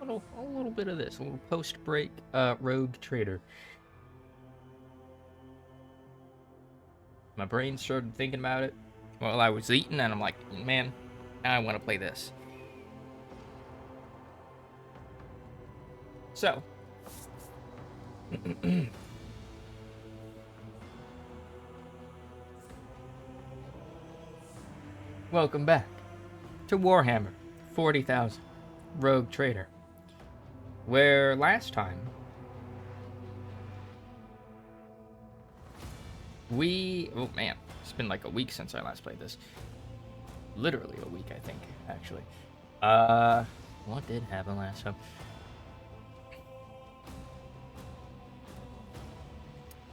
a little bit of this, a little post-break rogue trader. My brain started thinking about it while I was eating, and I'm like, man, I want to play this. So, welcome back to Warhammer 40,000 Rogue Trader, where last time oh man, it's been like a week since I last played this. Literally a week, I think, actually. What did happen last time?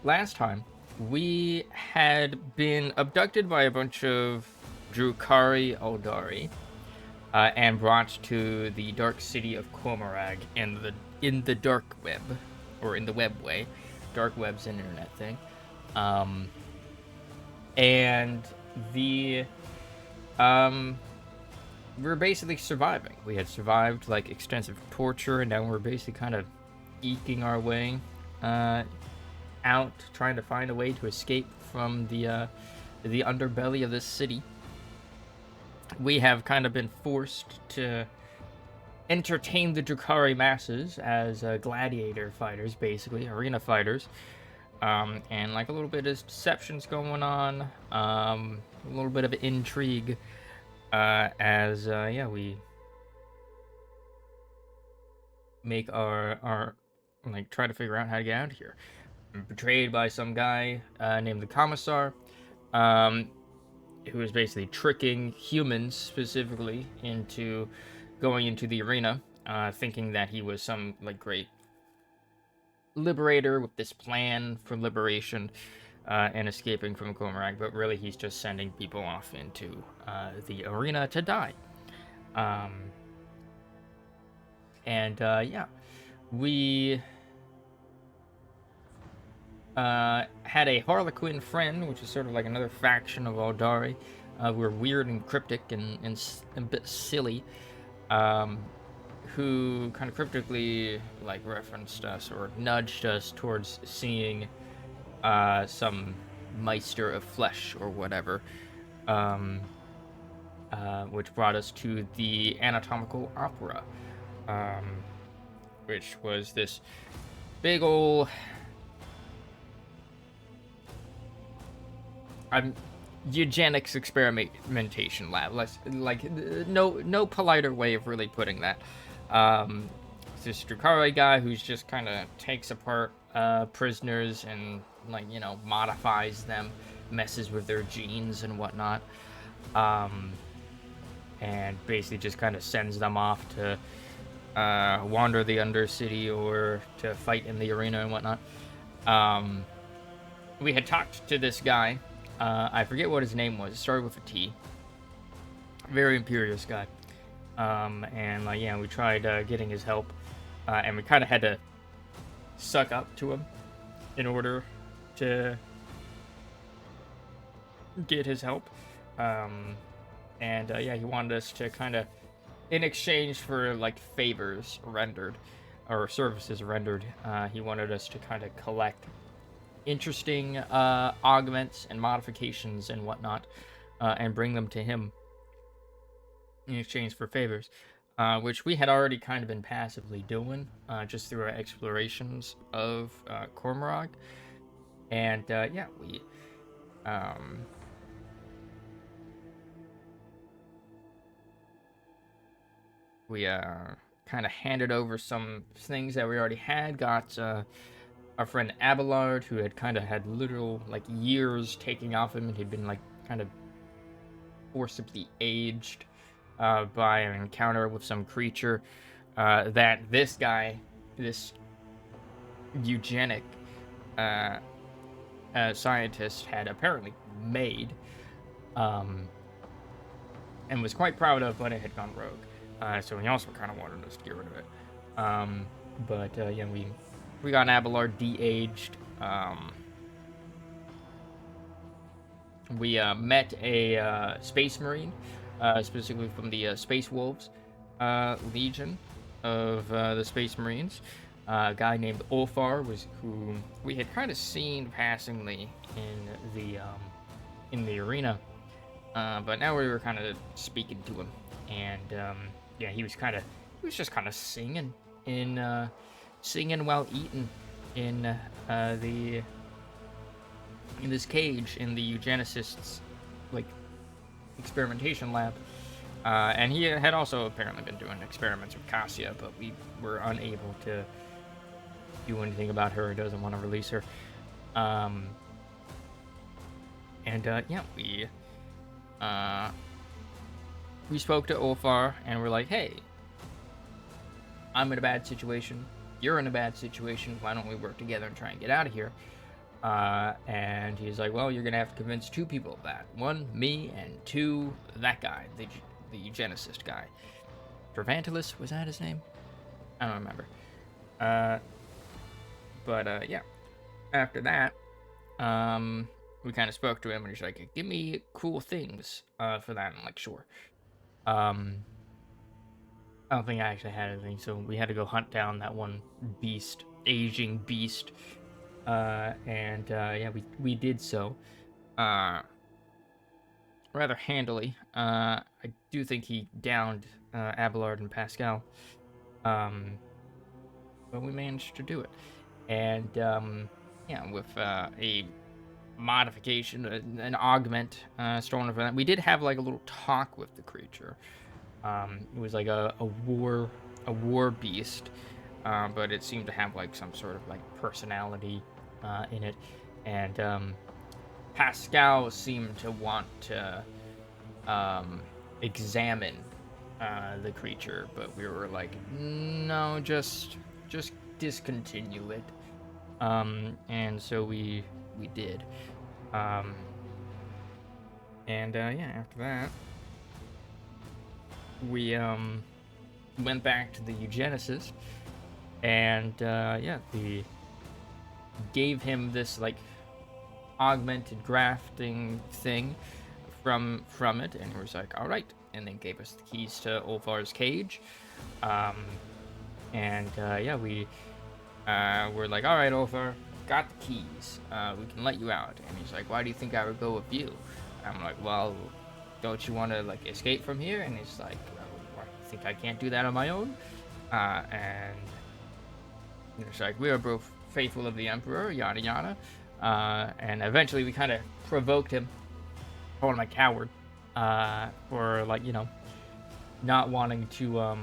Last time, we had been abducted by a bunch of Drukhari Eldari, and brought to the dark city of Cormorag in the dark web, or in the webway. Dark web's an internet thing. And we were basically surviving. We had survived like extensive torture, and now we're basically kind of eking our way out, trying to find a way to escape from the underbelly of this city. We have kind of been forced to entertain the Drukhari masses as gladiator fighters, basically arena fighters, and like a little bit of deceptions going on, a little bit of intrigue, as we make our like try to figure out how to get out of here. Betrayed by some guy named the Commissar, who is basically tricking humans specifically into going into the arena, thinking that he was some like great liberator with this plan for liberation and escaping from Cormorag, but really he's just sending people off into the arena to die. We had a Harlequin friend, which is sort of like another faction of Eldari. We're weird and cryptic and a bit silly, who kind of cryptically like referenced us or nudged us towards seeing some Meister of Flesh or whatever, which brought us to the Anatomical Opera, which was this big ol' eugenics experimentation lab. No politer way of really putting that. This Drukhari guy who's just kind of takes apart prisoners and modifies them, messes with their genes and whatnot, and basically just kind of sends them off to wander the Undercity or to fight in the arena and whatnot. We had talked to this guy. I forget what his name was. It started with a T. Very imperious guy. We tried getting his help, and we kind of had to suck up to him in order to get his help. He wanted us to kind of, in exchange for like favors rendered or services rendered, he wanted us to kind of collect interesting augments and modifications and whatnot, and bring them to him in exchange for favors, which we had already kind of been passively doing just through our explorations of Cormorag. And we kind of handed over some things that we already had. Got our friend Abelard, who had kind of had literal like years taking off him, and he'd been like kind of forcibly aged by an encounter with some creature that this guy, this eugenic scientist, had apparently made, and was quite proud of, but it had gone rogue. So he also kind of wanted us to get rid of it. We got Abelard de-aged. We met a Space Marine, specifically from the Space Wolves Legion, of the Space Marines. A guy named Ulfar was who we had kind of seen passingly in the arena, but now we were kind of speaking to him, and yeah, he was just kind of singing while eating in this cage in the eugenicist's like experimentation lab. And he had also apparently been doing experiments with Cassia, but we were unable to do anything about her. He doesn't want to release her. Yeah, we spoke to Ulfar, and we're like, hey, I'm in a bad situation. You're in a bad situation. Why don't we work together and try and get out of here? And he's like, well, you're going to have to convince two people of that. One, me, and two, that guy, the eugenicist guy. Prevantilus, was that his name? I don't remember. Yeah. After that, we kind of spoke to him, and he's like, give me cool things for that. I'm like, sure. I don't think I actually had anything, so we had to go hunt down that one beast, aging beast. Yeah, we did so. Rather handily. I do think he downed Abelard and Pascal. But we managed to do it. And yeah, with a modification, an augment stolen from that, we did have like a little talk with the creature. It was like a war beast, but it seemed to have like some sort of like personality in it, and Pascal seemed to want to examine the creature, but we were like, no, just discontinue it. And so we did. Yeah, after that, we went back to the eugenicist, and yeah, we gave him this like augmented grafting thing from it, and he was like, all right, and then gave us the keys to Ulfar's cage. Yeah, we were like, all right, Ulfar, got the keys, we can let you out. And he's like, why do you think I would go with you? I'm like, well, don't you want to like escape from here? And he's like, I think I can't do that on my own. And it's like, we are both faithful of the Emperor, yada yada. And eventually we kind of provoked him, calling him a coward, for like, you know, not wanting to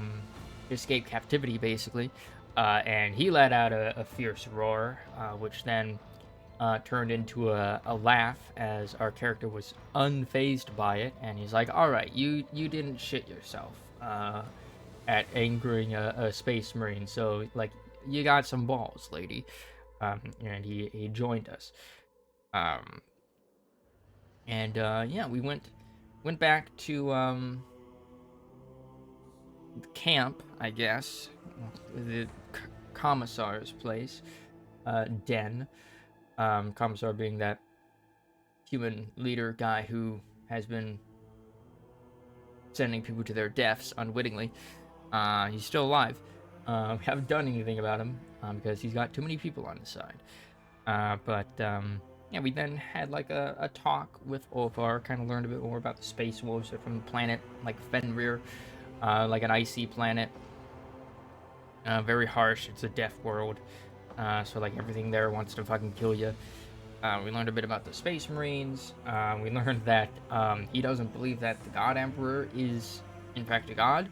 escape captivity, basically. And he let out a fierce roar, which then turned into a laugh as our character was unfazed by it. And he's like, all right, you didn't shit yourself at angering a space marine, so like, you got some balls, lady. And he joined us. Yeah, we went back to the camp, I guess, the commissar's place, den. Commissar being that human leader guy who has been sending people to their deaths unwittingly. He's still alive. We haven't done anything about him because he's got too many people on his side. Yeah, we then had like a talk with Ulfar, kind of learned a bit more about the space wolves. They're from the planet like Fenrir, like an icy planet. Very harsh. It's a death world. So like everything there wants to fucking kill you. We learned a bit about the Space Marines. We learned that he doesn't believe that the God Emperor is in fact a god.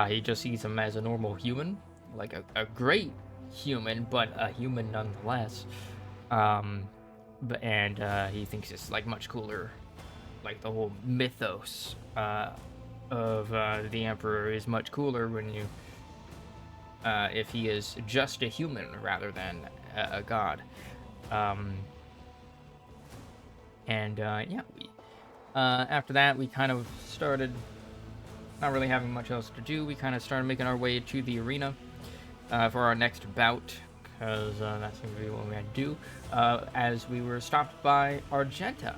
He just sees him as a normal human, like a great human, but a human nonetheless. He thinks it's like much cooler, like the whole mythos of the Emperor is much cooler when you if he is just a human rather than a god. Yeah, after that we kind of started not really having much else to do. We kind of started making our way to the arena for our next bout, because that seemed to be what we had to do, as we were stopped by Argenta,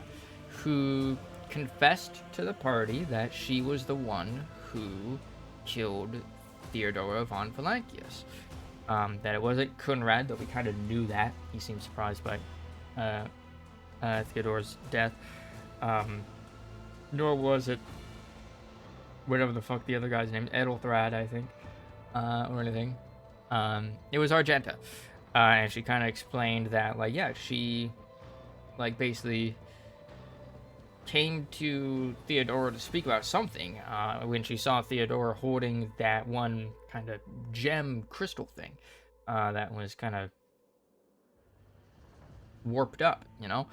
who confessed to the party that she was the one who killed Theodora von Valancius. That it wasn't Kunrad, though we kind of knew that. He seemed surprised by Theodora's death. Nor was it whatever the fuck the other guy's name, Edelthrad, I think, or anything. It was Argenta. And she kind of explained that, like, yeah, she, like, basically came to Theodora to speak about something when she saw Theodora holding that one kind of gem crystal thing that was kind of warped up, you know?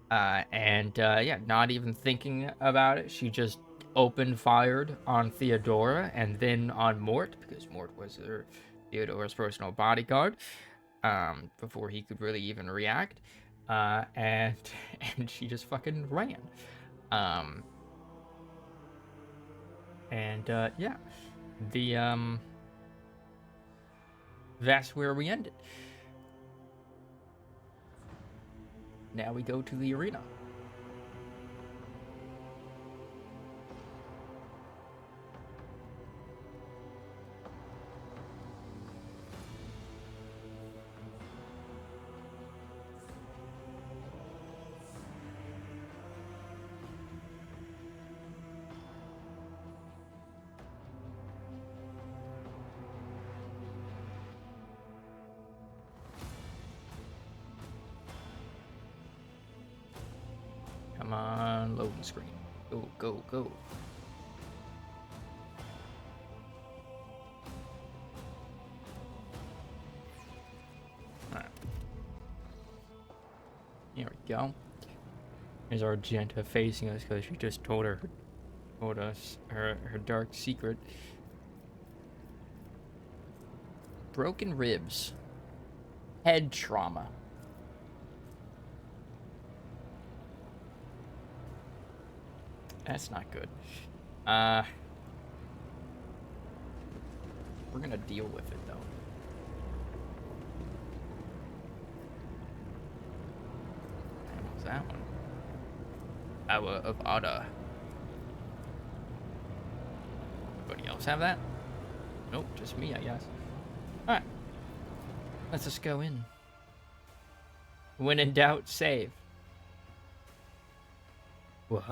Yeah, not even thinking about it, she just open fired on Theodora and then on Mort, because Mort was Theodora's personal bodyguard, before he could really even react. And she just fucking ran. Yeah, that's where we ended. Now we go to the arena. Come on, loading screen. Go, go, go. Alright. Here we go. There's Argenta facing us because she just told us her dark secret. Broken ribs. Head trauma. That's not good. We're gonna deal with it though. What was that one? Hour of Ada. Anybody else have that? Nope, just me, I guess. Alright. Let's just go in. When in doubt, save. What?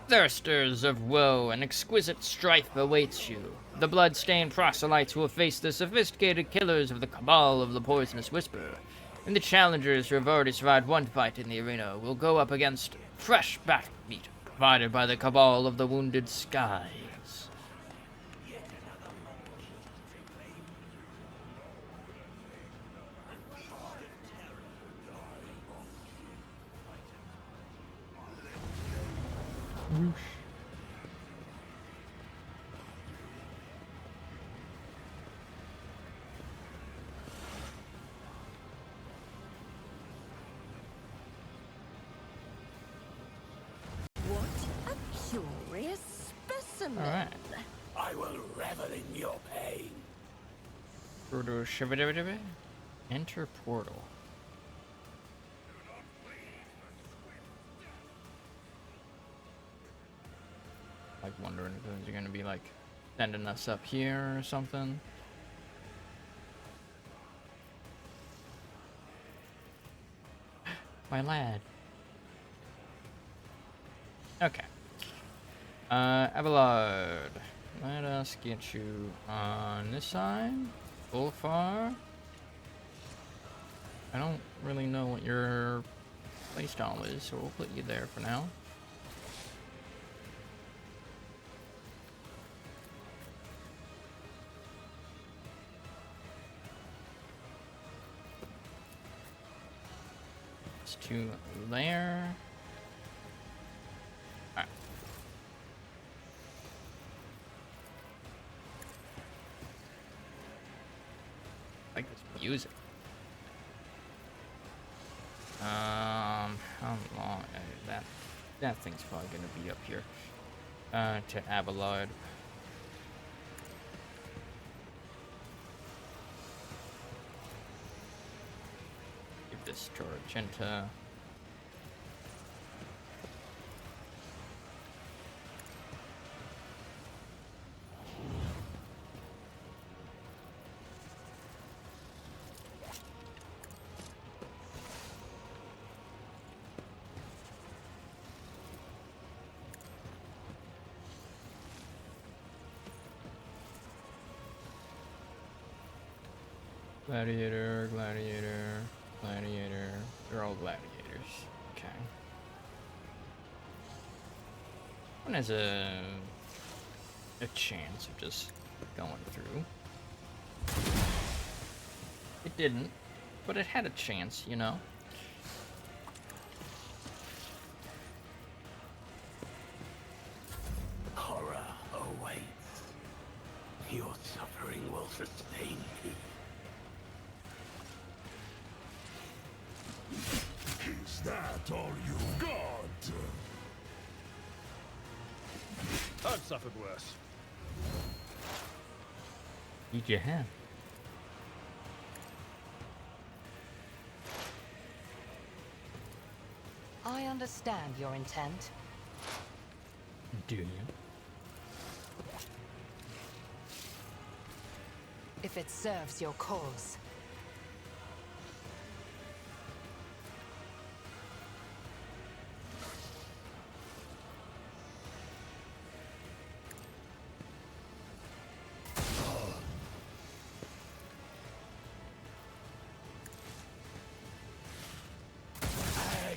Thirsters of woe, an exquisite strife awaits you. The blood-stained proselytes will face the sophisticated killers of the cabal of the Poisonous Whisper. And the challengers who have already survived one fight in the arena will go up against fresh bat meat provided by the cabal of the Wounded Skies. Whoosh. What a curious specimen. All right. I will revel in your pain. Enter portal. Like wondering if they're gonna be like sending us up here or something. My lad. Okay. Abelard. Let us get you on this side. Ulfar. I don't really know what your playstyle is, so we'll put you there for now. To there. Alright. use it. How long? That thing's probably gonna be up here. To Abelard. Give this to Argenta. Gladiator, gladiator, gladiator. They're all gladiators. Okay. One has a chance of just going through. It didn't, but it had a chance, you know. Horror awaits. Your suffering will sustain you. Is that all you got? I've suffered worse. Eat your hand. I understand your intent. Do you? If it serves your cause.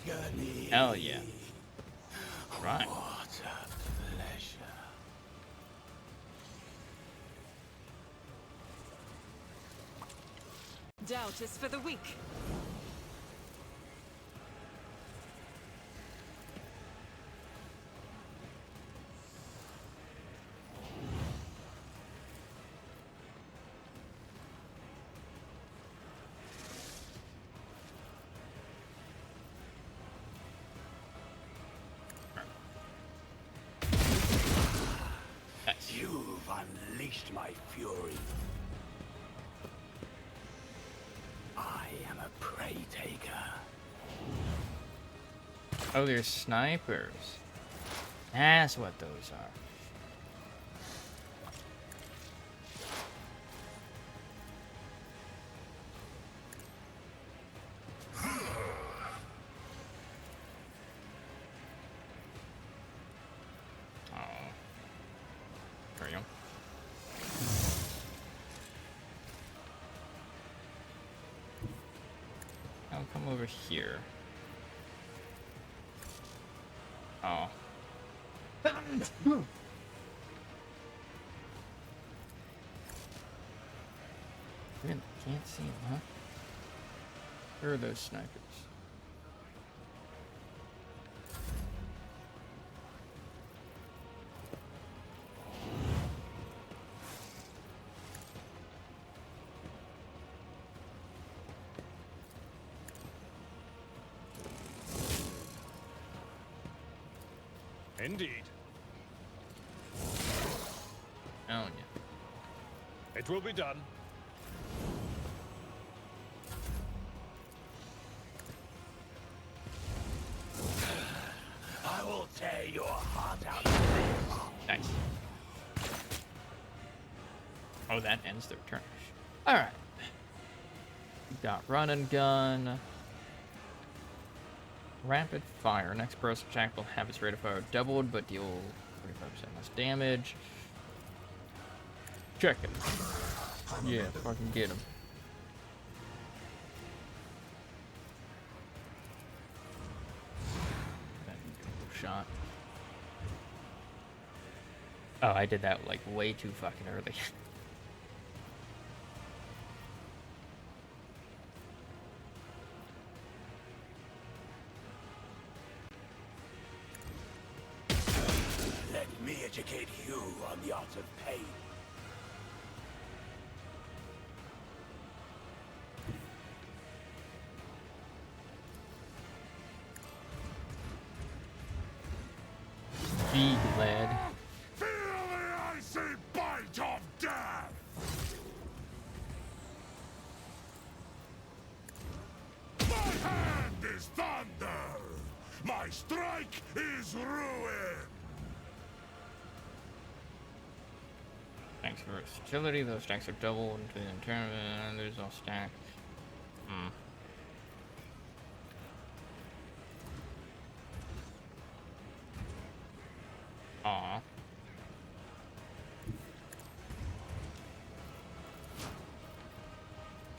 Agony. Hell yeah. Right. What a pleasure. Doubt is for the weak. Nice. You've unleashed my fury. I am a prey taker. Oh, they're snipers. That's what those are. Oh. There you go. I'll come over here. Oh. Can't see him, huh? Where are those snipers? Indeed. Oh, yeah. It will be done. I will tear your heart out. Nice. Oh, that ends their turn. Alright. We've got run and gun. Rapid fire. Next burst attack will have its rate of fire doubled, but deal 45% less damage. Check it. Yeah, fucking get him. Shot. Oh, I did that like way too fucking early. Let me educate you on the art of pain. My strike is ruin! Thanks for versatility. Those stacks are doubled into the internal. There's all stacked. Hmm. Aw.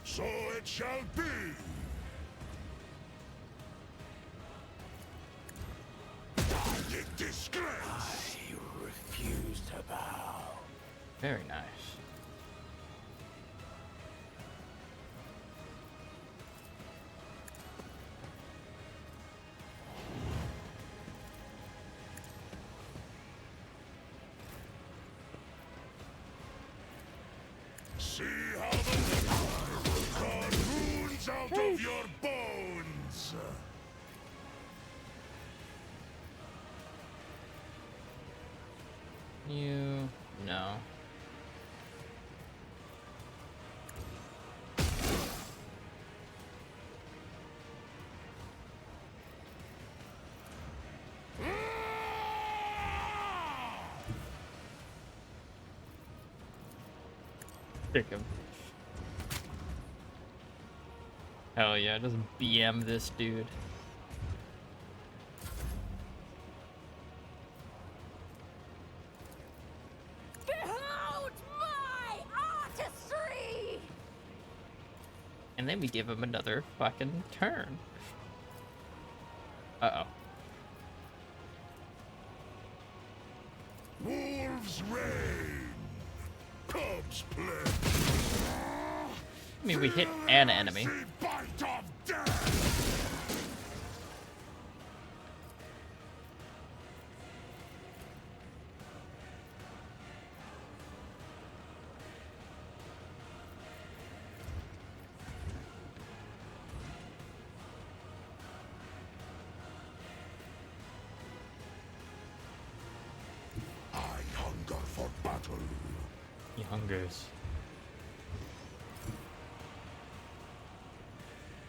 So it shall be! In disgrace! I refuse to bow. Very nice. See how the God runes out of your bones! You... no. Pick him. Hell yeah, just BM this dude. Behold my artistry! And then we give him another fucking turn. Uh-oh. Wolves reign! Cubs play! I mean, we hit an enemy. The bite of death! I hunger for battle. He hungers.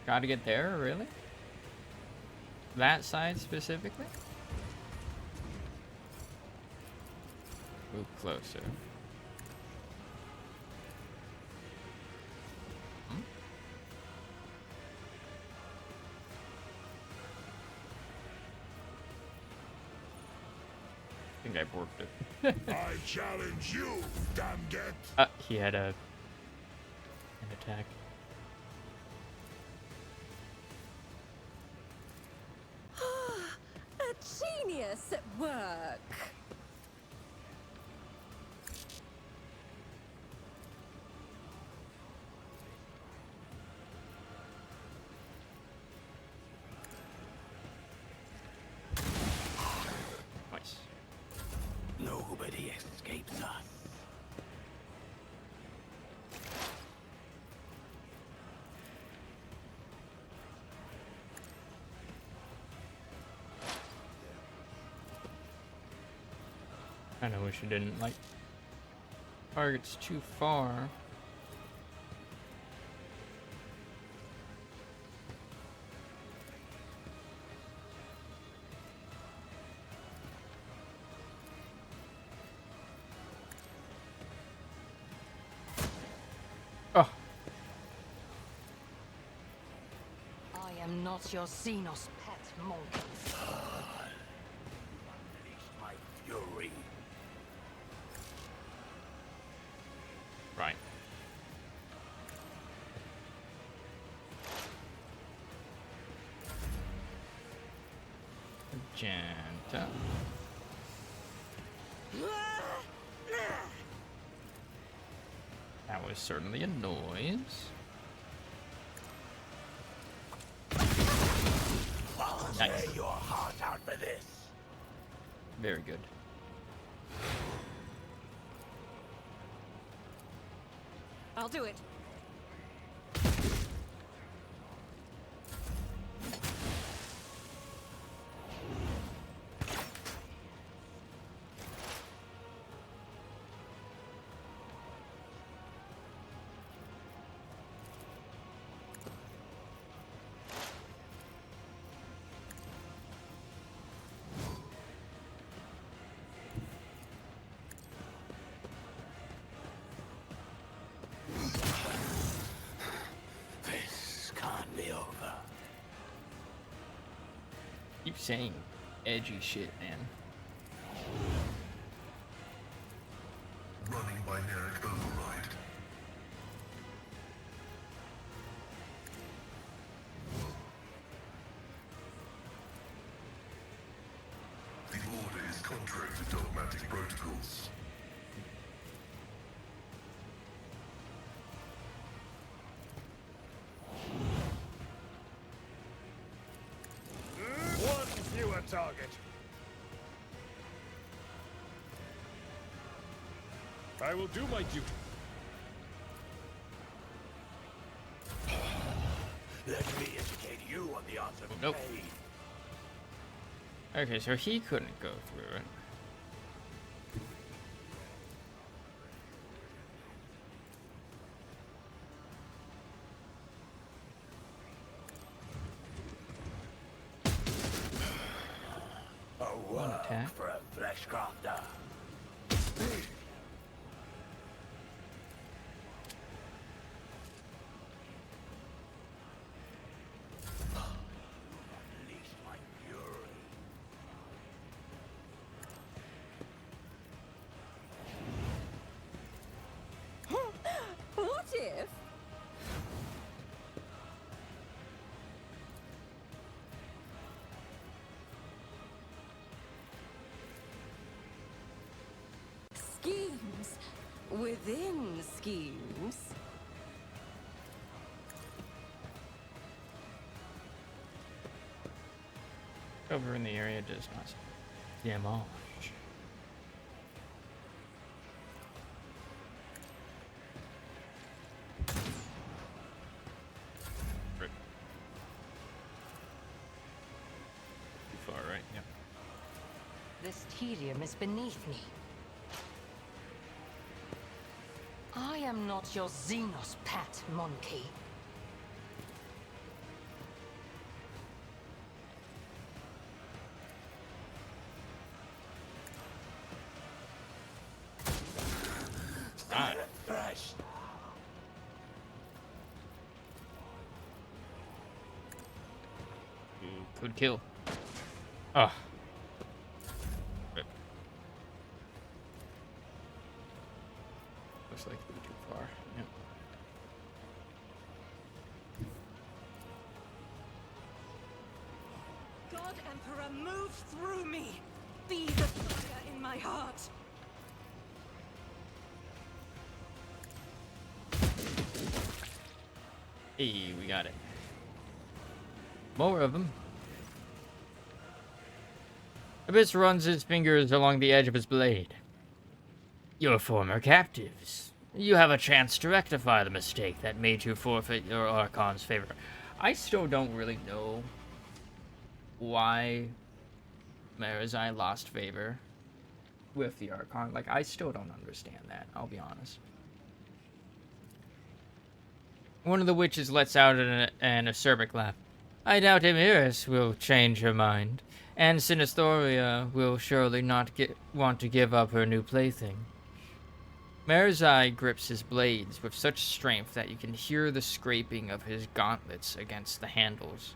Gotta get there, really? That side specifically? Move closer. Hmm? I think I borked it. I challenge you, damn get! He had an attack. A genius at work. Nice. Nobody escapes us. Kinda wish you didn't, like, targets too far. Oh, I am not your Xenos pet, monkeys. Unleash my fury. right. Magenta. That was certainly a noise. I'll Nice. tear your heart out for this. Very good. I'll do it. Keep saying edgy shit, man. Running binaric override. The order is contrary to dogmatic protocols. One fewer target. I will do my duty. Let me educate you on the art of Nope. pain. Okay, so he couldn't go through it. A One work attack. for a flesh crafter. Unleash my fury. What if? Schemes within schemes. Over in the area does not damage. Right. Too far, right? Yep. This tedium is beneath me. I am not your Xenos pet, monkey. Ah, Fresh. could kill. Oh. Rip. Looks like we're too far. Yep. God Emperor, move through me. Be the fire in my heart. Hey, we got it. More of them. Abyss runs his fingers along the edge of his blade. Your former captives. You have a chance to rectify the mistake that made you forfeit your Archon's favor. I still don't really know why Marizai lost favor with the Archon. Like, I still don't understand that, I'll be honest. One of the witches lets out an acerbic laugh. I doubt Emiris will change her mind, and Sinistoria will surely not want to give up her new plaything. Marizai grips his blades with such strength that you can hear the scraping of his gauntlets against the handles.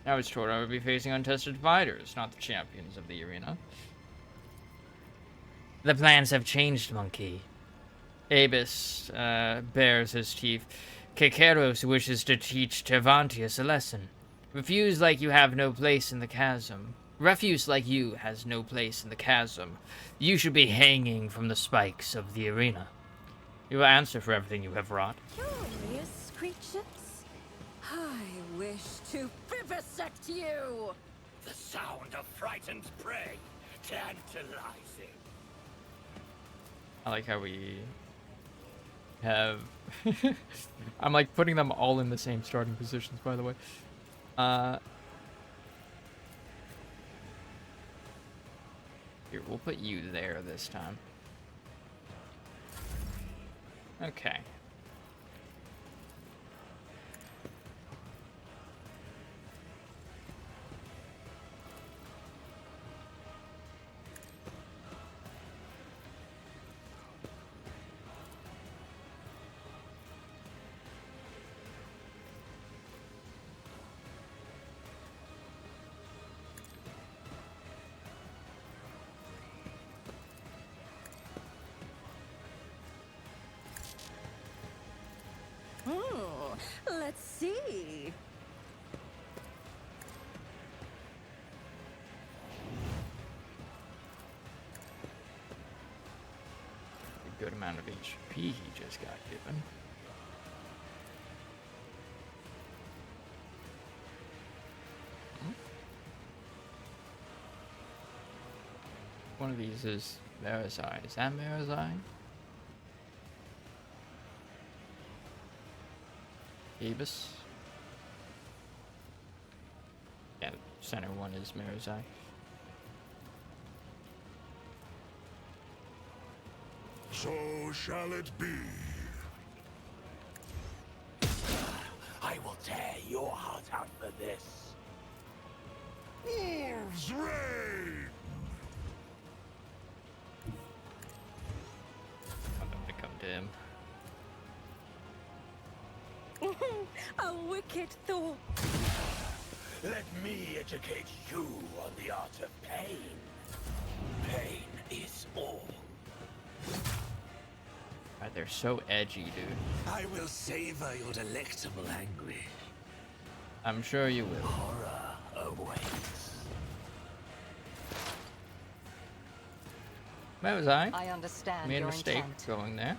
I was told I would be facing untested fighters, not the champions of the arena. The plans have changed, monkey. Abus bares his teeth. Kekeros wishes to teach Tervantius a lesson. Refuse like you have no place in the chasm. Refuse like you has no place in the chasm. You should be hanging from the spikes of the arena. You will answer for everything you have wrought. Curious creatures. I wish to vivisect you. The sound of frightened prey. Tantalizing. I like how we have... I'm like putting them all in the same starting positions, by the way. Here, we'll put you there this time. Okay. good amount of HP he just got given. One of these is Marazai. Is that Marazai? Ibis? Yeah, the center one is Marazai. So shall it be. I will tear your heart out for this. Wolves reign! I'm going to come to him. A wicked thought. Let me educate you on the art of pain. Pain is all. God, they're so edgy, dude. I will savor your delectable anguish. I'm sure you will. Horror awaits. Marazai I understand made a your mistake intent. going there.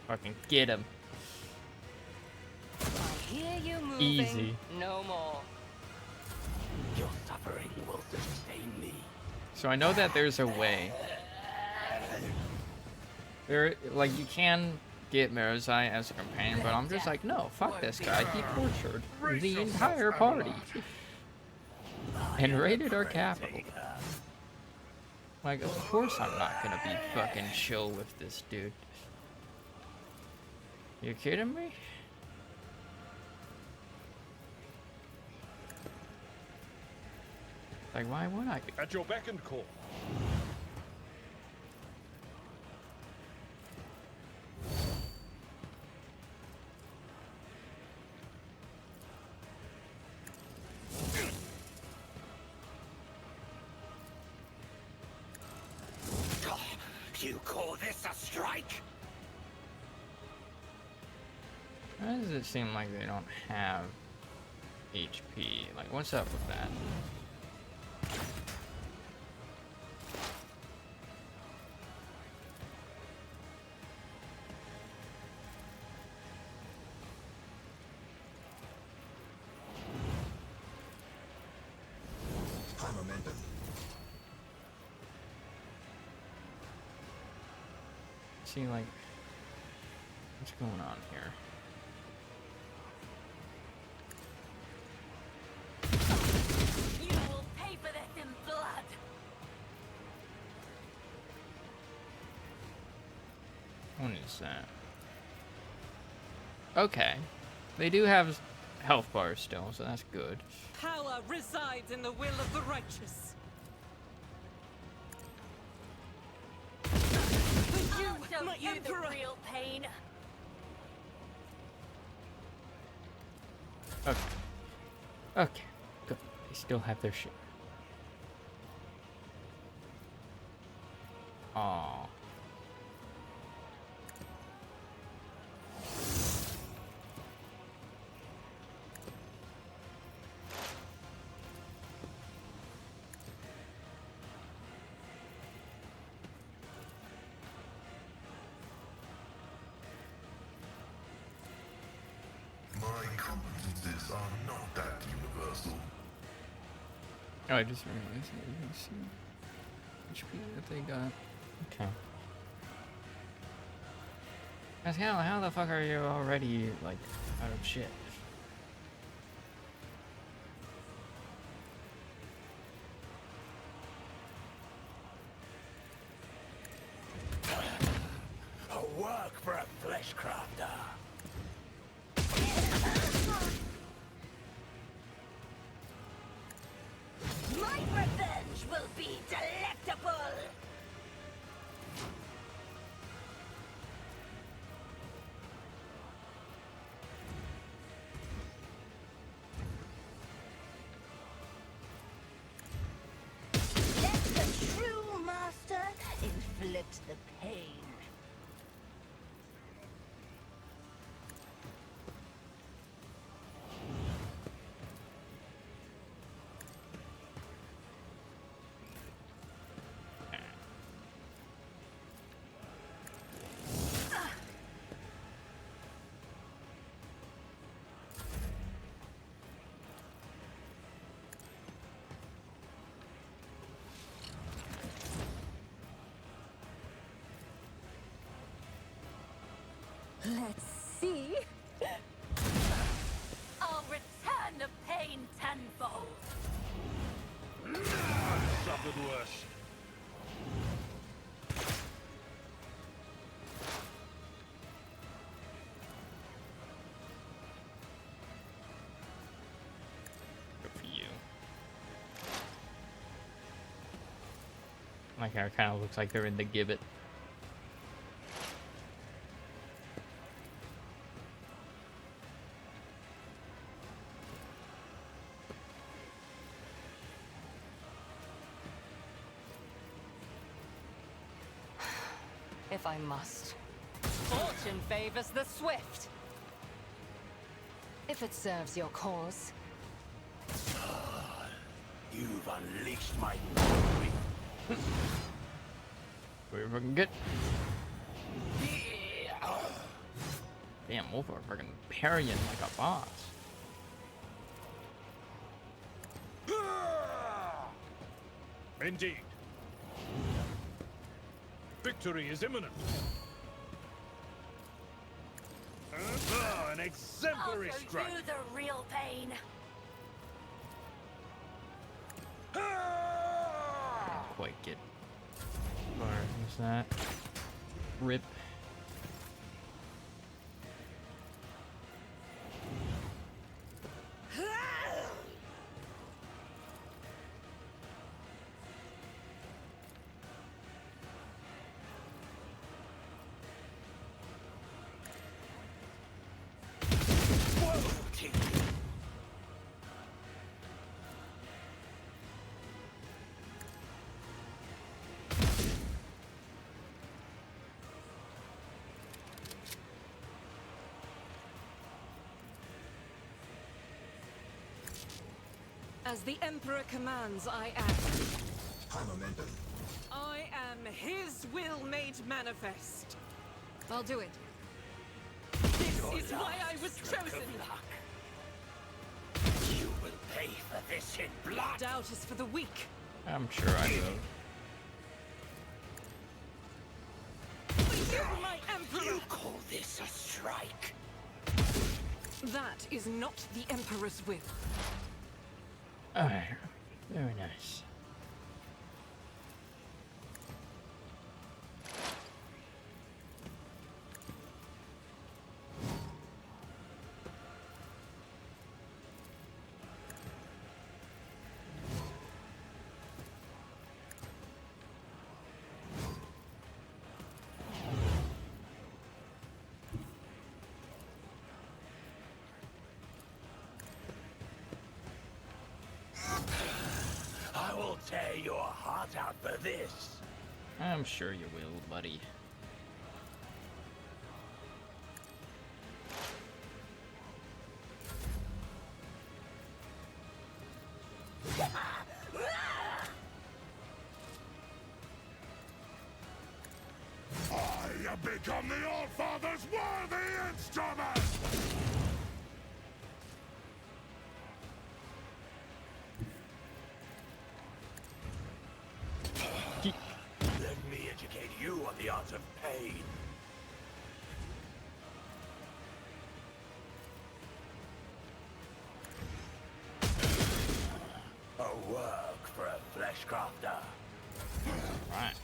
Fucking get him. I hear you moving. Easy. No more. Your suffering will sustain me. So I know that there's a way. There, like, you can get Marazai as a companion, but I'm just like, no, fuck this guy. He tortured the entire party and raided our capital. Like, of course I'm not gonna be fucking chill with this dude. You kidding me? Like, why would I? At your beck and call. You call this a strike? Why does it seem like they don't have HP? Like, what's up with that? See, like, what's going on here? You will pay for this in blood. What is that? Okay. They do have health bars still, so that's good. Power resides in the will of the righteous. For you, my emperor. real pain. Okay. Okay. Good. They still have their shit. Aww. My competences are not that universal. Oh, I just realized that you can see HP that they got. Okay. Guys, how the fuck are you already, like, out of shit? A work for a flesh crafter. My revenge will be delectable. neglect the pain. Let's see. I'll return the pain tenfold. Suffered worse. Good for you. My hair kind of looks like they're in the gibbet. If I must. Fortune favors the swift. If it serves your cause. You've unleashed my fury. Where we can get. Damn, Wolf are freaking parrying like a boss. Indeed. Victory is imminent. An exemplary I'll show strike. you the real pain. Can't quite get. Where is that? Rip. As the Emperor commands, I act. I am his will made manifest. I'll do it. This is why I was chosen. You will pay for this in blood. Doubt is for the weak. I'm sure I will. For you, my Emperor! You call this a strike? That is not the Emperor's will. Alright, very nice. I will tear your heart out for this. I'm sure you will, buddy. I have become the Allfather's worthy instrument! Let me educate you on the art of pain. A work for a flesh crafter. Right.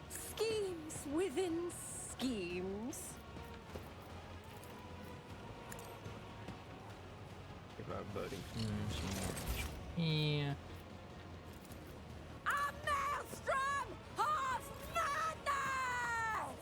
Schemes within schemes. Give our buddy some more. Yeah. A maelstrom of madness!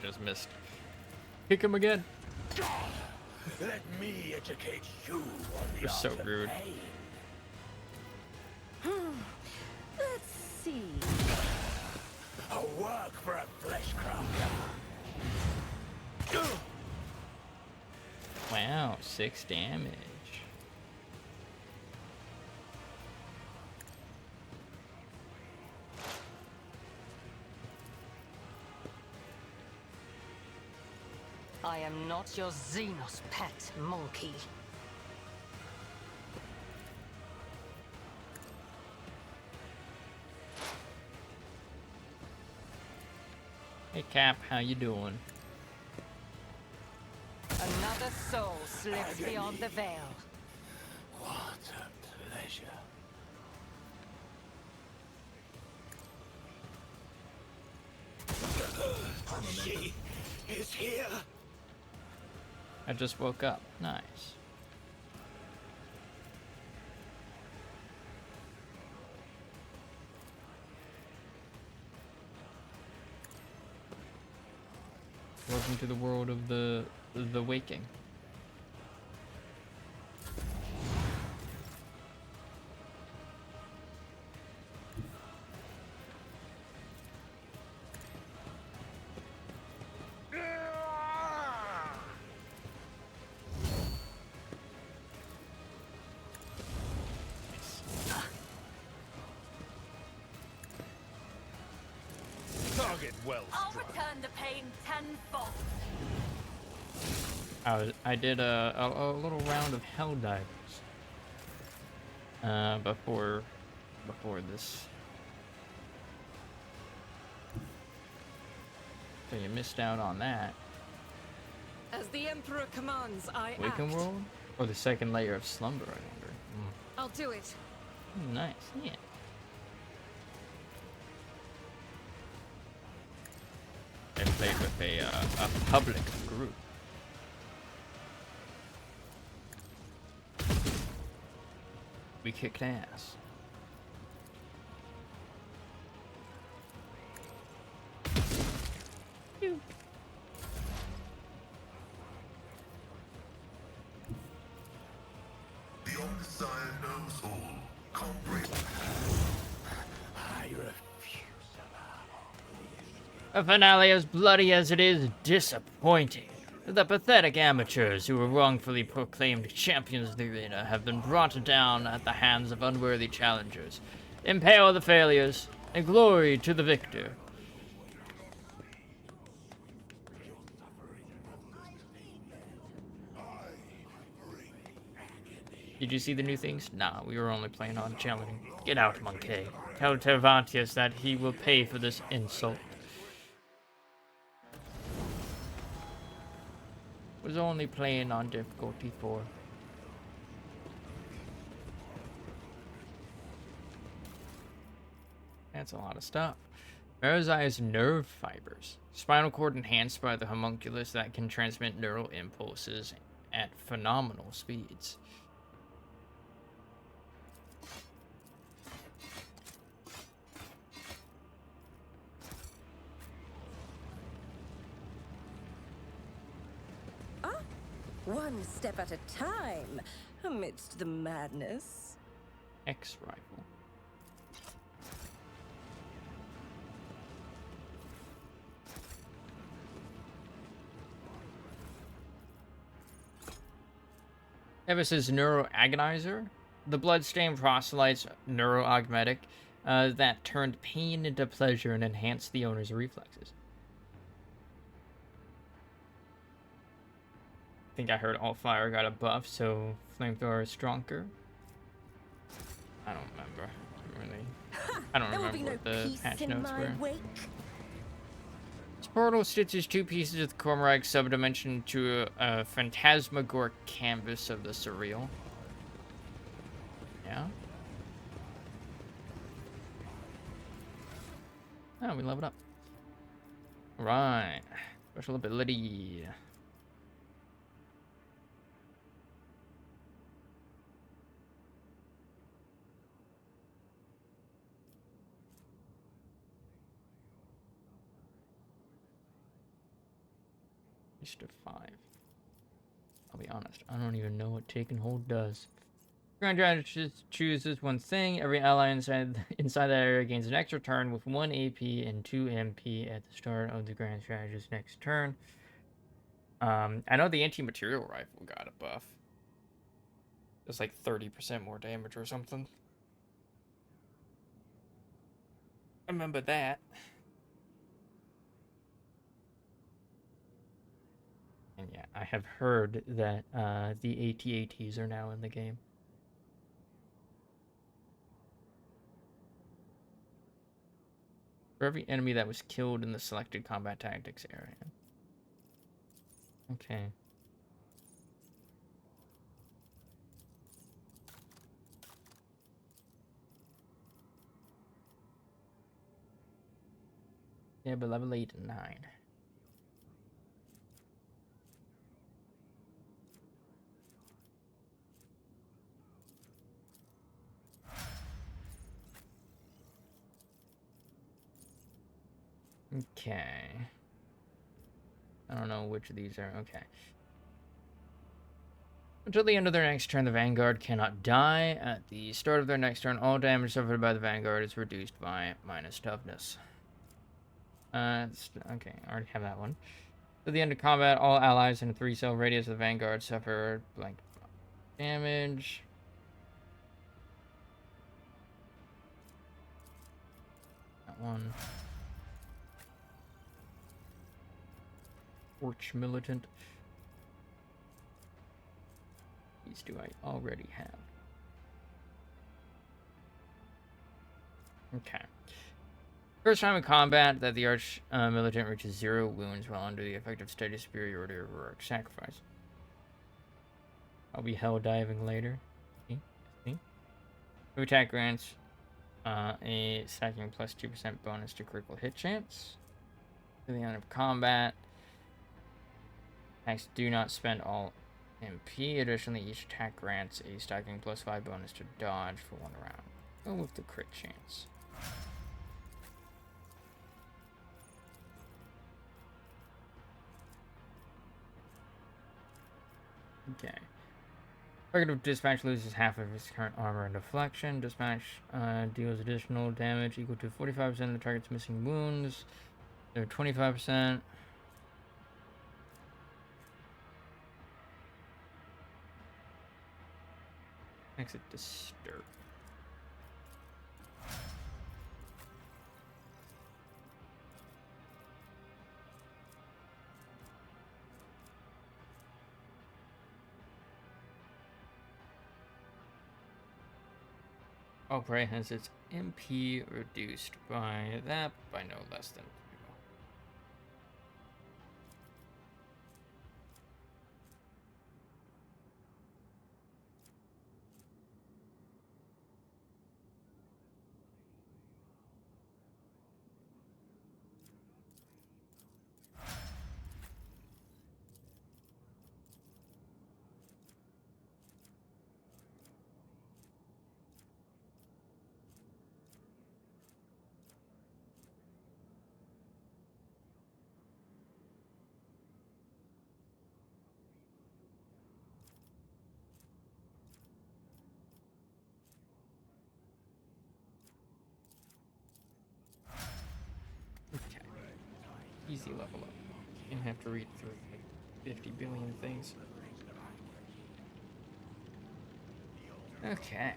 just missed. Kick him again. Let me educate you on the You're art so of rude. pain. Let's see. A work for a flesh crafter. Wow, 6 damage. I am not your Xenos pet monkey. Hey Cap, how you doing? Another soul slips beyond the veil. What a pleasure. She is here. I just woke up. Nice. Welcome to the world of the waking. Target well I'll struck. return the pain tenfold. I did a little round of Helldivers before this. So you missed out on that. As the Emperor commands, I Waking act. World? Or the second layer of slumber, I wonder. I'll do it. Nice, yeah. I played with a public group. We kicked ass. Phew. The Omnissiah knows all. Comprehend. I refuse. A finale as bloody as it is disappointing. The pathetic amateurs who were wrongfully proclaimed champions of the arena have been brought down at the hands of unworthy challengers. Impale the failures, and glory to the victor. Did you see the new things? Nah, we were only playing on challenging. Get out, Monkey. Tell Tervantius that he will pay for this insult. Was only playing on difficulty 4. That's a lot of stuff. Marazai's nerve fibers. Spinal cord enhanced by the homunculus that can transmit neural impulses at phenomenal speeds. One step at a time, amidst the madness. X rifle. Evis's neuroagonizer. The bloodstained proselyte's neuroaugmetic that turned pain into pleasure and enhanced the owner's reflexes. I think I heard all fire got a buff, so flamethrower is stronger. I don't remember. I don't There will remember be no what the peace patch in notes my were. wake. This portal stitches 2 pieces of the Cormorag subdimension to a phantasmagoric canvas of the surreal. Yeah? Oh, we leveled up. Right. Special ability. East of 5. I'll be honest, I don't even know what take and hold does. Grand Strategist chooses one thing. Every ally inside that area gains an extra turn with 1 AP and 2 MP at the start of the Grand Strategist's next turn. I know the anti-material rifle got a buff. It's like 30% more damage or something. I remember that. And yeah, I have heard that the AT-ATs are now in the game. For every enemy that was killed in the selected combat tactics area. Okay. Yeah, but level 8 and 9. Okay. I don't know which of these are. Okay. Until the end of their next turn, the Vanguard cannot die. At the start of their next turn, all damage suffered by the Vanguard is reduced by minus toughness. Okay, I already have that one. At the end of combat, all allies in a 3-cell radius of the Vanguard suffer blank damage. That one. Torch Militant. These two I already have. Okay. First time in combat that the Arch Militant reaches 0 wounds while under the effect of steady superiority or heroic sacrifice. I'll be hell diving later. See? New attack grants a stacking plus 2% bonus to critical hit chance. To the end of combat. Attacks do not spend all MP. Additionally, each attack grants a stacking plus 5 bonus to dodge for 1 round. Go with the crit chance. Okay. Target of Dispatch loses half of its current armor and deflection. Dispatch deals additional damage equal to 45% of the target's missing wounds. They're 25%. Exit Disturb. Oh, Prey has its MP reduced by that by no less than 2. Okay. Easy level up. You don't have to read through like 50 billion things. Okay.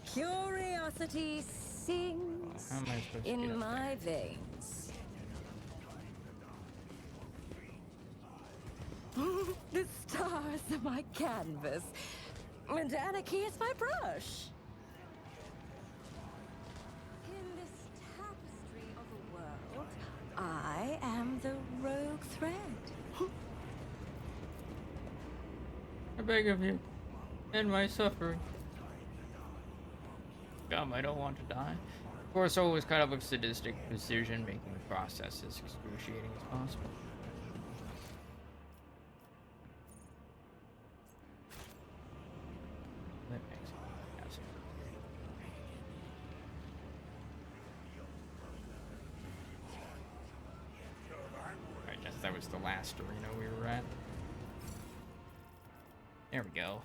Curiosity sings How am I supposed to get in up my veins. The stars are my canvas, and anarchy is my brush. In this tapestry of a world, I am the rogue thread. I beg of you, end my suffering. I don't want to die. Of course, always kind of a sadistic decision-making process as excruciating as possible. That makes sense. was the last arena we were at. There we go.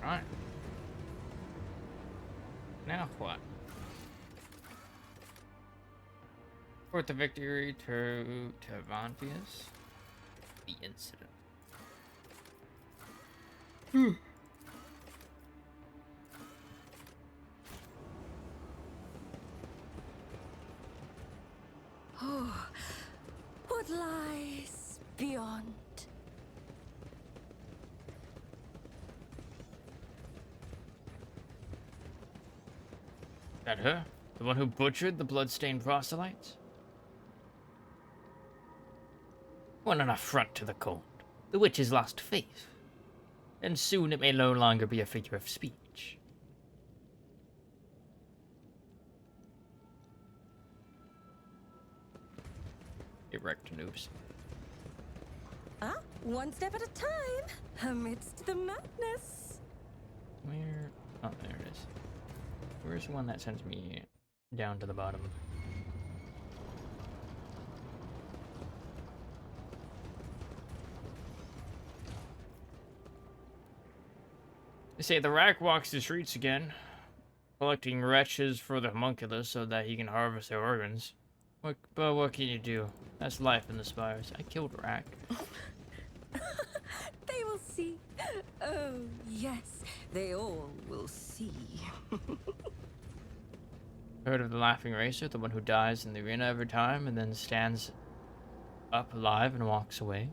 Right. Now what? Report the victory to Vanvius. The incident. Oh, what lies beyond? That her? The one who butchered the blood-stained proselytes? What an affront to the court. The witch has lost faith, and soon it may no longer be a figure of speech. Erect noobs. Ah, one step at a time, amidst the madness. Where? Oh, there it is. Where's the one that sends me down to the bottom? They say the rack walks the streets again, collecting wretches for the homunculus so that he can harvest their organs. But what can you do? That's life in the spires. I killed Rack. They will see. Oh, yes, they all will see. Heard of the laughing racer, the one who dies in the arena every time and then stands up alive and walks away?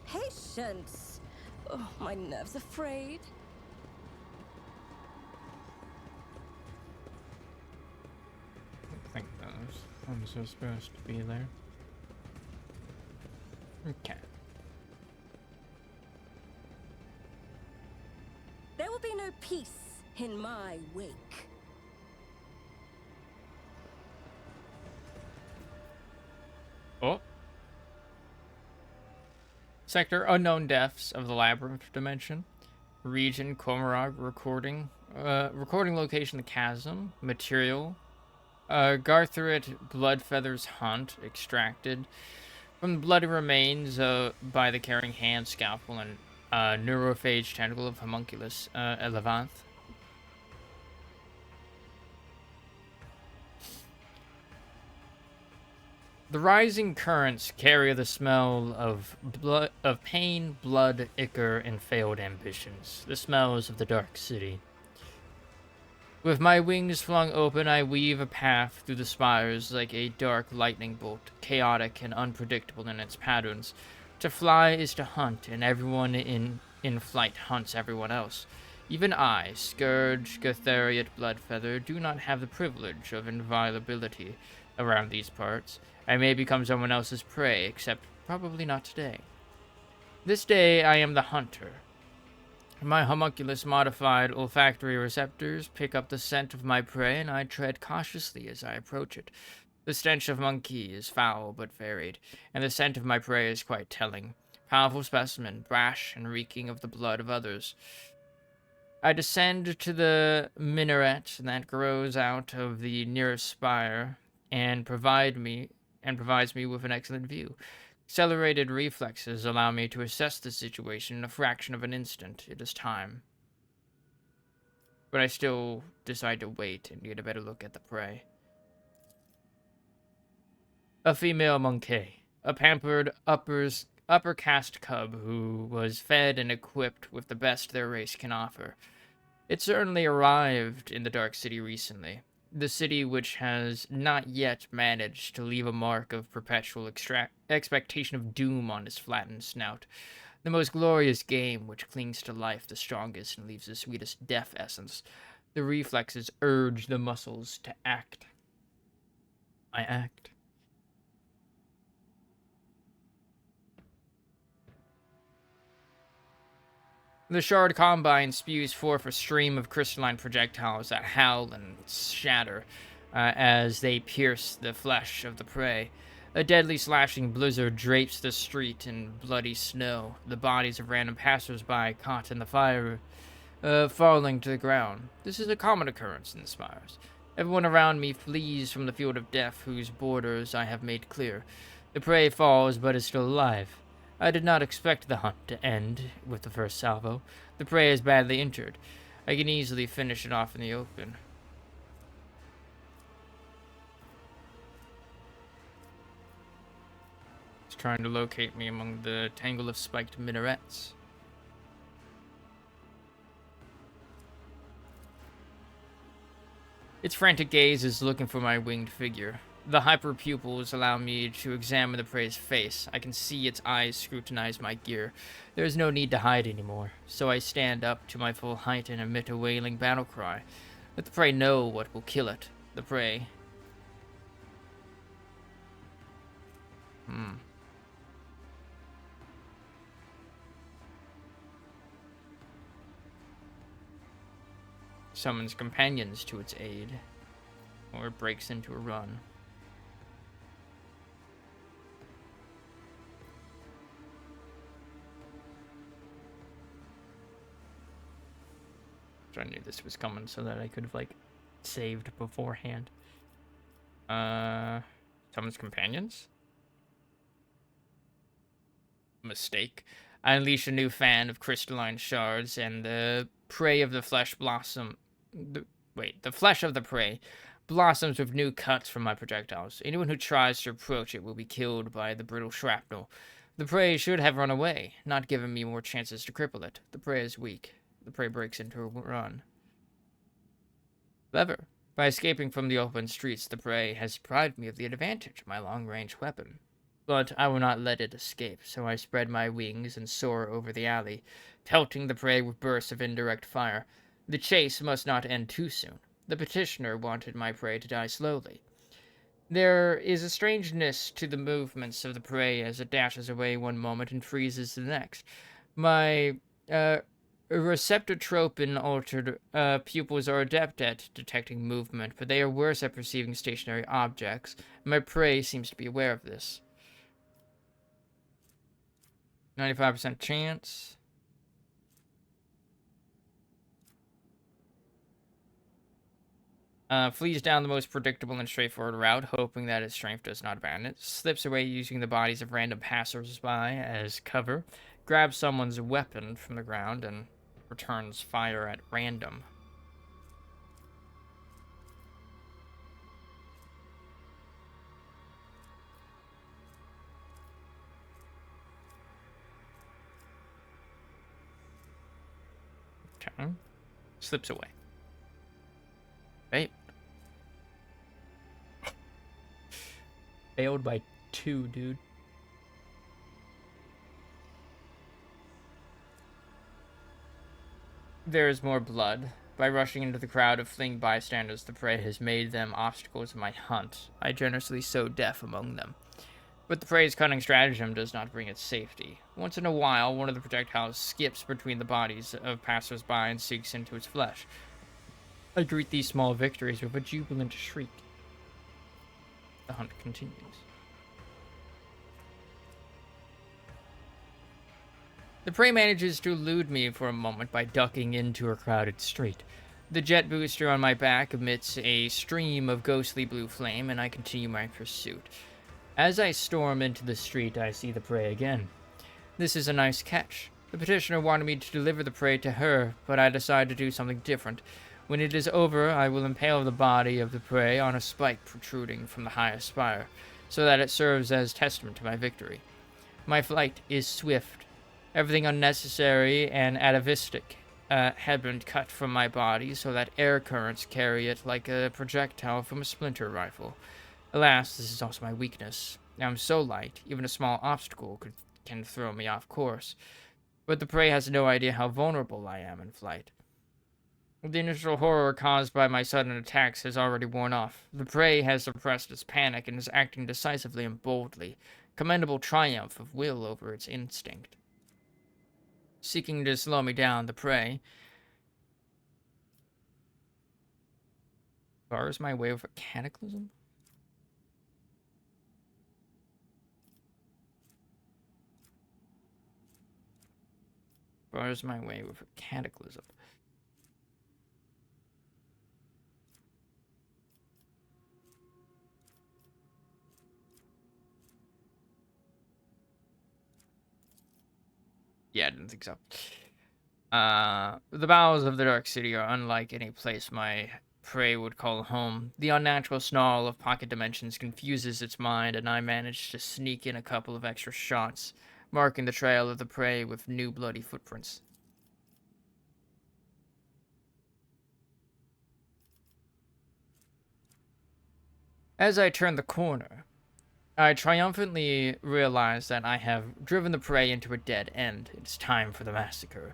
Patience. Oh, my nerves are frayed. I think those ones are supposed to be there. Okay. There will be no peace in my wake. Oh. Sector unknown depths of the labyrinth dimension. Region Komarog recording. Recording location the chasm. Material. Gartherit Bloodfeather's hunt extracted from the bloody remains by the carrying hand, scalpel, and neurophage tentacle of homunculus Elevanth. The rising currents carry the smell of pain, blood, ichor, and failed ambitions. The smells of the dark city. With my wings flung open, I weave a path through the spires like a dark lightning bolt, chaotic and unpredictable in its patterns. To fly is to hunt, and everyone in flight hunts everyone else. Even I, Scourge, Gatheriot, Bloodfeather, do not have the privilege of inviolability around these parts. I may become someone else's prey, except probably not today. This day I am the hunter. My homunculus-modified olfactory receptors pick up the scent of my prey, and I tread cautiously as I approach it. The stench of monkey is foul but varied, and the scent of my prey is quite telling. Powerful specimen, brash and reeking of the blood of others. I descend to the minaret that grows out of the nearest spire, and provides me with an excellent view. Accelerated reflexes allow me to assess the situation in a fraction of an instant. It is time. But I still decide to wait and get a better look at the prey. A female monkey. A pampered upper caste cub who was fed and equipped with the best their race can offer. It certainly arrived in the Dark City recently. the city which has not yet managed to leave a mark of perpetual expectation of doom on its flattened snout. The most glorious game which clings to life the strongest and leaves the sweetest death essence. The reflexes urge the muscles to act. I act. The shard combine spews forth a stream of crystalline projectiles that howl and shatter as they pierce the flesh of the prey. A deadly slashing blizzard drapes the street in bloody snow, the bodies of random passers-by caught in the fire falling to the ground. This is a common occurrence in the spires. Everyone around me flees from the field of death whose borders I have made clear. The prey falls but is still alive. I did not expect the hunt to end with the first salvo. The prey is badly injured. I can easily finish it off in the open. It's trying to locate me among the tangle of spiked minarets. Its frantic gaze is looking for my winged figure. The hyperpupils allow me to examine the prey's face. I can see its eyes scrutinize my gear. There is no need to hide anymore, so I stand up to my full height and emit a wailing battle cry. Let the prey know what will kill it. The prey. Summons companions to its aid, or breaks into a run. I knew this was coming so that I could have, like, saved beforehand. Summons companions? Mistake. I unleash a new fan of crystalline shards, and the prey of the flesh blossom... the flesh of the prey blossoms with new cuts from my projectiles. Anyone who tries to approach it will be killed by the brittle shrapnel. The prey should have run away, not given me more chances to cripple it. The prey is weak. The prey breaks into a run. Clever. By escaping from the open streets, the prey has deprived me of the advantage of my long-range weapon. But I will not let it escape, so I spread my wings and soar over the alley, pelting the prey with bursts of indirect fire. The chase must not end too soon. The petitioner wanted my prey to die slowly. There is a strangeness to the movements of the prey as it dashes away one moment and freezes the next. My, receptotropin-altered pupils are adept at detecting movement, but they are worse at perceiving stationary objects. My prey seems to be aware of this. 95% chance. Flees down the most predictable and straightforward route, hoping that its strength does not abandon it. Slips away using the bodies of random passers-by as cover. Grabs someone's weapon from the ground and returns fire at random. Okay. Slips away. Right. Failed by 2, dude. There is more blood. By rushing into the crowd of fleeing bystanders, the prey has made them obstacles in my hunt. I generously sow death among them. But the prey's cunning stratagem does not bring it safety. Once in a while, one of the projectiles skips between the bodies of passers-by and sinks into its flesh. I greet these small victories with a jubilant shriek. The hunt continues. The prey manages to elude me for a moment by ducking into a crowded street. The jet booster on my back emits a stream of ghostly blue flame, and I continue my pursuit. As I storm into the street, I see the prey again. This is a nice catch. The petitioner wanted me to deliver the prey to her, but I decide to do something different. When it is over, I will impale the body of the prey on a spike protruding from the highest spire, so that it serves as testament to my victory. My flight is swift. Everything unnecessary and atavistic had been cut from my body so that air currents carry it like a projectile from a splinter rifle. Alas, this is also my weakness. I'm so light, even a small obstacle can throw me off course. But the prey has no idea how vulnerable I am in flight. The initial horror caused by my sudden attacks has already worn off. The prey has suppressed its panic and is acting decisively and boldly, commendable triumph of will over its instinct. Seeking to slow me down, the prey bars my way with a cataclysm? Bars my way with a cataclysm. Yeah, I didn't think so. The bowels of the Dark City are unlike any place my prey would call home. The unnatural snarl of pocket dimensions confuses its mind, and I manage to sneak in a couple of extra shots, marking the trail of the prey with new bloody footprints. As I turn the corner, I triumphantly realize that I have driven the prey into a dead end. It's time for the massacre.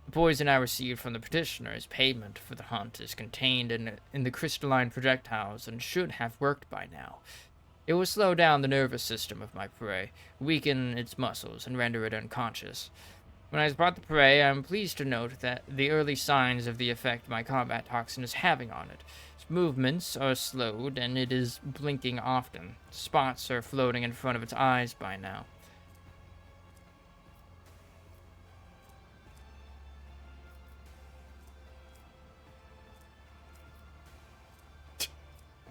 The poison I received from the petitioner as payment for the hunt is contained in the crystalline projectiles and should have worked by now. It will slow down the nervous system of my prey, weaken its muscles, and render it unconscious. When I spot the prey, I am pleased to note that the early signs of the effect my combat toxin is having on it. Its movements are slowed, and it is blinking often. Spots are floating in front of its eyes by now.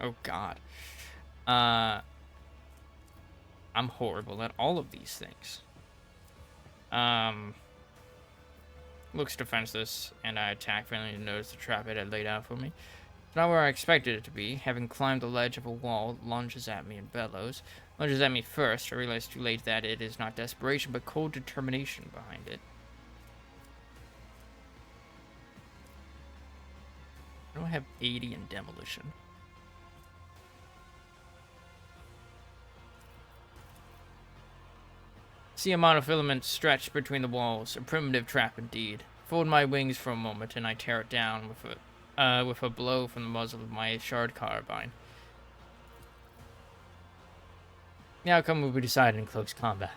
Oh god. I'm horrible at all of these things. Looks defenseless, and I attack, failing to notice the trap it had laid out for me. It's not where I expected it to be. Having climbed the ledge of a wall, it lunges at me and bellows. Lunges at me first. I realize too late that it is not desperation, but cold determination behind it. I don't have 80 in demolition. See a monofilament stretched between the walls, a primitive trap indeed. Fold my wings for a moment, and I tear it down with a blow from the muzzle of my shard carbine. The outcome will be decided in close combat.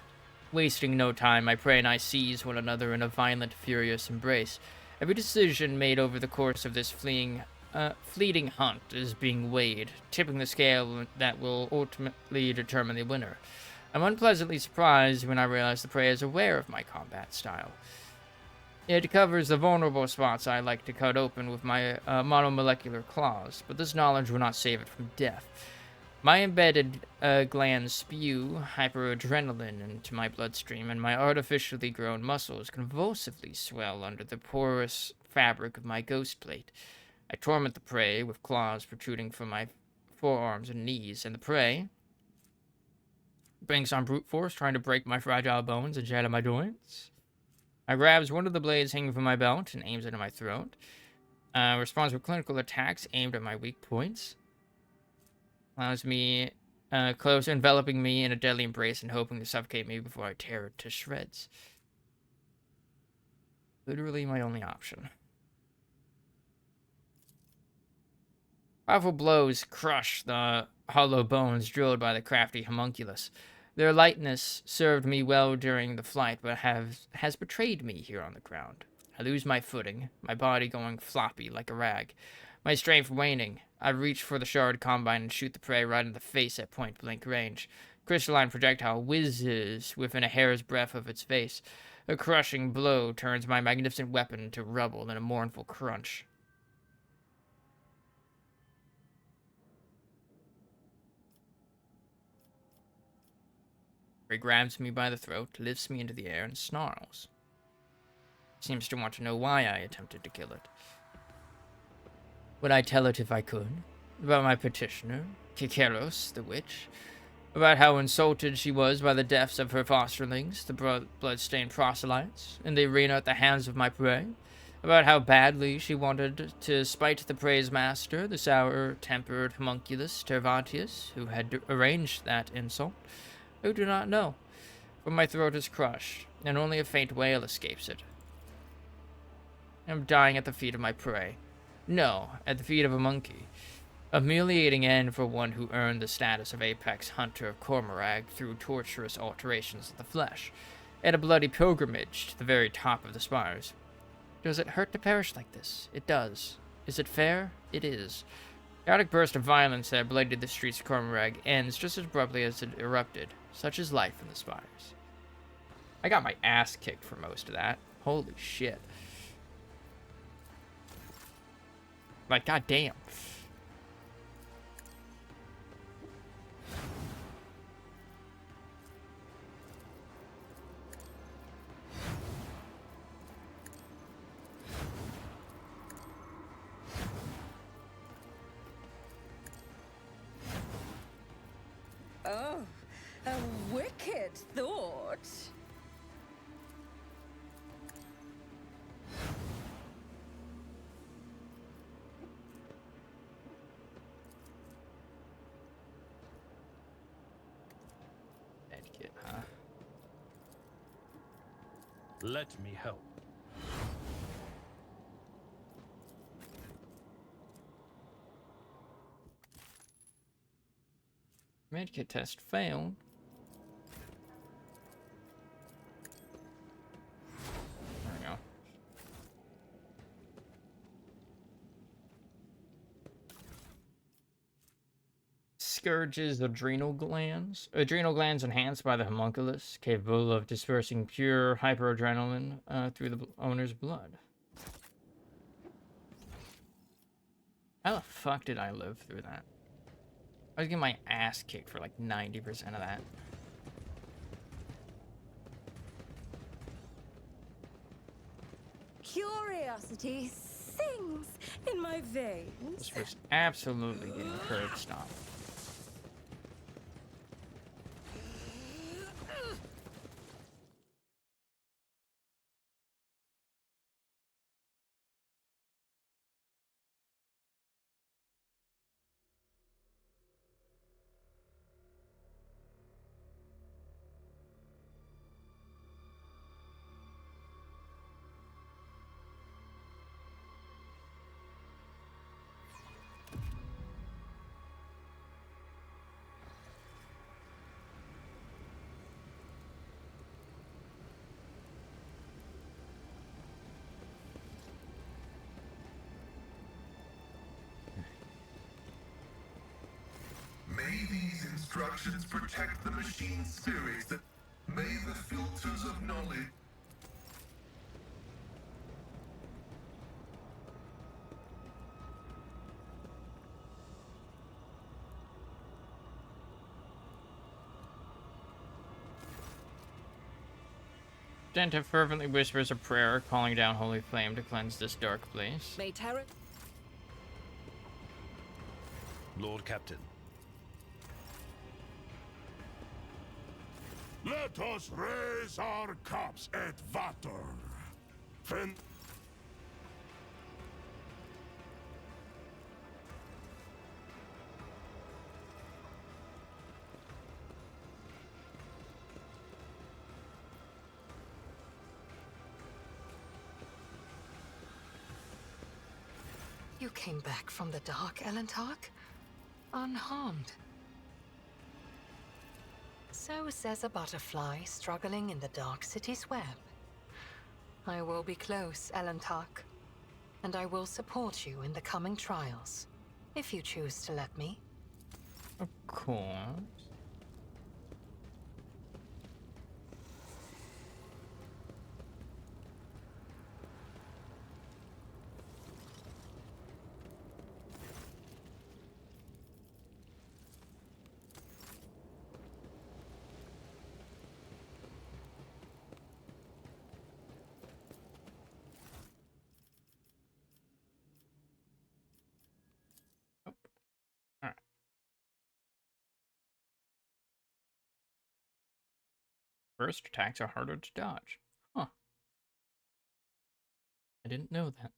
Wasting no time, my prey and I seize one another in a violent, furious embrace. Every decision made over the course of this fleeting hunt is being weighed, tipping the scale that will ultimately determine the winner. I'm unpleasantly surprised when I realize the prey is aware of my combat style. It covers the vulnerable spots I like to cut open with my monomolecular claws, but this knowledge will not save it from death. My embedded glands spew hyperadrenaline into my bloodstream, and my artificially grown muscles convulsively swell under the porous fabric of my ghost plate. I torment the prey with claws protruding from my forearms and knees, and the prey banks on brute force, trying to break my fragile bones and shatter my joints. I grabs one of the blades hanging from my belt and aims it at my throat. Responds with clinical attacks aimed at my weak points. Allows me close, enveloping me in a deadly embrace and hoping to suffocate me before I tear it to shreds. Literally my only option. Powerful blows crush the hollow bones drilled by the crafty homunculus. Their lightness served me well during the flight, but has betrayed me here on the ground. I lose my footing, my body going floppy like a rag. My strength waning, I reach for the shard combine and shoot the prey right in the face at point-blank range. Crystalline projectile whizzes within a hair's breadth of its face. A crushing blow turns my magnificent weapon to rubble in a mournful crunch. He grabs me by the throat, lifts me into the air, and snarls. Seems to want to know why I attempted to kill it. Would I tell it if I could? About my petitioner, Kikeros, the witch? About how insulted she was by the deaths of her fosterlings, the blood-stained proselytes, in the arena at the hands of my prey? about how badly she wanted to spite the praise master, the sour-tempered homunculus Tervatius, who had arranged that insult. I do not know, for my throat is crushed, and only a faint wail escapes it. I am dying at the feet of my prey. No, at the feet of a monkey. A humiliating end for one who earned the status of apex hunter of Cormorag through torturous alterations of the flesh, and a bloody pilgrimage to the very top of the spires. Does it hurt to perish like this? It does. Is it fair? It is. The chaotic burst of violence that bladed the streets of Cormorag ends just as abruptly as it erupted. Such is life in the spires. I got my ass kicked for most of that. Holy shit. Like, goddamn. Oh, a wicked thought. Medkit, huh? Let me help. Medkit test failed. There we go. Scourge's adrenal glands. Adrenal glands enhanced by the homunculus, capable of dispersing pure hyperadrenaline through the owner's blood. How the fuck did I live through that? I was getting my ass kicked for like 90% of that. Curiosity sings in my veins. This was absolutely getting curb stomped. May these instructions protect the machine spirits that may the filters of knowledge. Denta fervently whispers a prayer, calling down holy flame to cleanse this dark place. May terror. Lord Captain. Let us raise our cups at Vater. Fen You came back from the dark, Elentark? Unharmed. So says a butterfly struggling in the dark city's web. I will be close, Elentark, and I will support you in the coming trials, if you choose to let me. Of course. Alright. First attacks are harder to dodge. Huh. I didn't know that.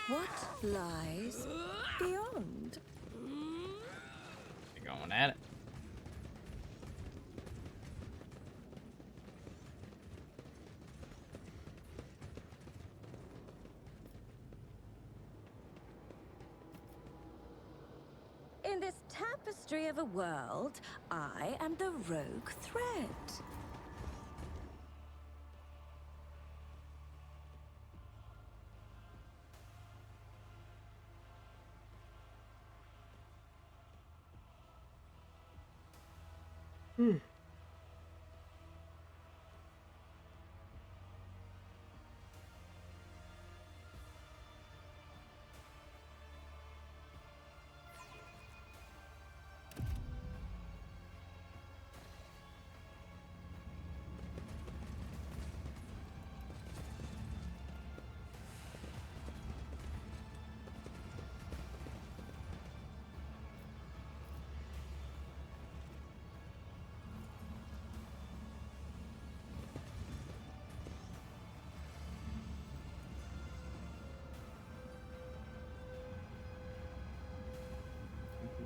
What lies beyond? They're going at it. In this tapestry of a world, I am the rogue thread.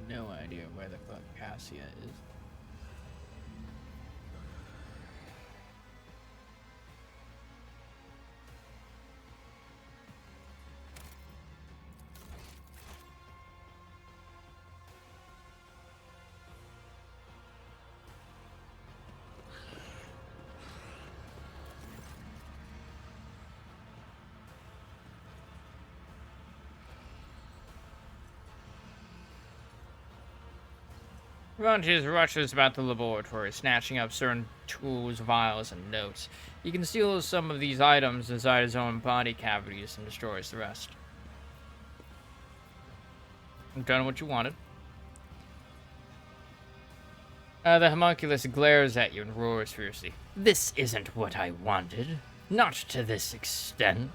No idea where the fuck Cassia is. Vontaze rushes about the laboratory, snatching up certain tools, vials, and notes. He conceals some of these items inside his own body cavities and destroys the rest. You've done what you wanted. The homunculus glares at you and roars fiercely. This isn't what I wanted. Not to this extent.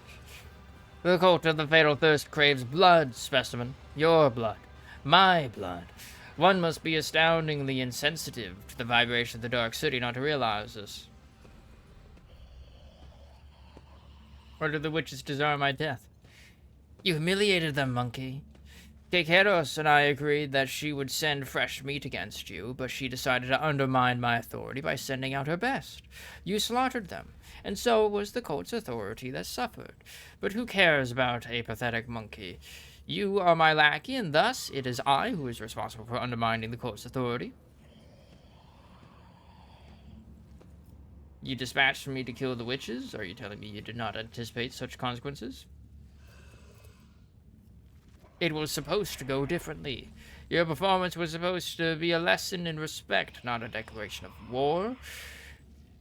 The cult of the fatal thirst craves blood, specimen. Your blood. My blood. One must be astoundingly insensitive to the vibration of the Dark City not to realize this. Or do the witches desire my death? You humiliated them, monkey. Kekeros and I agreed that she would send fresh meat against you, but she decided to undermine my authority by sending out her best. You slaughtered them, and so it was the cult's authority that suffered. But who cares about a pathetic monkey? You are my lackey, and thus it is I who is responsible for undermining the cult's authority. You dispatched me to kill the witches? Are you telling me you did not anticipate such consequences? It was supposed to go differently. Your performance was supposed to be a lesson in respect, not a declaration of war.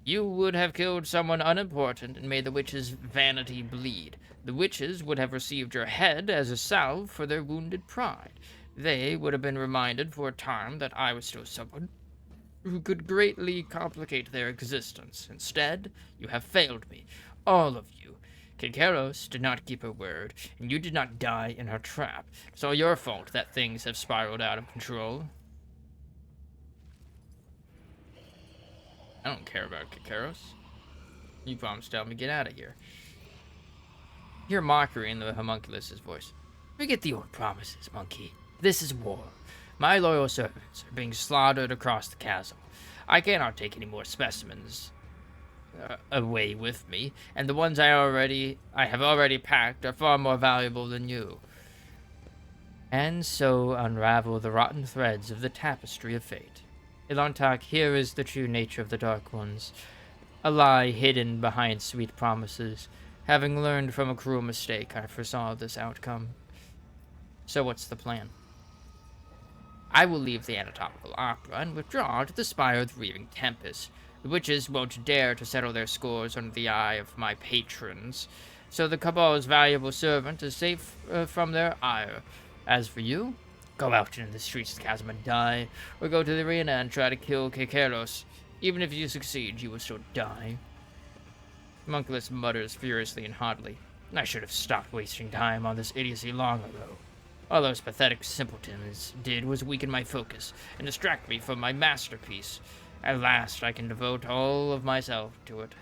You would have killed someone unimportant and made the witches' vanity bleed. The witches would have received your head as a salve for their wounded pride. They would have been reminded for a time that I was still someone who could greatly complicate their existence. Instead, you have failed me. All of you. Kekeros did not keep her word, and you did not die in her trap. It's all your fault that things have spiraled out of control. I don't care about Kekeros. You promised to help me get out of here. Hear mockery in the homunculus's voice. Forget the old promises, monkey. This is war. My loyal servants are being slaughtered across the chasm. I cannot take any more specimens away with me, and the ones I have already packed are far more valuable than you. And so unravel the rotten threads of the tapestry of fate. Ilantak, here is the true nature of the Dark Ones. A lie hidden behind sweet promises. Having learned from a cruel mistake, I foresaw this outcome. So what's the plan? I will leave the anatomical opera and withdraw to the spire of the Reaving Tempest. The witches won't dare to settle their scores under the eye of my patrons, so the Cabal's valuable servant is safe from their ire. As for you, go out into the streets of the chasm and die, or go to the arena and try to kill Kekeros. Even if you succeed, you will still die. Monkless mutters furiously and haughtily. I should have stopped wasting time on this idiocy long ago. All those pathetic simpletons did was weaken my focus and distract me from my masterpiece. At last, I can devote all of myself to it.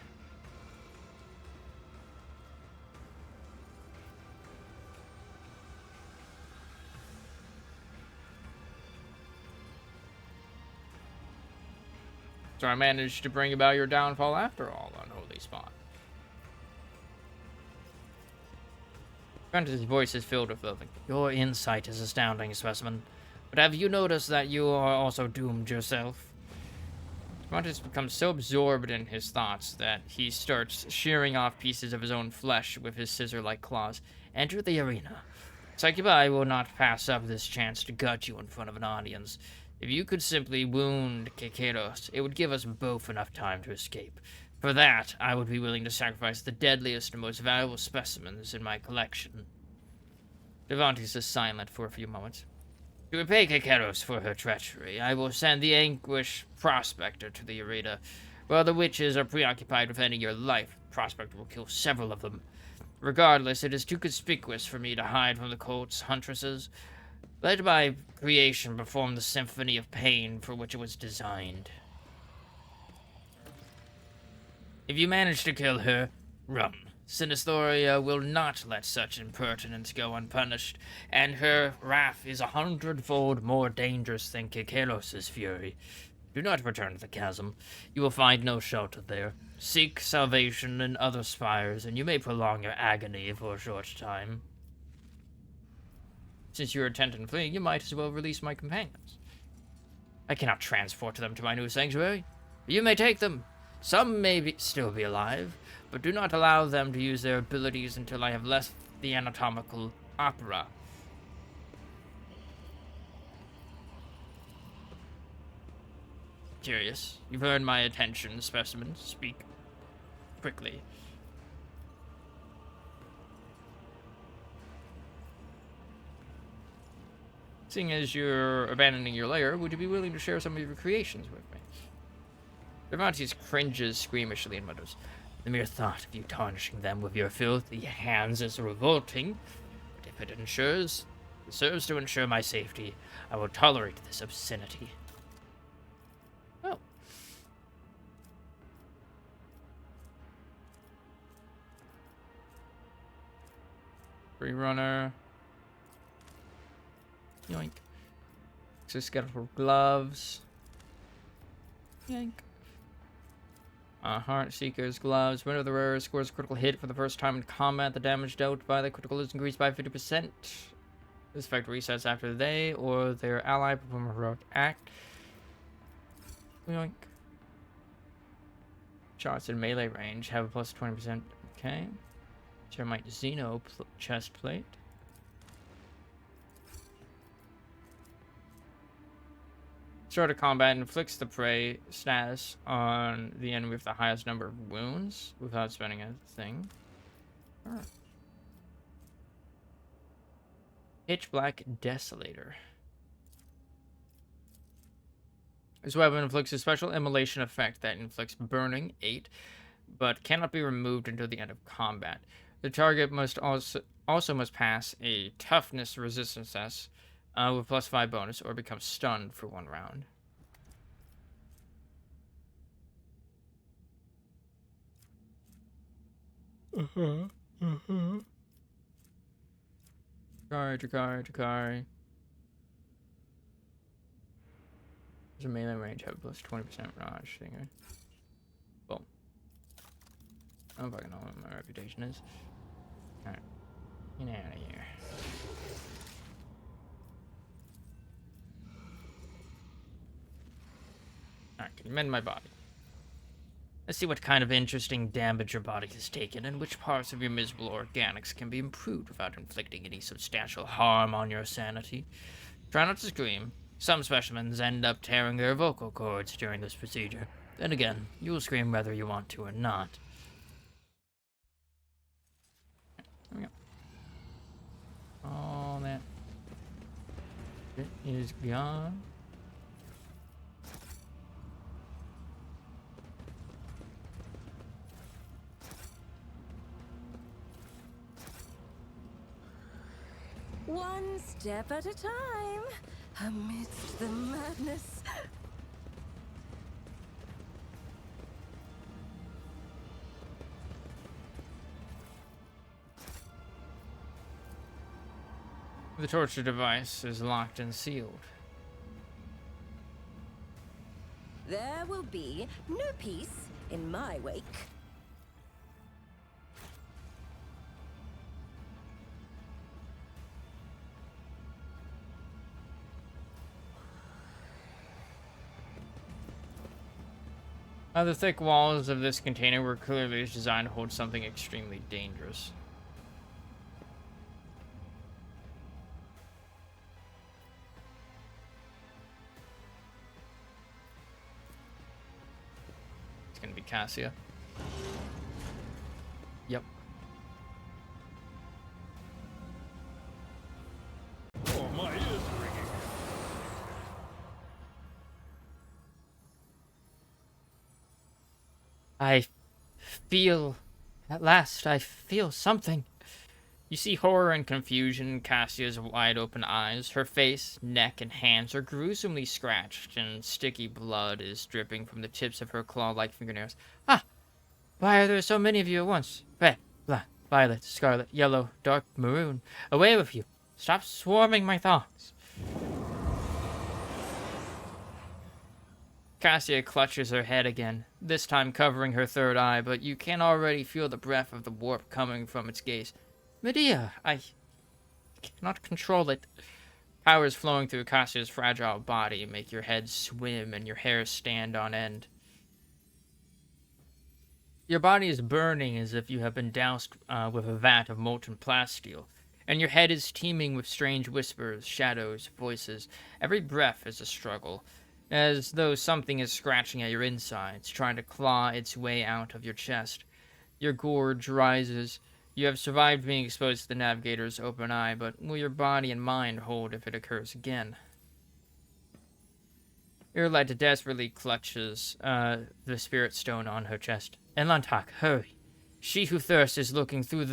So I managed to bring about your downfall after all, unholy spawn. Prentice's voice is filled with loathing. Your insight is astounding, specimen. But have you noticed that you are also doomed yourself? Prentice becomes so absorbed in his thoughts that he starts shearing off pieces of his own flesh with his scissor-like claws. Enter the arena. Succubi will not pass up this chance to gut you in front of an audience. If you could simply wound Kekeros, it would give us both enough time to escape. For that, I would be willing to sacrifice the deadliest and most valuable specimens in my collection. Devantes is silent for a few moments. To repay Kekeros for her treachery, I will send the Anguish Prospector to the arena. While the witches are preoccupied with ending your life, Prospector will kill several of them. Regardless, it is too conspicuous for me to hide from the cult's huntresses. Let my creation perform the symphony of pain for which it was designed. If you manage to kill her, run. Sinistoria will not let such impertinence go unpunished, and her wrath is 100-fold more dangerous than Kekeros' fury. Do not return to the chasm. You will find no shelter there. Seek salvation in other spires, and you may prolong your agony for a short time. Since you are intent on fleeing, you might as well release my companions. I cannot transport them to my new sanctuary. You may take them. Some may still be alive, but do not allow them to use their abilities until I have left the anatomical opera. Curious. You've earned my attention, specimen. Speak quickly. Seeing as you're abandoning your lair, would you be willing to share some of your creations with me? Cervantes cringes squeamishly and mutters, the mere thought of you tarnishing them with your filthy hands is revolting, but if it serves to ensure my safety, I will tolerate this obscenity. Oh. Free runner. Yoink. Exoskeletal gloves. Yank. Heart Seeker's gloves. Winner of the rare scores a critical hit for the first time in combat. The damage dealt by the critical is increased by 50%. This effect resets after they or their ally perform a heroic act. Yoink. Shots in melee range have a plus 20%. Okay. Termite Xeno chest plate. Start of combat inflicts the prey status on the enemy with the highest number of wounds without spending a thing. Right. Pitch Black Desolator. This weapon inflicts a special immolation effect that inflicts burning 8, but cannot be removed until the end of combat. The target must also must pass a toughness resistance test with plus 5 bonus, or become stunned for 1 round. Jakari. There's a melee range, have a plus 20% Raj thinger. Boom. I don't fucking know what my reputation is. Alright. Get out of here. Alright, can you mend my body? Let's see what kind of interesting damage your body has taken and which parts of your miserable organics can be improved without inflicting any substantial harm on your sanity. Try not to scream. Some specimens end up tearing their vocal cords during this procedure. Then again, you will scream whether you want to or not. There we go. All that shit is gone. One step at a time, amidst the madness. The torture device is locked and sealed. There will be no peace in my wake. The thick walls of this container were clearly designed to hold something extremely dangerous. It's gonna be Cassia. Yep. Oh, my ears are ringing. I feel, at last, I feel something. You see horror and confusion in Cassia's wide-open eyes. Her face, neck, and hands are gruesomely scratched, and sticky blood is dripping from the tips of her claw-like fingernails. Ah! Why are there so many of you at once? Red, black, violet, scarlet, yellow, dark, maroon. Away with you! Stop swarming my thoughts! Cassia clutches her head again, this time covering her third eye, but you can already feel the breath of the warp coming from its gaze. Medea, I cannot control it. Powers flowing through Cassia's fragile body make your head swim and your hair stand on end. Your body is burning as if you have been doused with a vat of molten plasteel, and your head is teeming with strange whispers, shadows, voices. Every breath is a struggle, as though something is scratching at your insides, trying to claw its way out of your chest. Your gorge rises. You have survived being exposed to the Navigator's open eye, but will your body and mind hold if it occurs again? Irlita desperately clutches the spirit stone on her chest. Elantak, hurry. She who thirsts is looking through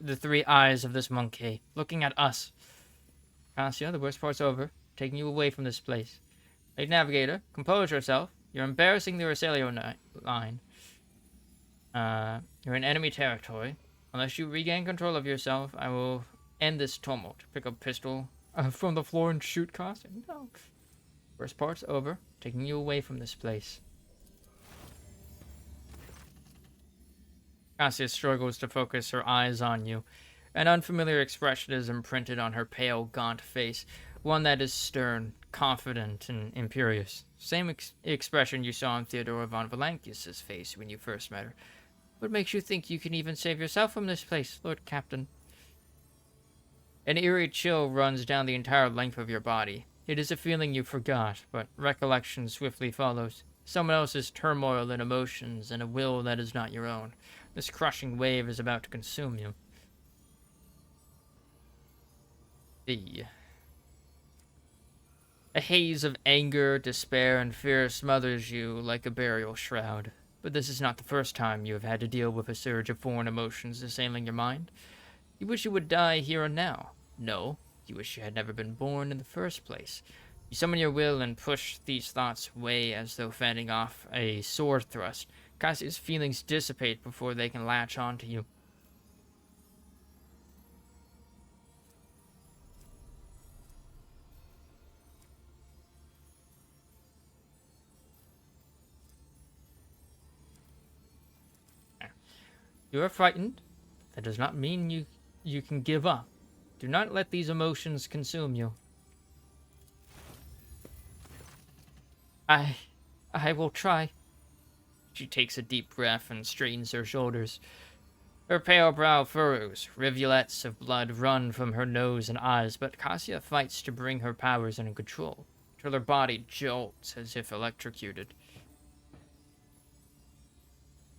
the three eyes of this monkey, looking at us. Cassia, the worst part's over, taking you away from this place. Lady Navigator, compose yourself. You're embarrassing the Rosalio line. You're in enemy territory. Unless you regain control of yourself, I will end this tumult. Pick up pistol from the floor and shoot Cassia. No. First part's over, taking you away from this place. Cassia struggles to focus her eyes on you. An unfamiliar expression is imprinted on her pale, gaunt face, one that is stern, confident, and imperious. Same expression you saw on Theodora von Valancius's face when you first met her. What makes you think you can even save yourself from this place, Lord Captain? An eerie chill runs down the entire length of your body. It is a feeling you forgot, but recollection swiftly follows. Someone else's turmoil and emotions, and a will that is not your own. This crushing wave is about to consume you. A haze of anger, despair, and fear smothers you like a burial shroud. But this is not the first time you have had to deal with a surge of foreign emotions assailing your mind. You wish you would die here and now. No, you wish you had never been born in the first place. You summon your will and push these thoughts away as though fending off a sword thrust. Cassia's feelings dissipate before they can latch onto you. You are frightened. That does not mean you can give up. Do not let these emotions consume you. I will try. She takes a deep breath and straightens her shoulders. Her pale brow furrows. Rivulets of blood run from her nose and eyes, but Cassia fights to bring her powers under control, till her body jolts as if electrocuted.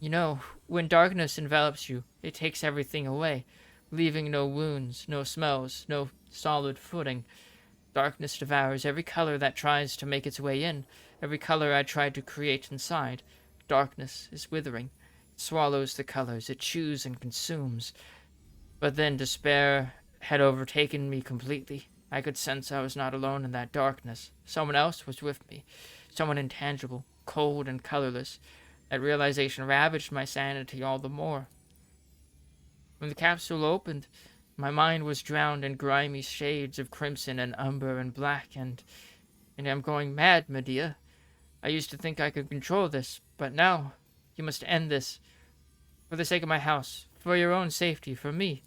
You know, when darkness envelops you, it takes everything away, leaving no wounds, no smells, no solid footing. Darkness devours every color that tries to make its way in, every color I tried to create inside. Darkness is withering. It swallows the colors, it chews and consumes. But then despair had overtaken me completely. I could sense I was not alone in that darkness. Someone else was with me. Someone intangible, cold and colorless. That realization ravaged my sanity all the more. When the capsule opened, my mind was drowned in grimy shades of crimson and umber and black, and I'm going mad, Medea. I used to think I could control this, but now you must end this. For the sake of my house, for your own safety, for me.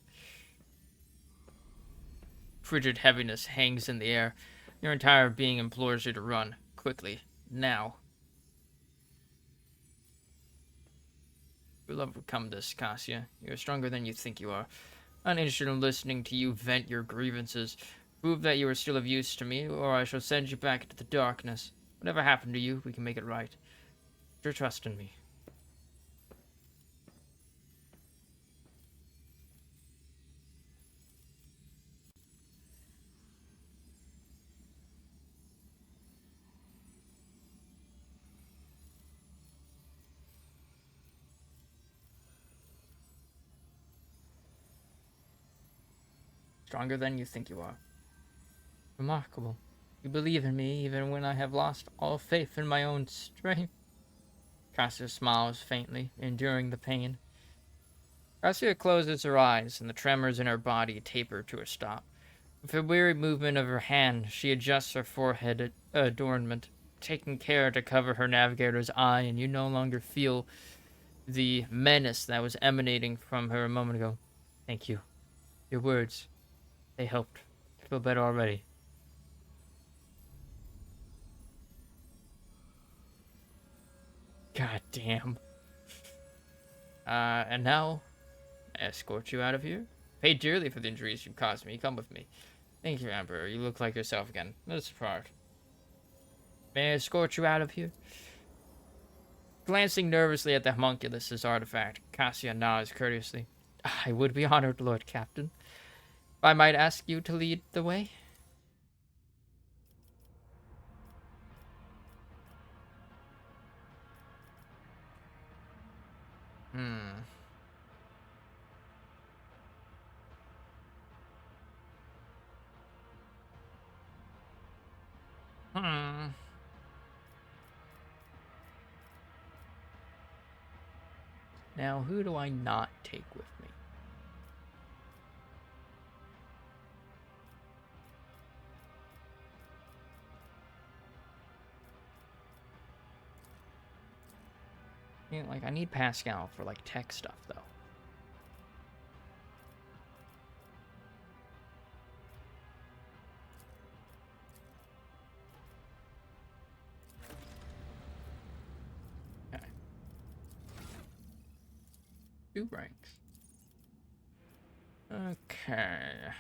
Frigid heaviness hangs in the air. Your entire being implores you to run. Quickly. Now. Your love will come this, Cassia. You're stronger than you think you are. Uninterested in listening to you vent your grievances. Prove that you are still of use to me, or I shall send you back into the darkness. Whatever happened to you, we can make it right. Put your trust in me. Stronger than you think you are. Remarkable. You believe in me even when I have lost all faith in my own strength. Cassia smiles faintly, enduring the pain. Cassia closes her eyes, and the tremors in her body taper to a stop. With a weary movement of her hand, she adjusts her forehead adornment, taking care to cover her navigator's eye, and you no longer feel the menace that was emanating from her a moment ago. Thank you. Your words, they helped. I feel better already. God damn. And now, I escort you out of here. Paid dearly for the injuries you caused me. Come with me. Thank you, Emperor. You look like yourself again. Let's depart. May I escort you out of here? Glancing nervously at the homunculus' artifact, Cassia nods courteously. I would be honored, Lord Captain. If I might ask you to lead the way? Now, who do I not take with me? Yeah, like, I need Pascal for, like, tech stuff, though. Okay. 2 ranks. Okay.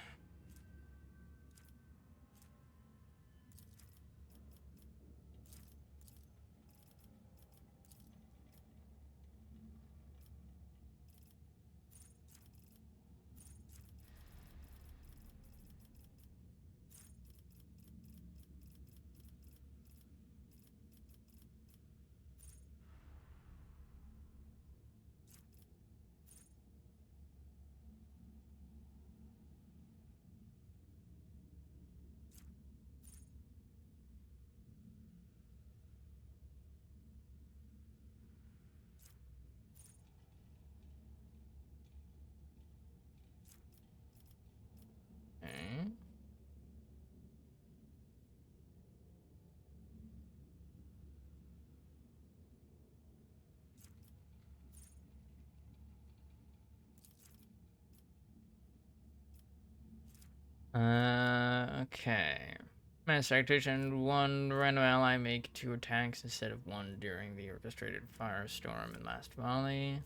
Okay. Okay. Mass Tactician, 1 random ally make 2 attacks instead of 1 during the orchestrated firestorm in last volley.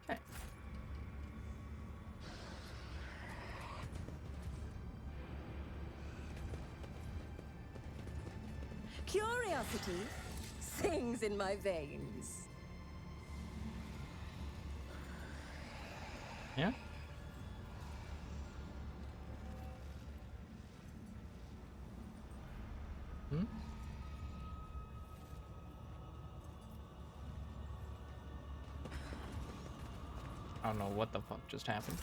Okay. Curiosity sings in my veins. Yeah. I don't know what the fuck just happened.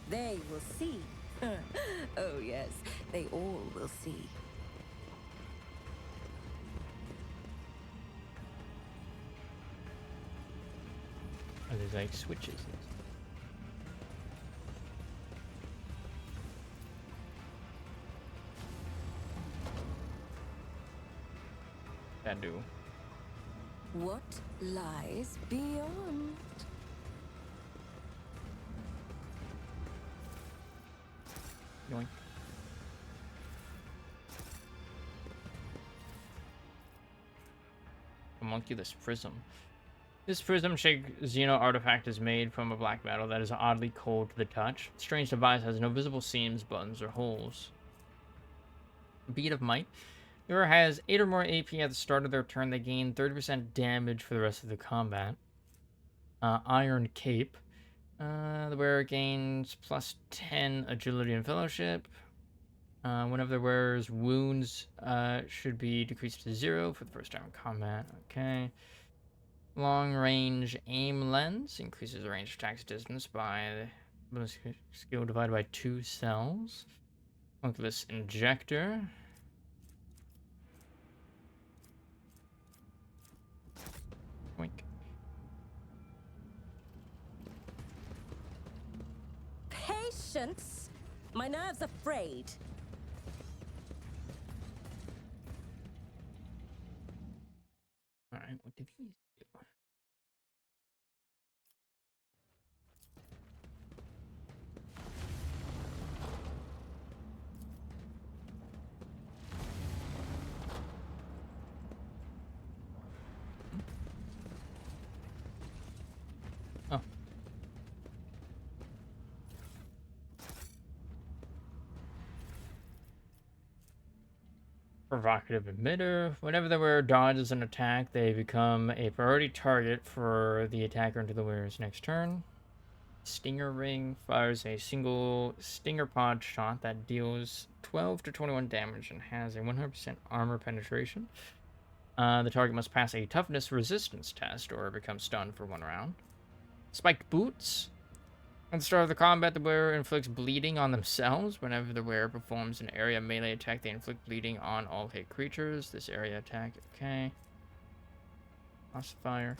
They will see. Oh yes, they all will see. Oh, there's like switches. That do. What lies beyond? Yoink. Homunculus prism. This prism-shaped Xeno artifact is made from a black metal that is oddly cold to the touch. The strange device has no visible seams, buttons, or holes. Beat of Might. The wearer has 8 or more AP at the start of their turn. They gain 30% damage for the rest of the combat. Iron Cape. The wearer gains plus 10 agility and fellowship. Whenever the wearer's wounds should be decreased to 0 for the first time in combat. Okay. Long range aim lens increases the range of attack's distance by bonus skill divided by 2 cells. Homunculus injector. Wink. Patience? My nerves are frayed. Alright, what did these do? Oh. Provocative emitter. Whenever the wearer dodges an attack, they become a priority target for the attacker until the wearer's next turn. Stinger ring fires a single stinger pod shot that deals 12 to 21 damage and has a 100% armor penetration. The target must pass a toughness resistance test or become stunned for 1 round. Spiked boots. At the start of the combat, the wearer inflicts bleeding on themselves. Whenever the wearer performs an area melee attack, they inflict bleeding on all hit creatures. This area attack, okay. Ossifier.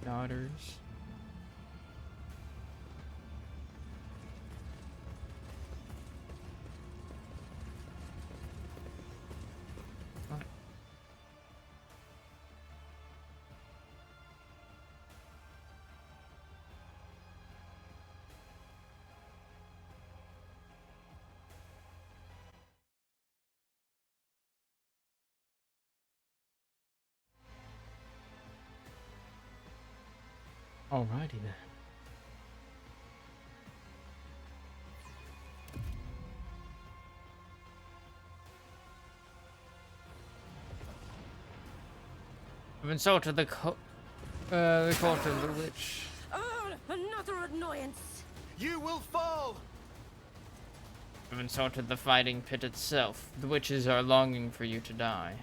Daughters. Alrighty then. I've insulted the cult of the witch. Oh, another annoyance. You will fall! I've insulted the fighting pit itself. The witches are longing for you to die.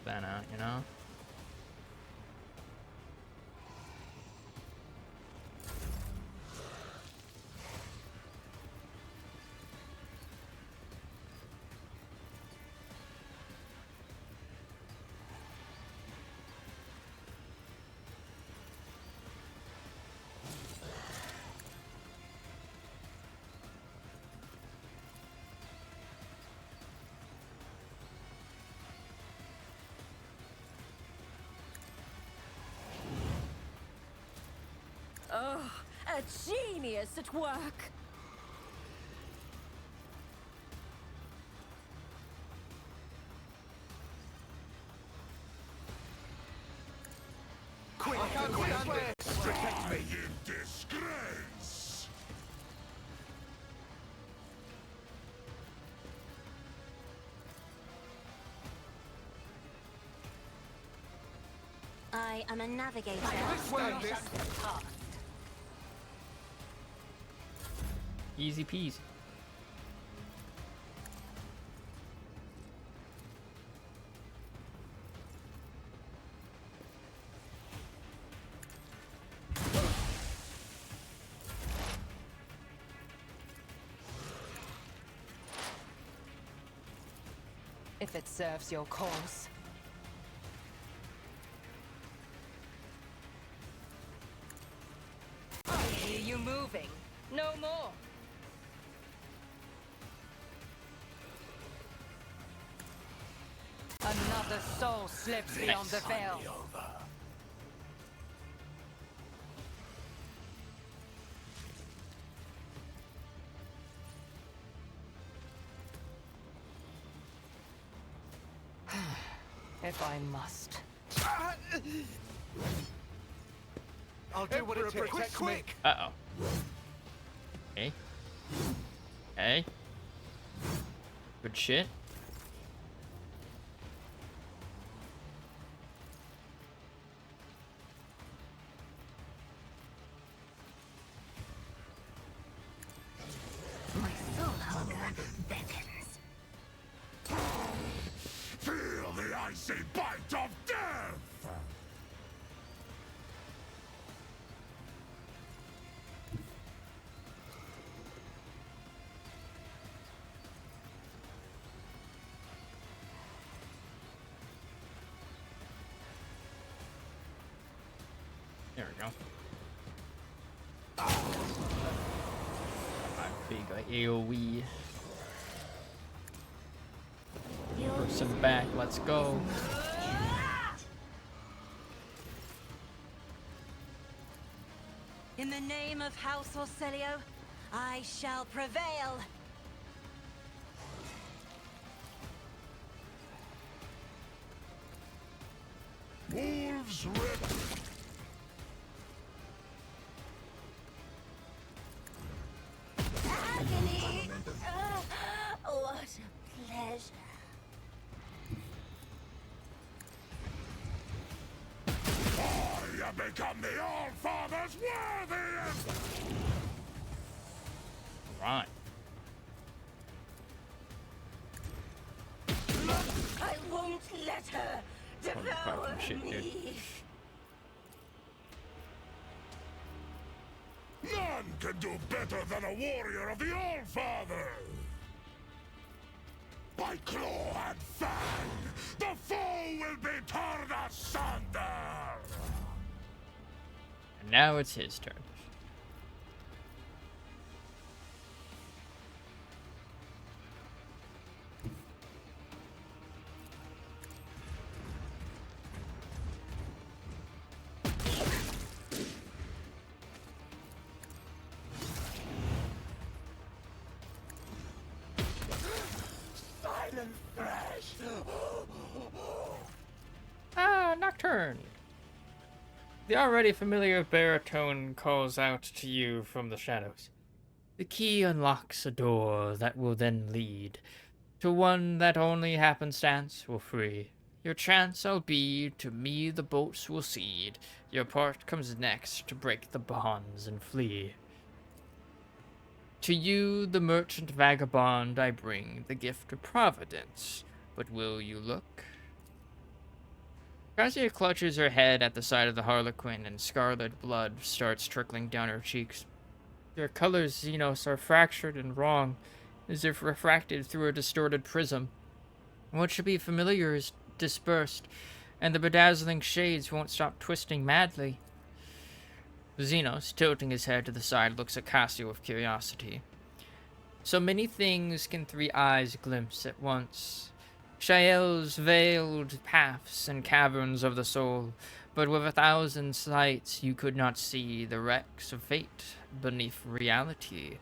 That out, you know? Oh, a genius at work. Quick, protect me! In disgrace! I am a navigator. Easy peasy. If it serves your cause. I hear you moving. No more. Another soul slips beyond the veil. If I must. I'll do what it takes. Quick! Uh-oh. Okay. Okay. Good shit. My soul hunger beckons. Feel the icy bite of death! There we go. Big AoE. Push him back. Let's go. In the name of House Orcelio, I shall prevail. Wolves ready! Agony! What a pleasure. I have become the All-Father's worthiest! Right. I won't let her Holy devour fucking shit, dude. me. None can do better than a warrior of the All-Father! By claw and fang, the foe will be torn asunder! And now it's his turn. Silent thrash! Ah, Nocturne! The already familiar baritone calls out to you from the shadows. The key unlocks a door that will then lead to one that only happenstance will free. Your chance I'll be, to me the bolts will cede. Your part comes next to break the bonds and flee. To you, the merchant vagabond, I bring the gift of providence. But will you look? Grazia clutches her head at the side of the Harlequin, and scarlet blood starts trickling down her cheeks. Your colors, Xenos, are fractured and wrong, as if refracted through a distorted prism. What should be familiar is dispersed, and the bedazzling shades won't stop twisting madly. Xenos, tilting his head to the side, looks at Cassio with curiosity. So many things can three eyes glimpse at once. Shael's veiled paths and caverns of the soul, but with 1,000 sights you could not see the wrecks of fate beneath reality.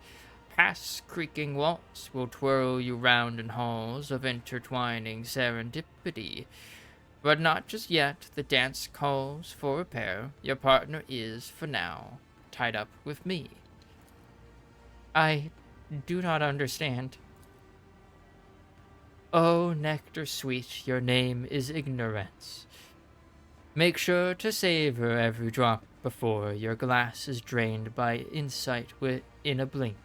Past creaking walls will twirl you round in halls of intertwining serendipity. But not just yet, the dance calls for repair. Your partner is, for now, tied up with me. I do not understand. Oh, nectar sweet, your name is ignorance. Make sure to savor every drop before your glass is drained by insight in a blink.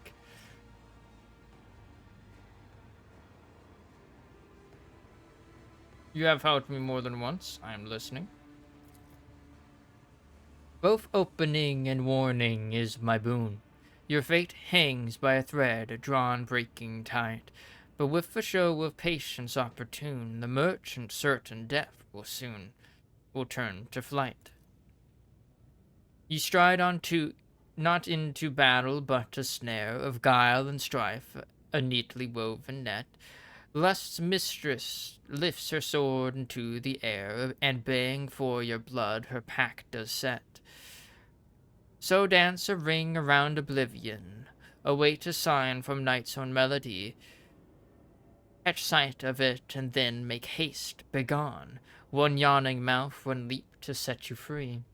You have helped me more than once. I am listening. Both opening and warning is my boon. Your fate hangs by a thread drawn breaking tight, but with a show of patience opportune, the merchant certain death will turn to flight. You stride not into battle, but to snare of guile and strife, a neatly woven net. Lust's mistress lifts her sword into the air, and baying for your blood her pack does set. So dance a ring around oblivion, await a sign from night's own melody. Catch sight of it, and then make haste, begone. One yawning mouth, one leap to set you free.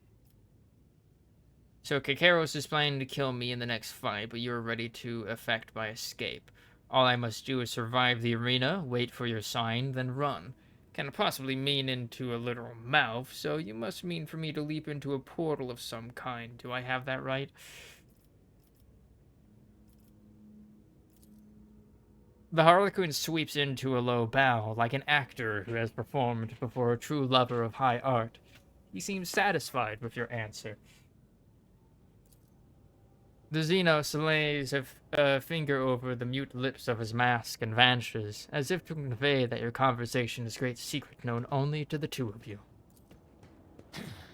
So Kakeros is planning to kill me in the next fight, but you are ready to effect my escape. All I must do is survive the arena, wait for your sign, then run. Cannot possibly mean into a literal mouth, so you must mean for me to leap into a portal of some kind. Do I have that right? The Harlequin sweeps into a low bow, like an actor who has performed before a true lover of high art. He seems satisfied with your answer. The Xenos lays a finger over the mute lips of his mask and vanishes, as if to convey that your conversation is great secret known only to the two of you.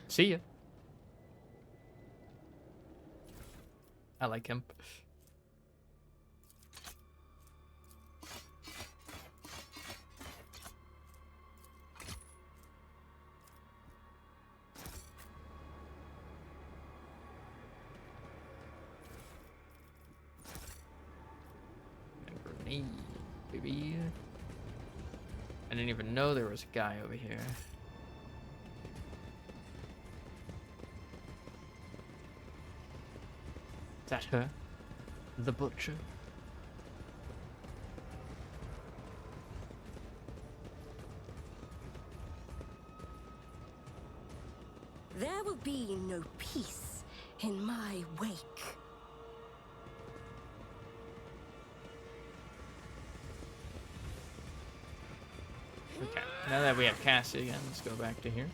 See ya. I like him. Hey, baby. I didn't even know there was a guy over here. Is that her? The butcher? There will be no peace in my wake. Okay, now that we have Cassie again, let's go back to here.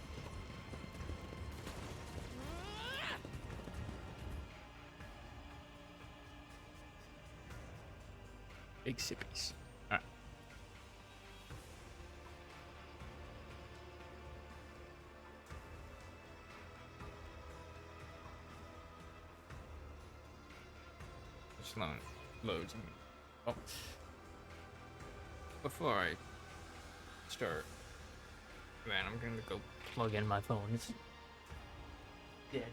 Big sippies. Alright. Just loads. Oh. Before I start, man, I'm gonna go plug in my phone. It's dead.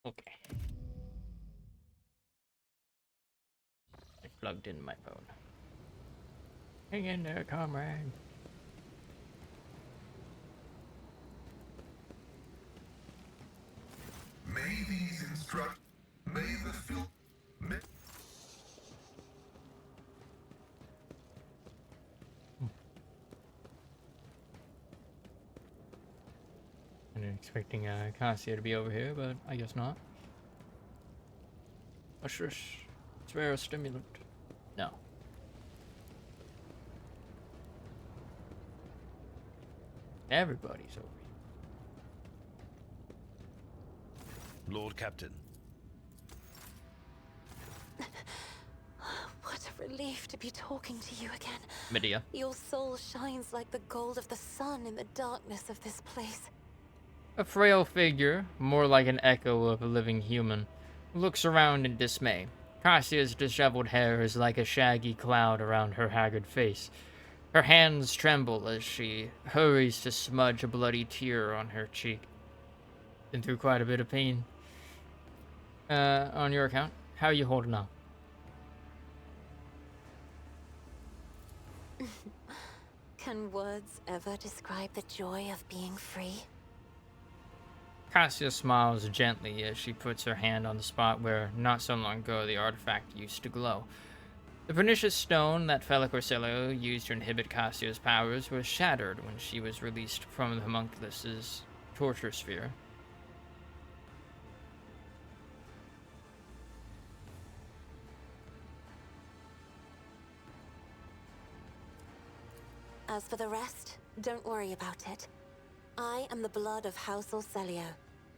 Okay. I plugged in my phone. Hang in there, comrade. May these may the fil- may I'm expecting Cassia to be over here, but I guess not. What's this? It's rare stimulant. No. Everybody's over here. Lord Captain. What a relief to be talking to you again. Medea. Your soul shines like the gold of the sun in the darkness of this place. A frail figure, more like an echo of a living human, looks around in dismay. Cassia's disheveled hair is like a shaggy cloud around her haggard face. Her hands tremble as she hurries to smudge a bloody tear on her cheek. Been through quite a bit of pain. On your account, how are you holding up? Can words ever describe the joy of being free? Cassia smiles gently as she puts her hand on the spot where, not so long ago, the artifact used to glow. The pernicious stone that Fela Corsello used to inhibit Cassia's powers was shattered when she was released from the homunculus's torture sphere. As for the rest, don't worry about it. I am the blood of House Orselio,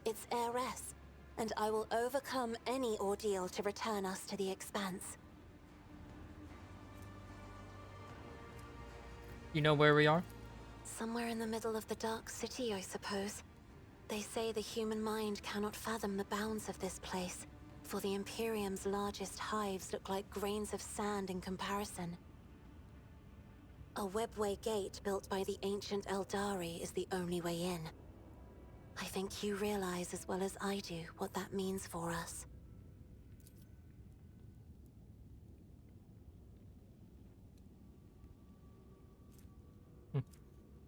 its heiress, and I will overcome any ordeal to return us to the Expanse. You know where we are? Somewhere in the middle of the Dark City, I suppose. They say the human mind cannot fathom the bounds of this place, for the Imperium's largest hives look like grains of sand in comparison. A webway gate built by the ancient Eldari is the only way in. I think you realize as well as I do what that means for us.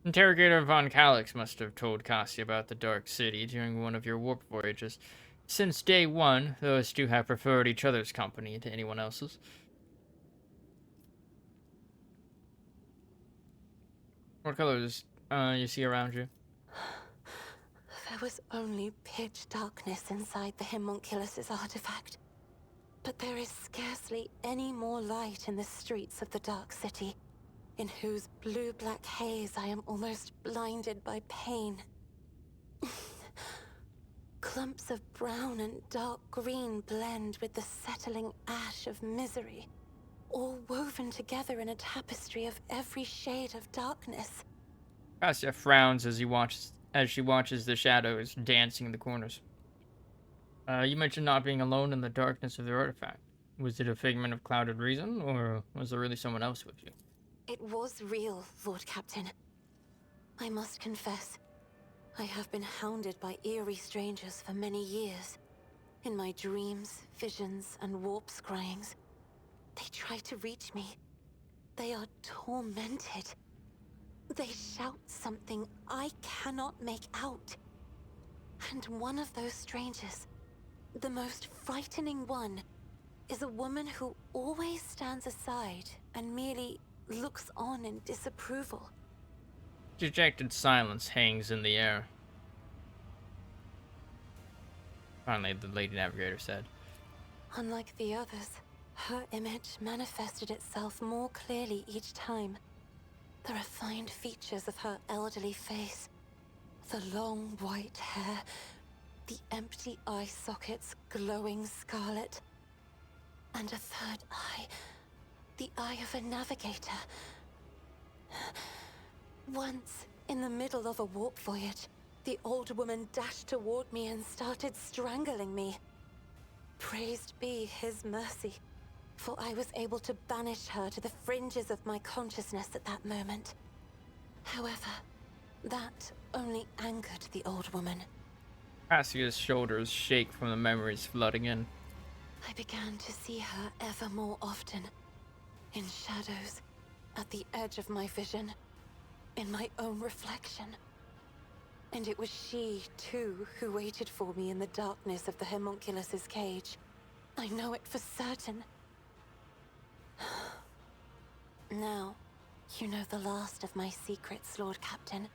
Interrogator von Calix must have told Cassia about the Dark City during one of your warp voyages. Since day one, those two have preferred each other's company to anyone else's. What colors you see around you? There was only pitch darkness inside the homunculus's artifact. But there is scarcely any more light in the streets of the Dark City, in whose blue-black haze I am almost blinded by pain. Clumps of brown and dark green blend with the settling ash of misery, all woven together in a tapestry of every shade of darkness. Cassia frowns as she watches the shadows dancing in the corners. You mentioned not being alone in the darkness of the artifact. Was it a figment of clouded reason, or was there really someone else with you? It was real, Lord Captain. I must confess, I have been hounded by eerie strangers for many years. In my dreams, visions, and warp scryings. They try to reach me. They are tormented. They shout something I cannot make out. And one of those strangers, the most frightening one, is a woman who always stands aside and merely looks on in disapproval. Dejected silence hangs in the air. Finally, the Lady Navigator said. Unlike the others, her image manifested itself more clearly each time. The refined features of her elderly face, the long white hair, the empty eye sockets glowing scarlet, and a third eye, the eye of a navigator. Once, in the middle of a warp voyage, the old woman dashed toward me and started strangling me. Praised be his mercy, for I was able to banish her to the fringes of my consciousness at that moment. However, that only angered the old woman. Cassia's shoulders shake from the memories flooding in. I began to see her ever more often, in shadows, at the edge of my vision, in my own reflection. And it was she, too, who waited for me in the darkness of the homunculus's cage. I know it for certain. Now, you know the last of my secrets, Lord Captain.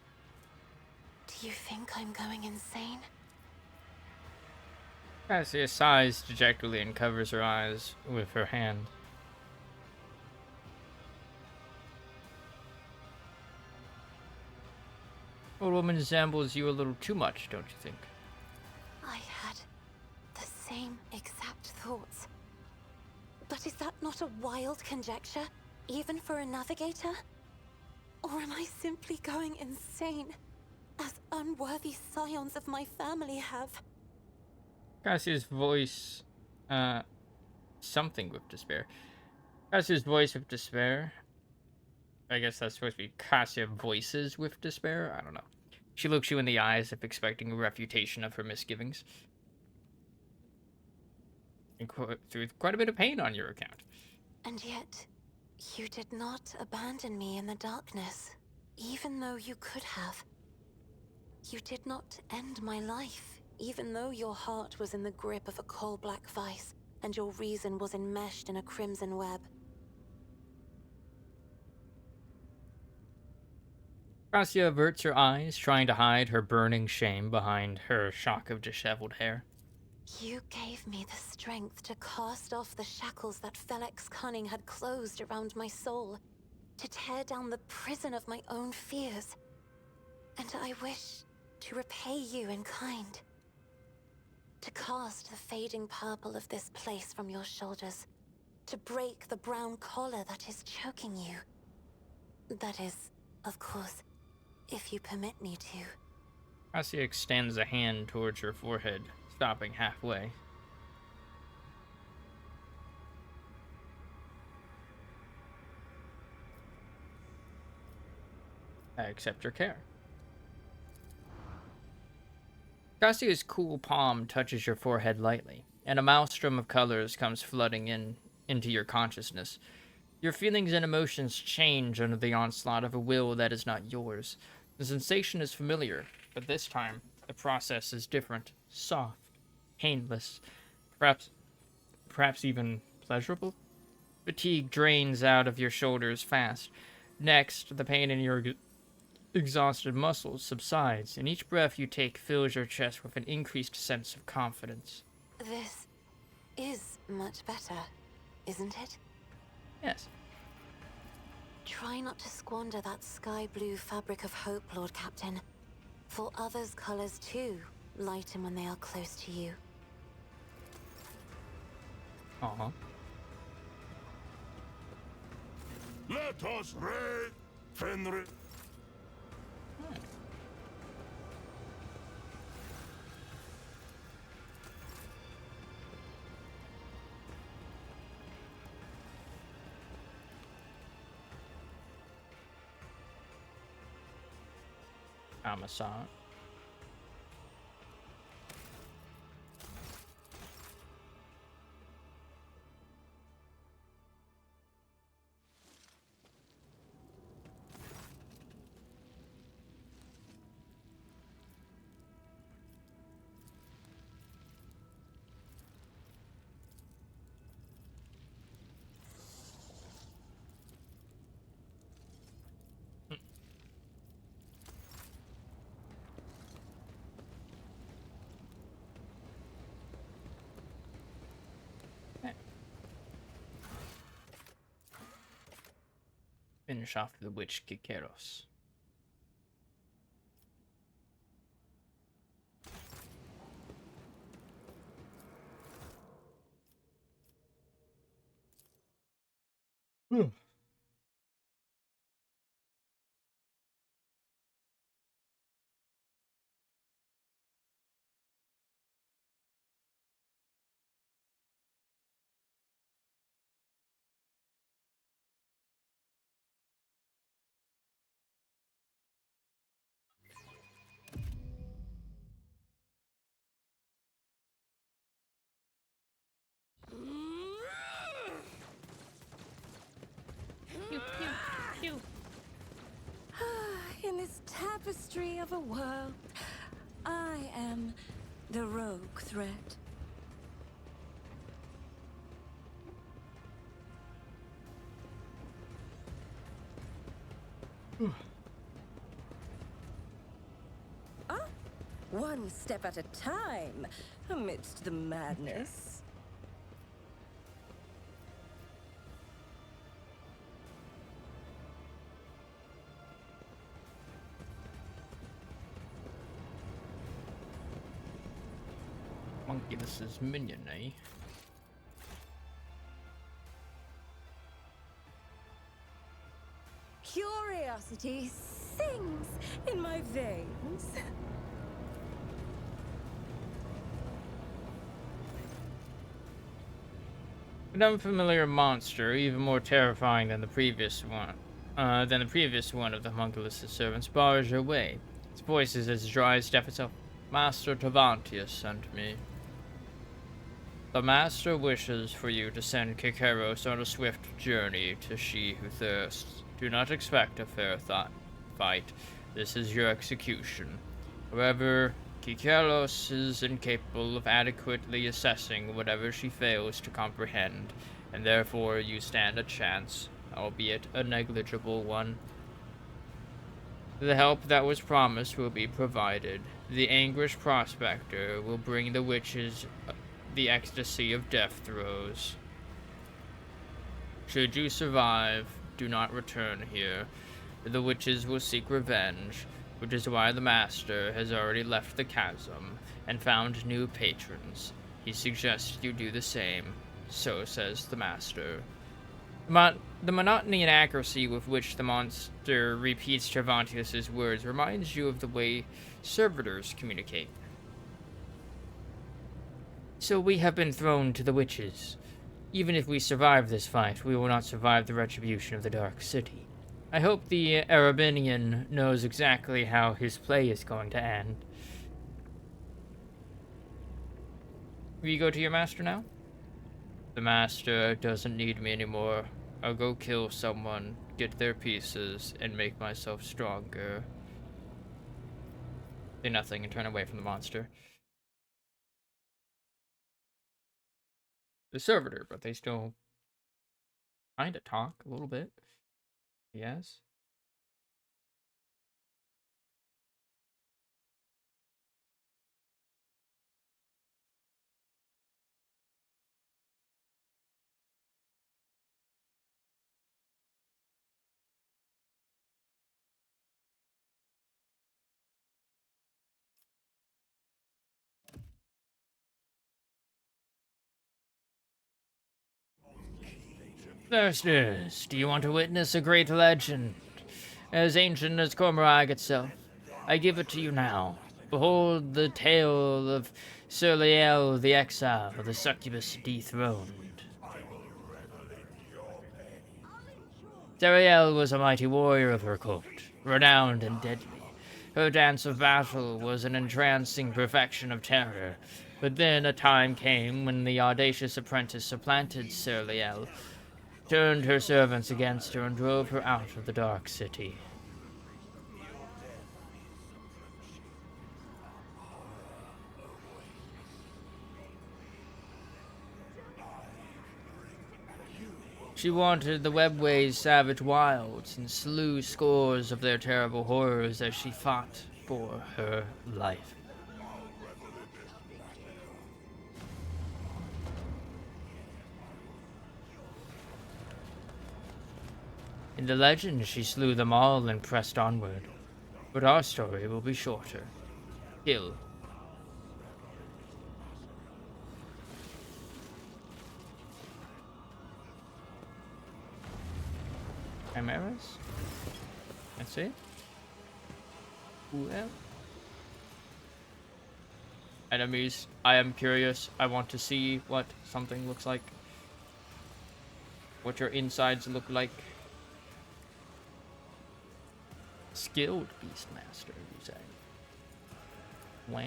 Do you think I'm going insane? Cassia sighs dejectedly and covers her eyes with her hand. Old woman resembles you a little too much, don't you think? I had the same exact thoughts. But is that not a wild conjecture, even for a navigator? Or am I simply going insane, as unworthy scions of my family have? Cassia's voice, something with despair. Cassia's voice with despair. I guess that's supposed to be Cassia voices with despair. I don't know. She looks you in the eyes, if expecting a refutation of her misgivings. And through quite a bit of pain on your account. And yet, you did not abandon me in the darkness, even though you could have. You did not end my life, even though your heart was in the grip of a coal-black vice, and your reason was enmeshed in a crimson web. Cassia averts her eyes, trying to hide her burning shame behind her shock of disheveled hair. You gave me the strength to cast off the shackles that Felix Cunning had closed around my soul, to tear down the prison of my own fears. And I wish to repay you in kind. To cast the fading purple of this place from your shoulders, to break the brown collar that is choking you. That is, of course, if you permit me to. Cassia extends a hand towards her forehead, stopping halfway. I accept your care. Cassia's cool palm touches your forehead lightly, and a maelstrom of colors comes flooding into your consciousness. Your feelings and emotions change under the onslaught of a will that is not yours. The sensation is familiar, but this time, the process is different, soft, painless, perhaps even pleasurable. Fatigue drains out of your shoulders fast. Next, the pain in your exhausted muscles subsides, and each breath you take fills your chest with an increased sense of confidence. This is much better, isn't it? Yes. Try not to squander that sky blue fabric of hope, Lord Captain. For others' colors too lighten when they are close to you. Uh-huh. Let us raid Fenrir. Amazon. Finish off the witch Kikeros. In this tapestry of a world, I am the rogue thread. One step at a time, amidst the madness. Monkey, this is minion, eh? Curiosity sings in my veins. An unfamiliar monster, even more terrifying than the previous one. than the previous one of the homunculus' servants bars your way. His voice is as dry as death itself. Master Tavantius sent me. The Master wishes for you to send Kikeros on a swift journey to She Who Thirsts. Do not expect a fair fight. This is your execution. However, Kikeros is incapable of adequately assessing whatever she fails to comprehend, and therefore you stand a chance, albeit a negligible one. The help that was promised will be provided. The Anguish Prospector will bring the witches the ecstasy of death throes. Should you survive, do not return here. The witches will seek revenge, which is why the Master has already left the chasm and found new patrons. He suggests you do the same. So says the Master. The monotony and accuracy with which the monster repeats Cervantius' words reminds you of the way servitors communicate. So we have been thrown to the witches. Even if we survive this fight, we will not survive the retribution of the Dark City. I hope the Arabinian knows exactly how his play is going to end. Will you go to your master now? The Master doesn't need me anymore. I'll go kill someone, get their pieces, and make myself stronger. Say nothing and turn away from the monster. The servitor, but they still kind of talk a little bit. Yes. Thirsties, do you want to witness a great legend, as ancient as Cormorag itself? I give it to you now. Behold the tale of Sir Liel the Exile, the succubus dethroned. Sariel was a mighty warrior of her court, renowned and deadly. Her dance of battle was an entrancing perfection of terror. But then a time came when the audacious apprentice supplanted Sir Liel, turned her servants against her, and drove her out of the Dark City. She wandered the webway's savage wilds and slew scores of their terrible horrors as she fought for her life. In the legend, she slew them all and pressed onward. But our story will be shorter. Kill. Chimeras? That's it? Well. Enemies. I am curious. I want to see what something looks like. What your insides look like. Skilled Beastmaster, you say? Wow.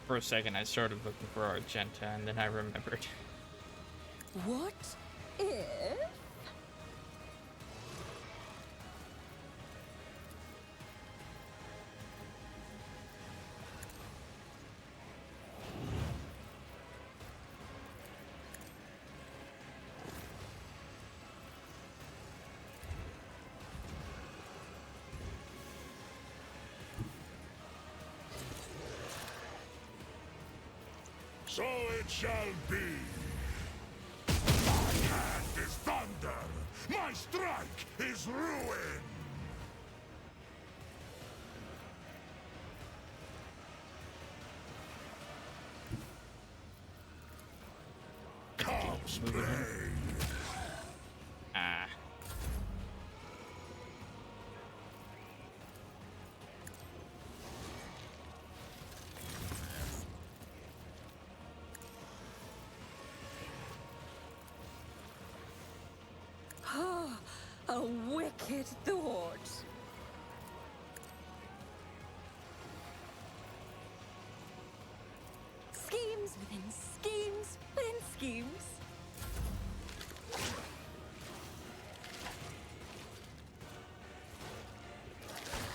For a second, I started looking for Argenta, and then I remembered. What if? So it shall be. My hand is thunder. My strike is ruin. helps moving him. Ah. A wicked thought. Schemes within schemes within schemes.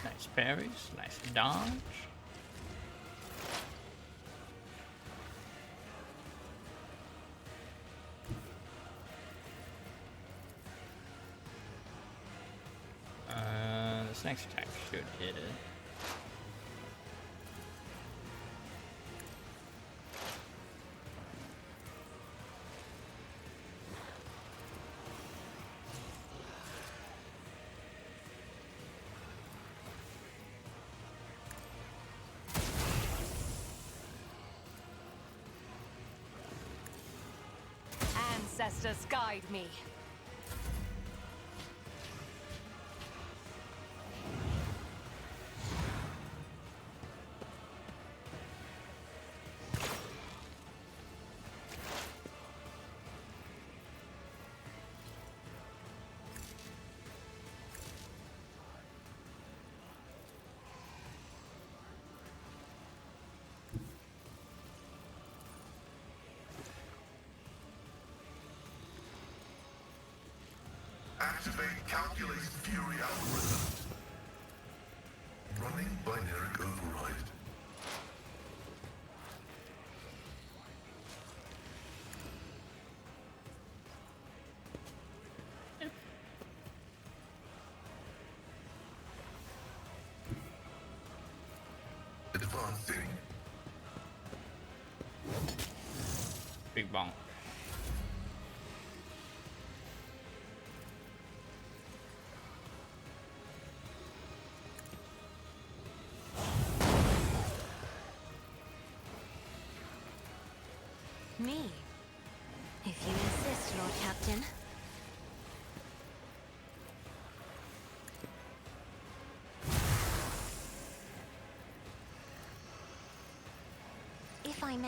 Nice parries, nice dodge. This next attack should hit it. Ancestors guide me. Activate calculated fury algorithm. Running binary override. Advancing. Big bonk. Me? If you insist, Lord Captain. If I may.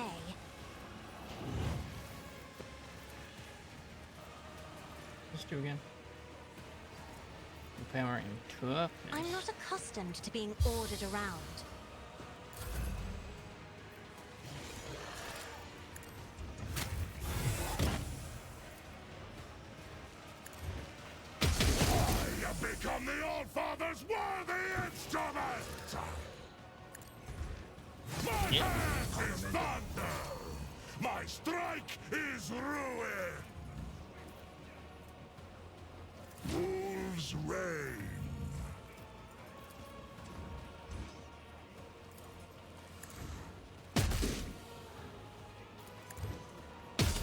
Let's do again. Power and toughness. I'm not accustomed to being ordered around. Become the All-Father's worthy instrument! My hand is thunder! My strike is ruin! Wolves reign!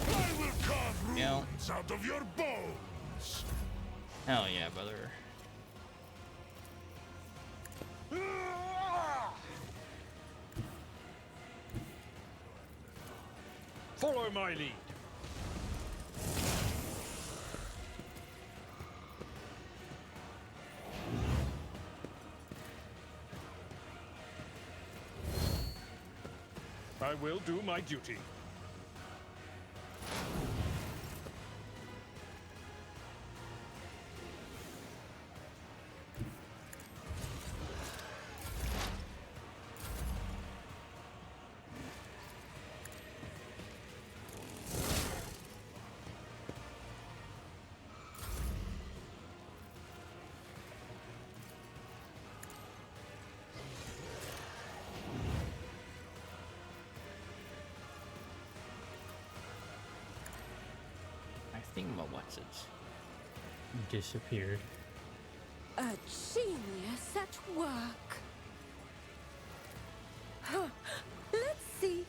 I will carve runes out of your bones! Hell yeah, brother. Follow my lead. I will do my duty. I think my what's it's disappeared. A genius at work. Huh. Let's see.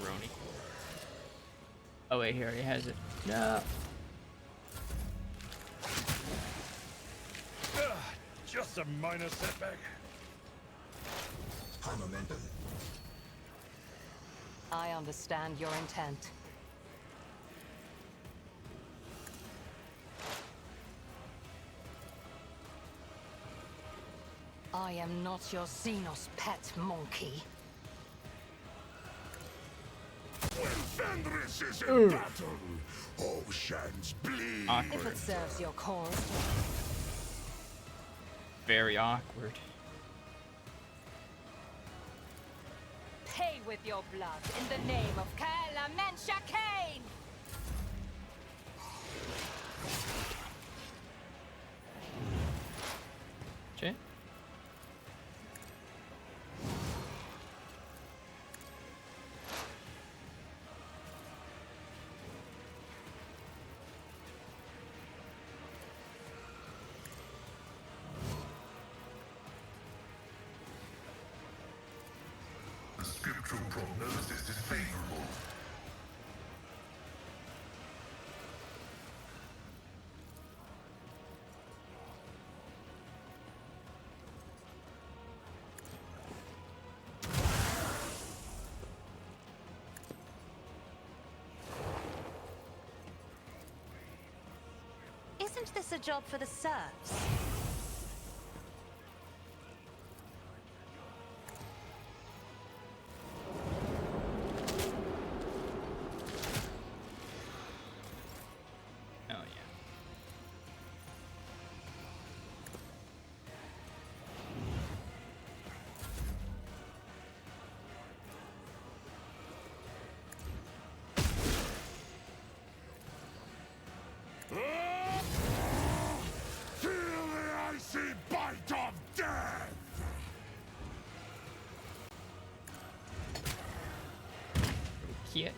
Roni. Oh wait, he already has it. No. Just a minor setback. High momentum. I understand your intent. I am not your Xenos pet monkey. When Fenris is in battle, oceans bleed. If it serves your cause. Very awkward. Pay with your blood in the name of Kaela Mensha Kane! Shit. The scriptural prognosis is favorable. Isn't this a job for the serfs? Oh yeah. Feel the icy bite of death! Kick.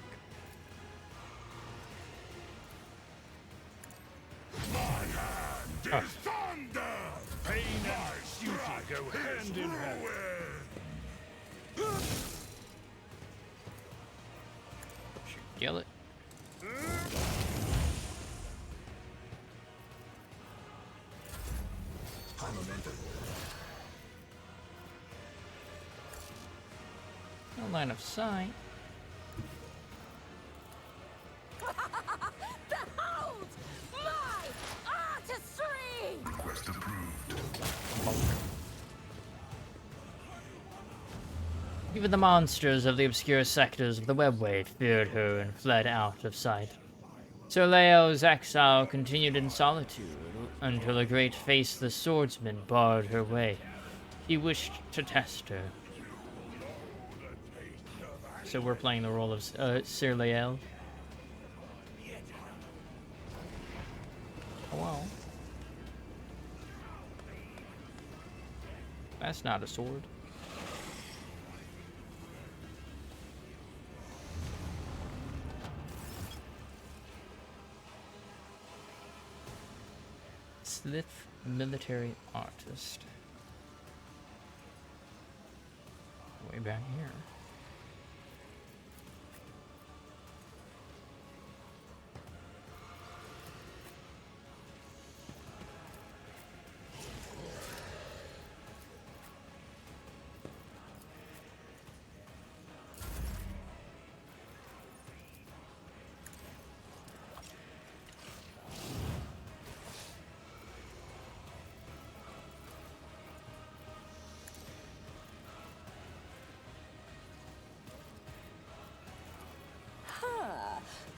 My hand is thunder! Pain and duty go hand in hand. Should kill it. High momentum. No line of sight. Behold! My artistry! Request approved. Even the monsters of the obscure sectors of the webway feared her and fled out of sight. Sir Leo's exile continued in solitude until a great faceless swordsman barred her way. He wished to test her. So we're playing the role of Sir Leo. Oh, wow. That's not a sword. Slith military artist. Way back here.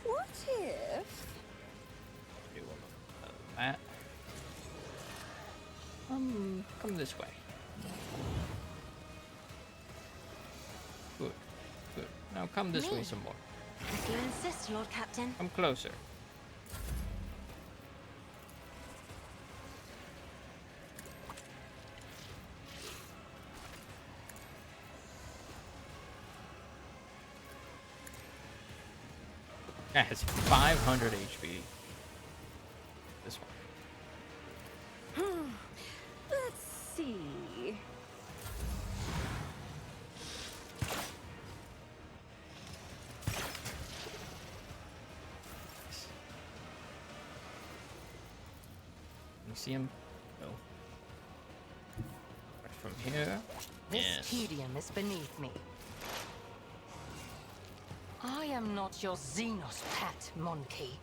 What if... Do a little of that. Come this way. Good, good. Now come this way Me? some more. If you insist, Lord Captain. Come closer. That has 500 HP. This one. Let's see. You see him? No. Here. This Yes. tedium is beneath me. I am not your Xenos pet, monkey.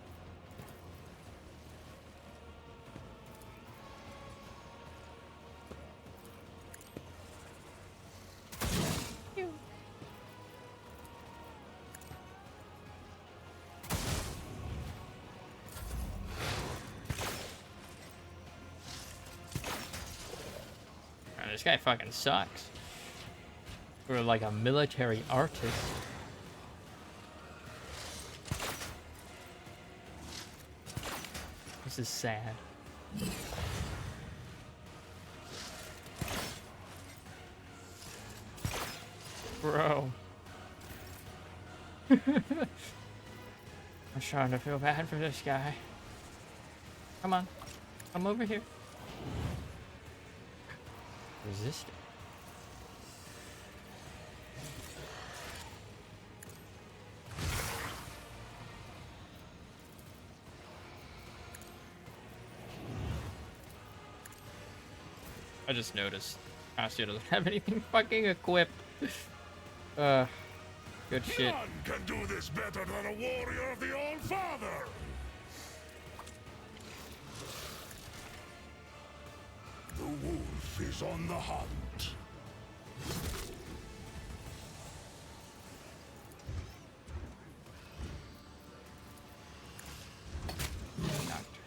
Man, this guy fucking sucks. For like a military artist. This is sad. Bro. I'm starting to feel bad for this guy. Come on. Come over here. Resist it. I just noticed Cassia doesn't have anything fucking equipped. Good shit. None can do this better than a warrior of the All-Father! The wolf is on the hunt. Knocked.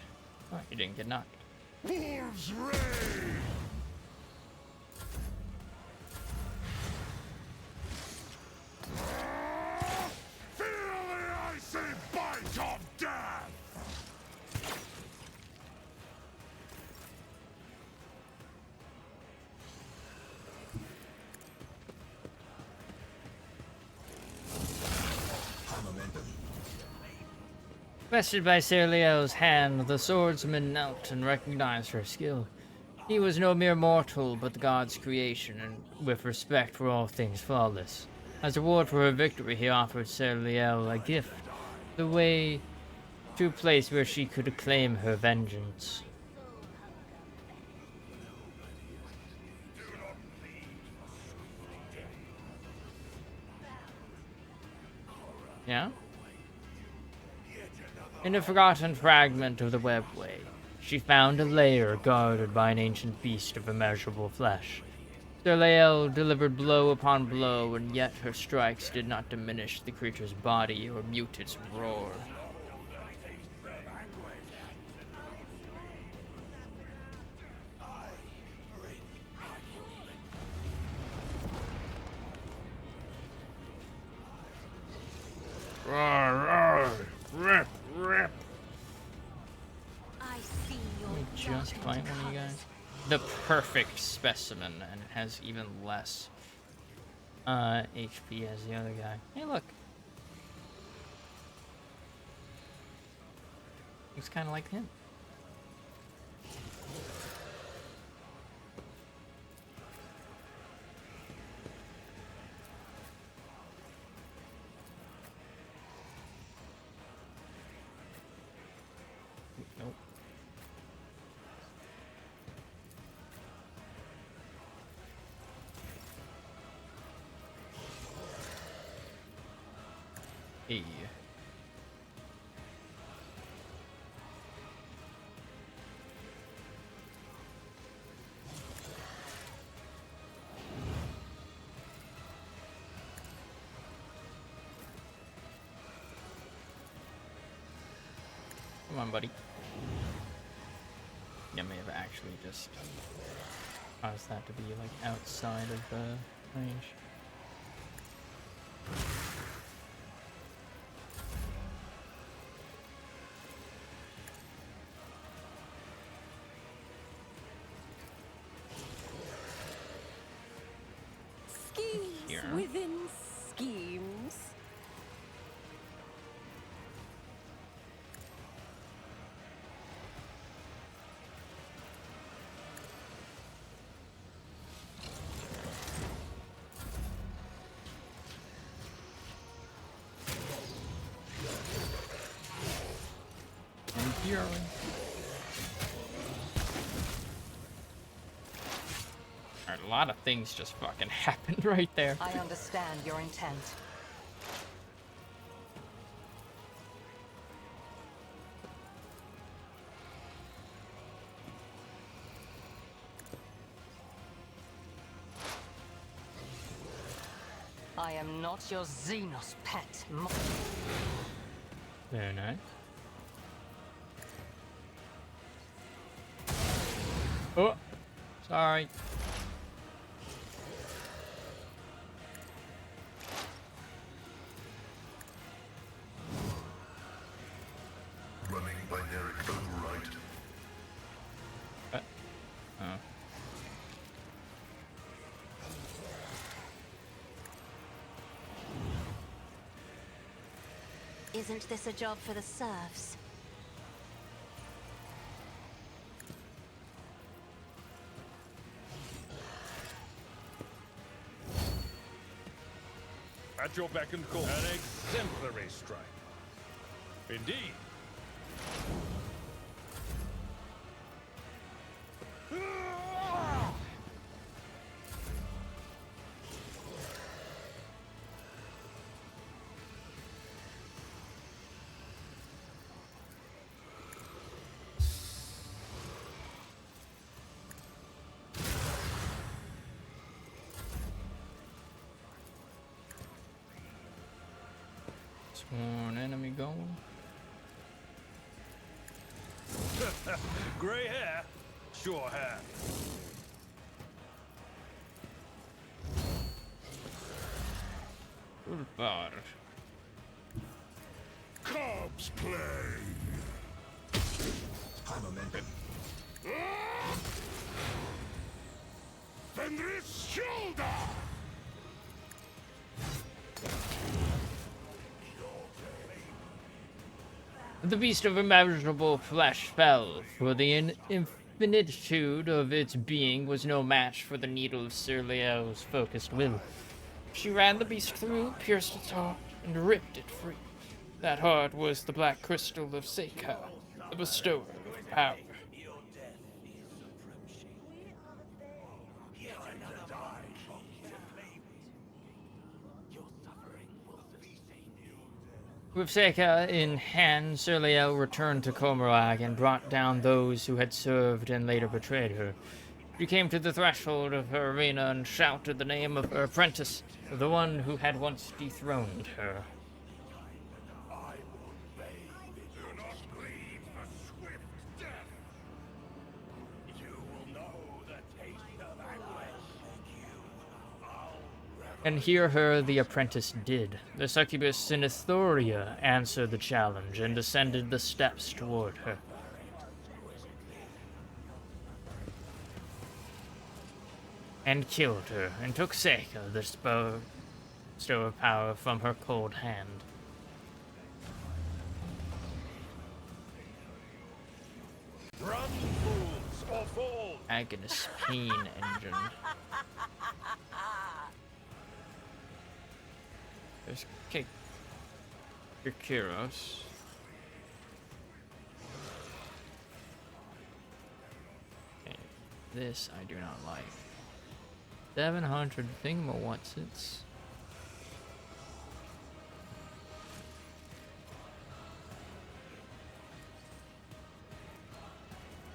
Oh, he didn't get knocked. Wolves reign! Feel the icy bite of death! Bested by Serliel's hand, the swordsman knelt and recognized her skill. He was no mere mortal, but the god's creation, and with respect for all things flawless. As a reward for her victory, he offered Serliel a gift, the way to a place where she could claim her vengeance. Yeah? In a forgotten fragment of the webway, she found a lair guarded by an ancient beast of immeasurable flesh. Serliel delivered blow upon blow, and yet her strikes did not diminish the creature's body or mute its roar. Roar, roar, rip, rip. I see your Let me just darkened find one of you colours. guys. The perfect specimen, and it has even less HP as the other guy. Hey, look. Looks kind of like him. Nope. Hey. Come on, buddy. Yeah, may have actually just caused that to be like outside of the range. Schemes Here. within schemes. And Fury. Alright, A lot of things just fucking happened right there. I understand your intent. I am not your Xenos pet. Very nice. Oh, sorry. Running binary override. Oh. Isn't this a job for the serfs? At your beck and call. An exemplary strike. Indeed. Sworn enemy going. Gray hair, sure have. Goodbye. Cubs play. High momentum. Fenris shoulder. The beast of immeasurable flesh fell, for the infinitude of its being was no match for the needle of Sir Leo's focused will. She ran the beast through, pierced its heart, and ripped it free. That heart was the black crystal of Seika, the bestower of power. With Seika in hand, Sir Leo returned to Komarag and brought down those who had served and later betrayed her. She came to the threshold of her arena and shouted the name of her apprentice, the one who had once dethroned her. And hear her the apprentice did. The succubus Sinithoria answered the challenge and descended the steps toward her. And killed her, and took Seika, the bestower of power, from her cold hand. Run, fools, or fall. Agonist pain engine. There's Cake. Your Kyros. Okay. This I do not like. 700 thingamawhatsits.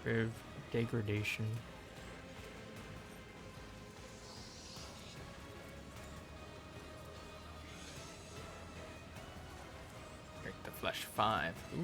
Of degradation. Break the flesh 5. Ooh.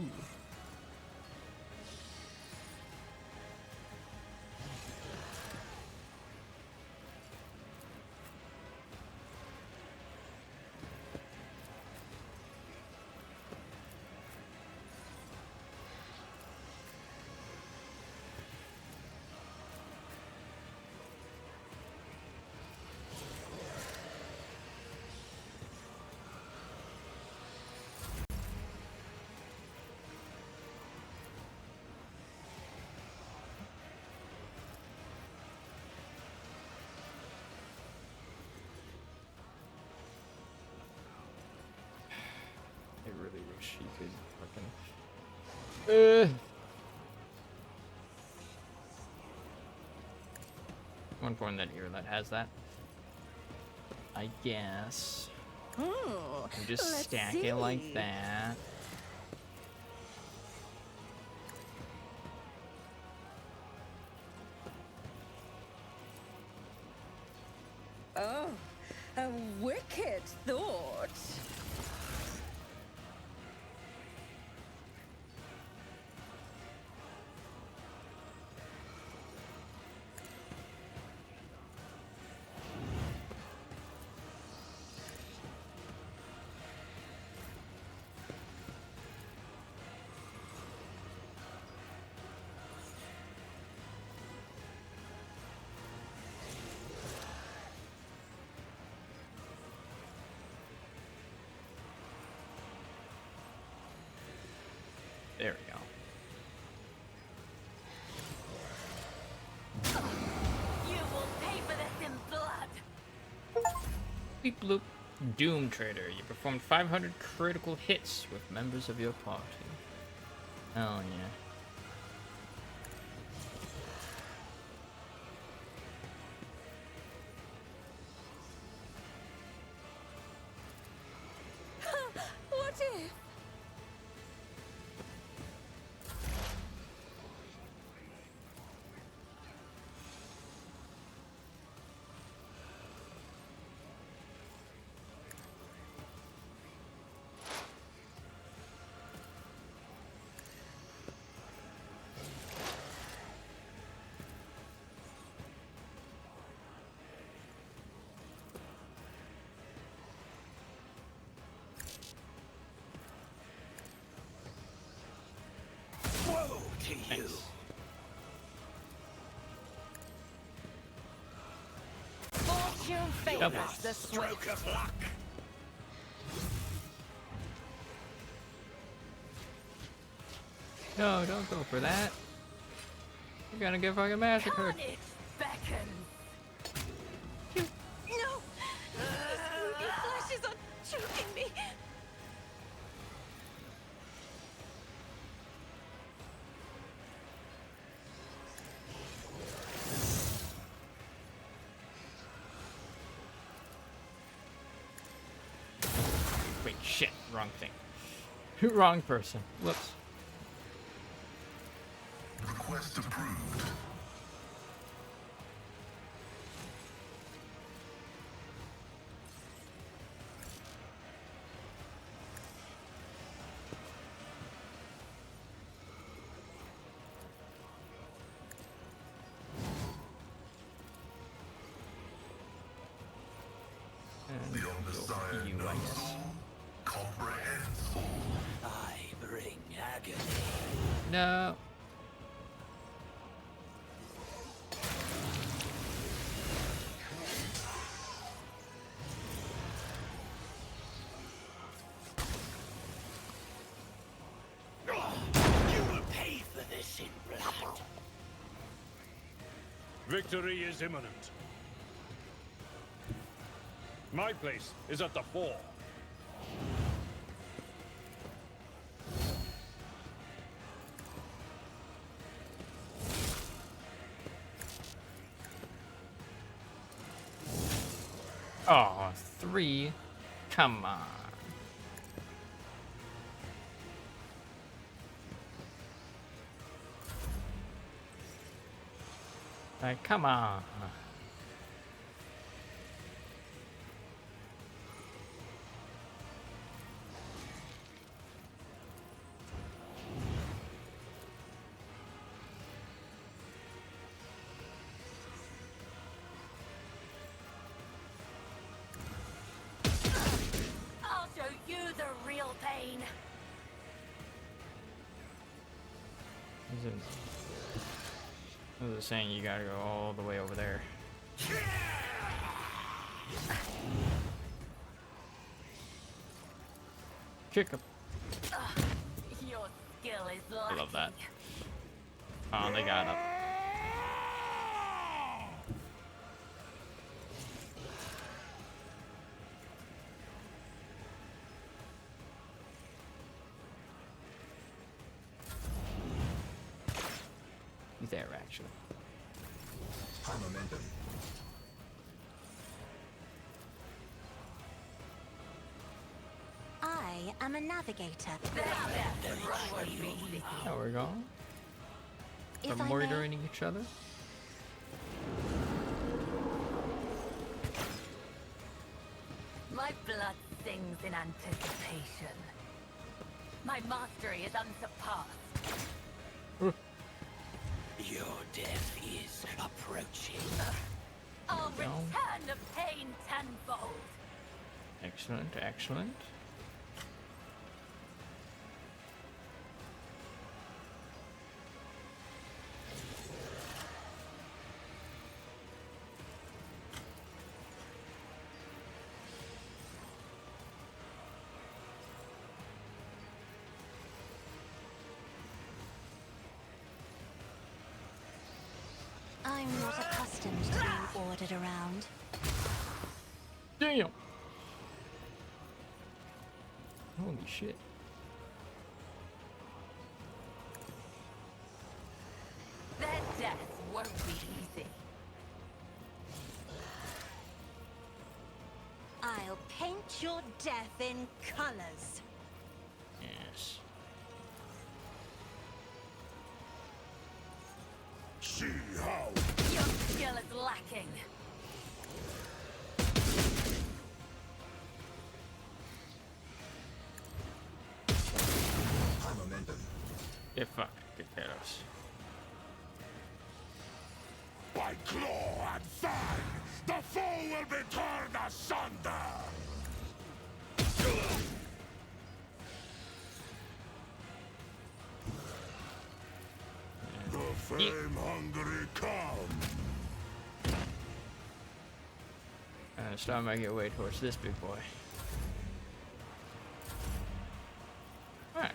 I really wish he could fucking. one point in that ear that has that. I guess. Oh, You just let's stack it like see. that. Oh, a wicked thought. There we go. You will pay for this in blood. Beep bloop. Doom Trader. You performed 500 critical hits with members of your party. Oh yeah. What if? Woe to you! Nice. Fortune favors the swift. Stroke of luck! No, don't go for that. You're gonna get fucking massacred. Carnage beckons. No! These ruby flashes are choking me. Wait, shit. Wrong thing. Wrong person. Whoops. Request approved. And The go undesired you, I guess. knows all, comprehends all. I bring agony. No. You will pay for this in blood. Victory is imminent. My place is at the fore. Oh, 3. Come on. Like, come on. I'll show you the real pain. I was saying you gotta go all the way over there. Kick up. Your skill is I lacking. love that. Oh, they got up. He's there, actually. High momentum. am a navigator. There we go. If From I murdering each other. My blood sings in anticipation. My mastery is unsurpassed. Your death is approaching. I'll No. return the pain tenfold. Excellent, excellent. I'm not accustomed to being ordered around. Damn! Holy shit. Their death won't be easy. I'll paint your death in colors. Yes. See how Your skill is lacking. momentum. Yeah, fuck. Get Peros. By claw and fang, the foe will be torn asunder. The fame-hungry come. And start making your way towards this big boy. Alright.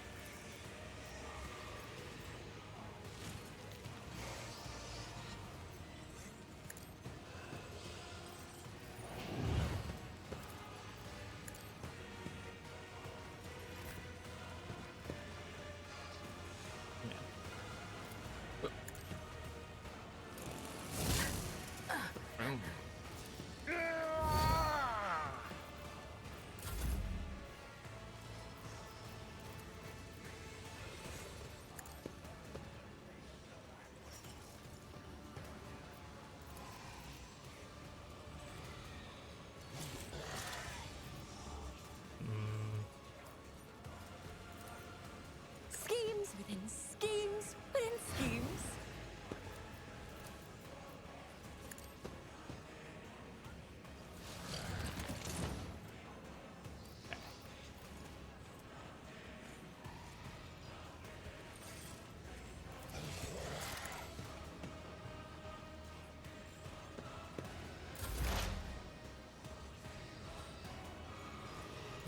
Schemes within schemes within schemes.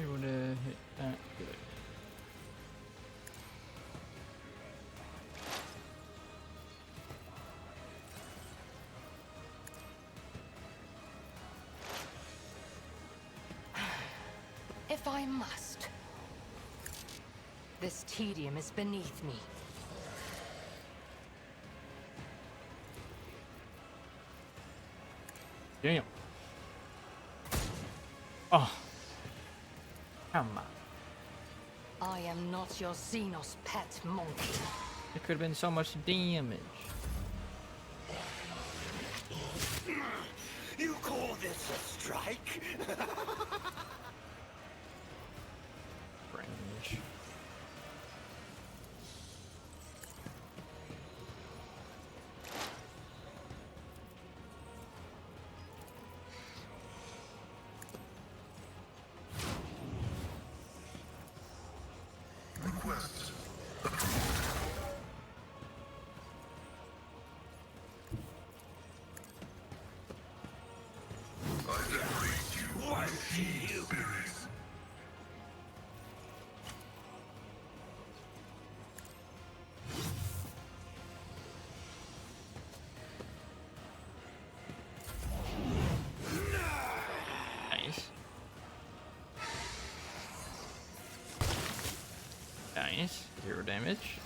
Able to hit that. Good. If I must. This tedium is beneath me. Damn. Oh. Come on. I am not your Xenos pet monkey. It could have been so much damage. You call this a strike? Range. Request. I decorate you with heat spirits. Nice. Nice. 0 damage.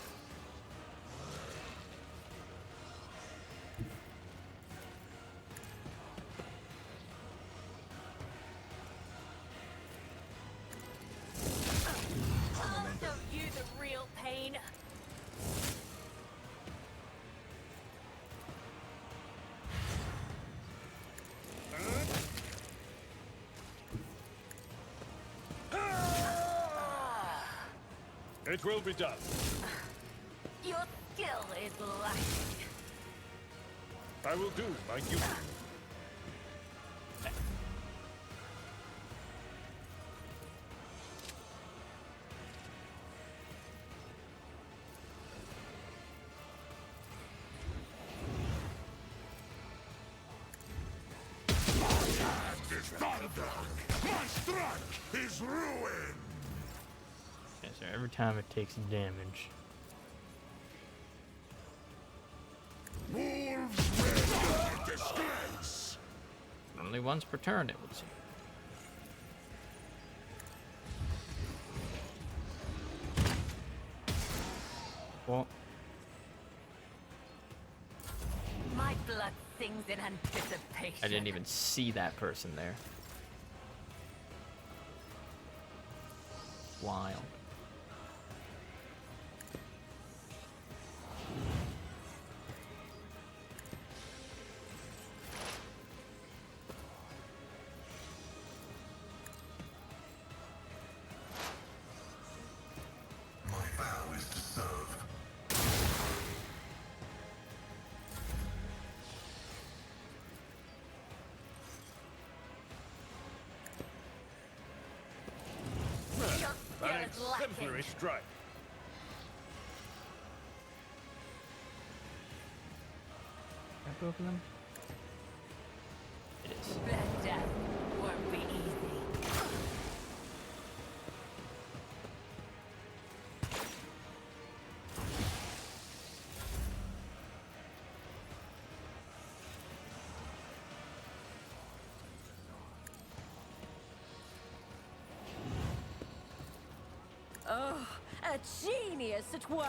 It will be done. Your skill is lacking. I will do my duty. My strike is ruin! Yeah, so every time it takes damage. Wolves ready to disgrace! Only once per turn, it would seem. Well, My blood sings in anticipation. I didn't even see that person there. Wild. My vow is to serve. Your skill An is lacking. exemplary strike. Can I both of them? It is. Their death won't be easy. Oh, a genius at work.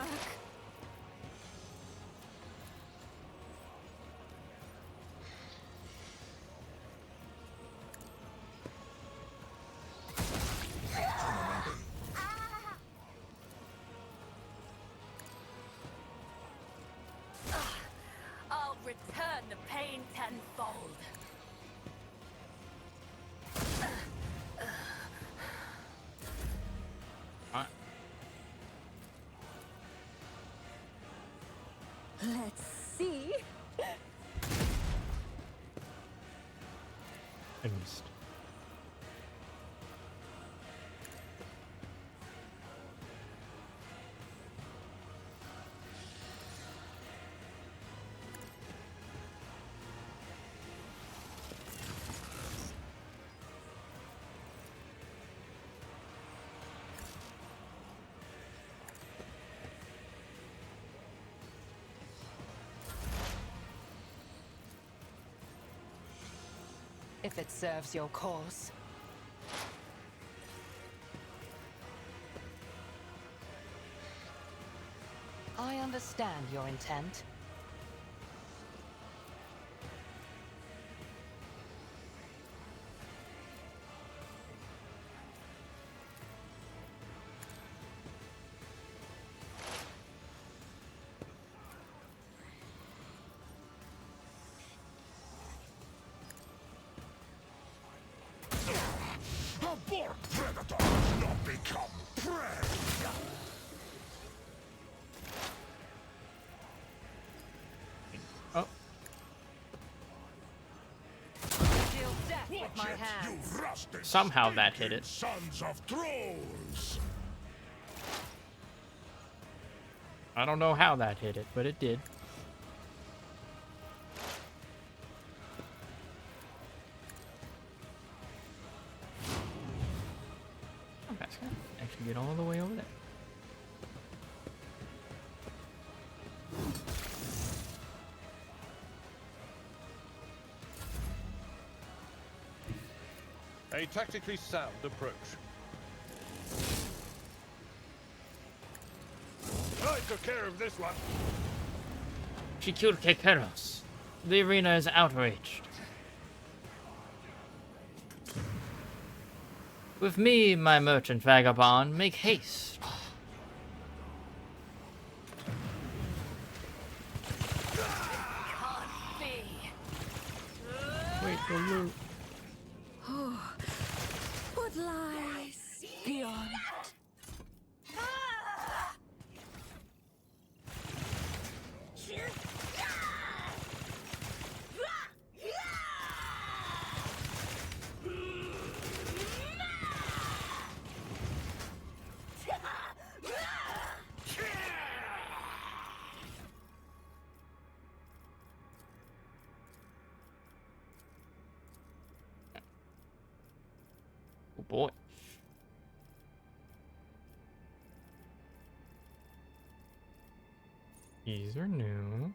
I'll return the pain tenfold. Alright. Let's see. I missed. If it serves your cause. I understand your intent. Abort predator does not become prey! Oh, Deal death with my Watch it, hands. you rusted, Somehow that hit stinking it. Sons of trolls! I don't know how that hit it, but it did. Oh, that's gonna actually get all the way over there. A tactically sound approach. I took care of this one. She killed Kekeros. The arena is outraged. With me, my merchant vagabond, make haste. Can't be. Wait for loot. What lies beyond? These are new.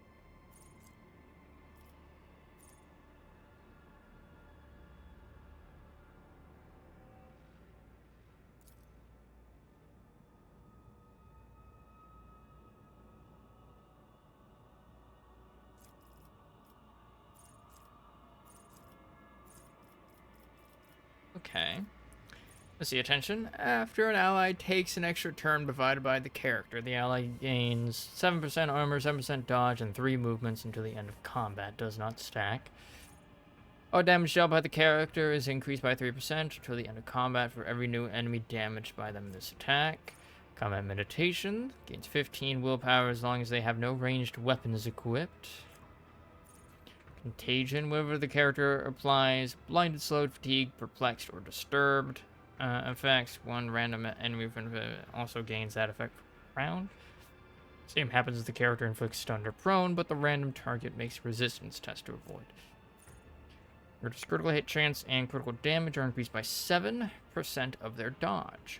Okay. Let's see, attention. After an ally takes an extra turn provided by the character, the ally gains 7% armor, 7% dodge, and 3 movements until the end of combat. Does not stack. All damage dealt by the character is increased by 3% until the end of combat for every new enemy damaged by them in this attack. Combat meditation gains 15 willpower as long as they have no ranged weapons equipped. Contagion, whenever the character applies blinded, slowed, fatigued, perplexed, or disturbed effects, one random enemy also gains that effect for a round. Same happens as the character inflicts stun or prone, but the random target makes a resistance test to avoid. Character's critical hit chance and critical damage are increased by 7% of their dodge.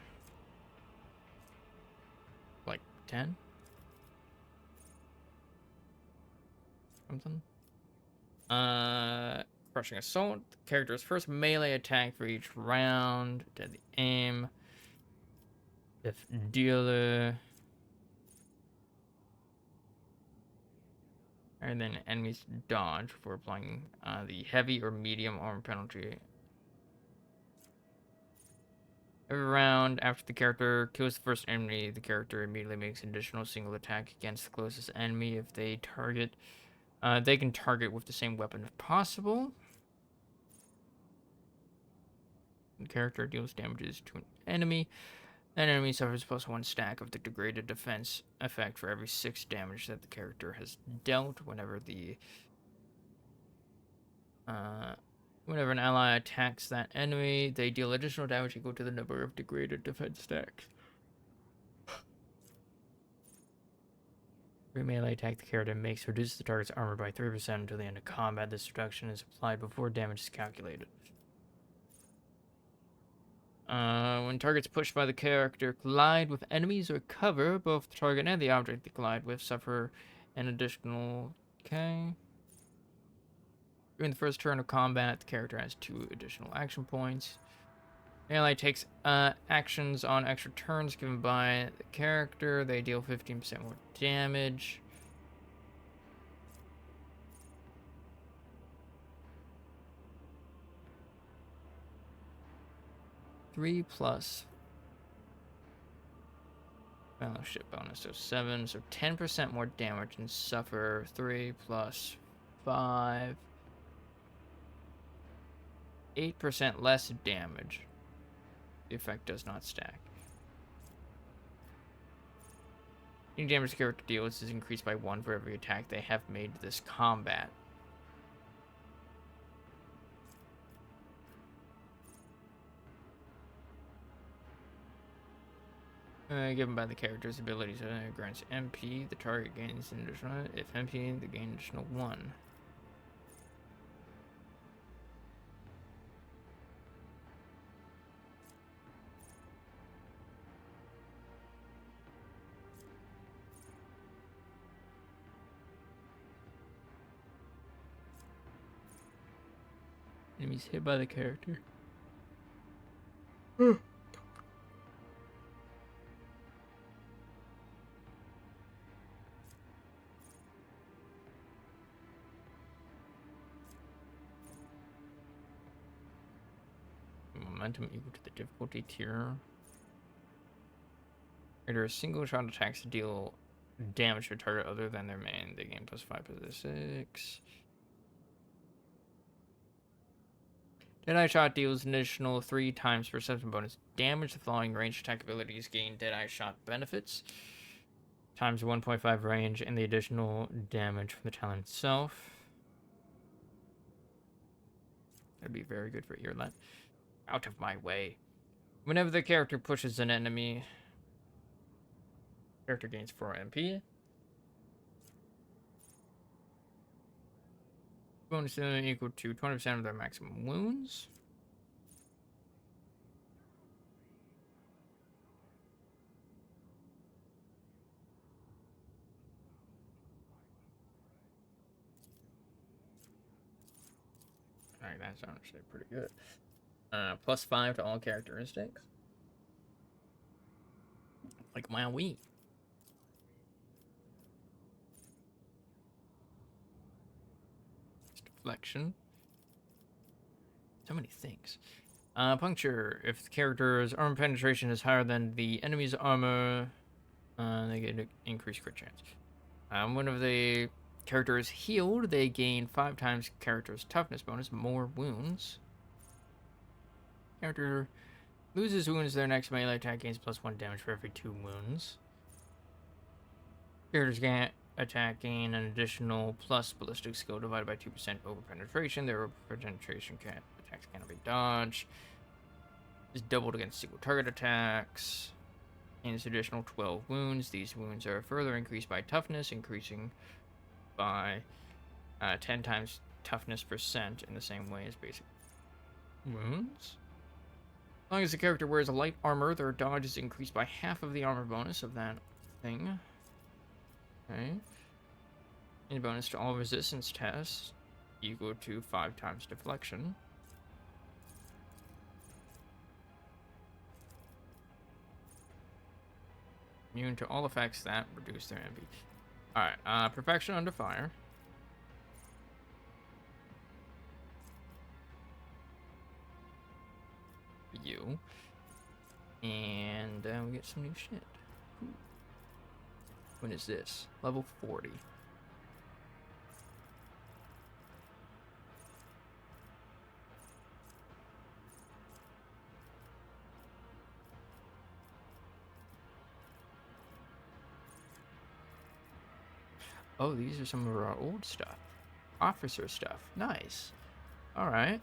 Like 10? Something? Crushing Assault. The character's first melee attack for each round. Deadly Aim. If dealer. And then enemies dodge for applying the heavy or medium armor penalty. Every round after the character kills the first enemy, the character immediately makes an additional single attack against the closest enemy. If they target, they can target with the same weapon if possible. The character deals damages to an enemy. An enemy suffers +1 stack of the degraded defense effect for every 6 damage that the character has dealt. Whenever an ally attacks that enemy, they deal additional damage equal to the number of degraded defense stacks. Every melee attack the character makes reduces the target's armor by 3% until the end of combat. This reduction is applied before damage is calculated. When targets pushed by the character collide with enemies or cover, both the target and the object they collide with suffer an additional... Okay. During the first turn of combat, the character has 2 additional action points. The ally takes actions on extra turns given by the character. They deal 15% more damage. Three plus fellowship bonus, so 7, so 10% more damage and suffer 3 plus 5, 8% less damage. The effect does not stack. Any damage the character deals is increased by 1 for every attack they have made this combat. Given by the character's abilities, grants MP. The target gains an additional. If MP, they gain additional 1. Enemies hit by the character. Momentum equal to the difficulty tier. After a single shot attacks to deal damage to a target other than their main, they gain +5 to 6. Deadeye Shot deals an additional 3 times perception bonus damage. The following range attack abilities gain Deadeye Shot benefits. Times 1.5 range and the additional damage from the talent itself. That'd be very good for Earlet. Out of my way. Whenever the character pushes an enemy, character gains 4 MP. Bonus equal to 20% of their maximum wounds. Alright, that's honestly pretty good. +5 to all characteristics. Like my Wii. Deflection. So many things. Puncture. If the character's armor penetration is higher than the enemy's armor, they get an increased crit chance. Whenever the character is healed, they gain 5 times character's toughness bonus, more wounds. Character loses wounds, their next melee attack gains +1 damage for every 2 wounds. Characters can attack gain an additional plus ballistic skill divided by 2% over penetration. Their penetration attacks cannot be dodged. Is doubled against single target attacks. Gains additional 12 wounds. These wounds are further increased by toughness, increasing by 10 times toughness percent in the same way as basic wounds. As long as the character wears a light armor, their dodge is increased by half of the armor bonus of that thing. Okay. And bonus to all resistance tests equal to 5 times deflection. Immune to all effects that reduce their MP. Alright, perfection under fire. You. And we get some new shit. Ooh. When is this? Level 40. Oh, these are some of our old stuff. Officer stuff. Nice. Alright.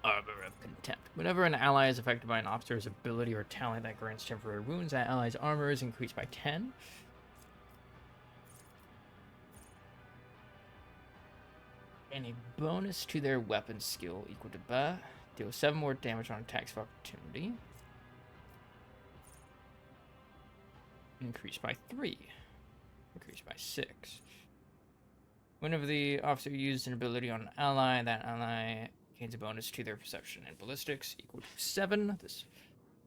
Arbor of Contempt. Whenever an ally is affected by an officer's ability or talent that grants temporary wounds, that ally's armor is increased by 10. And a bonus to their weapon skill equal to deal 7 more damage on attacks of opportunity. Increased by 3. Increased by 6. Whenever the officer uses an ability on an ally, that ally gains a bonus to their perception and ballistics equal to 7.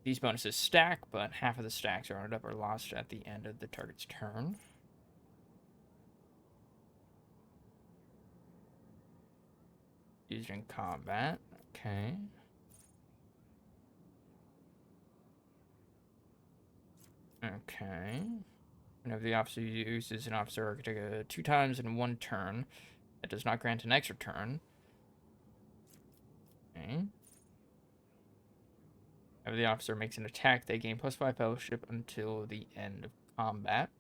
These bonuses stack, but half of the stacks are rounded up or lost at the end of the target's turn. Used in combat. Okay. Okay. Whenever the officer uses an officer architect 2 times in 1 turn, that does not grant an extra turn. Okay. Whenever the officer makes an attack, they gain +5 fellowship until the end of combat.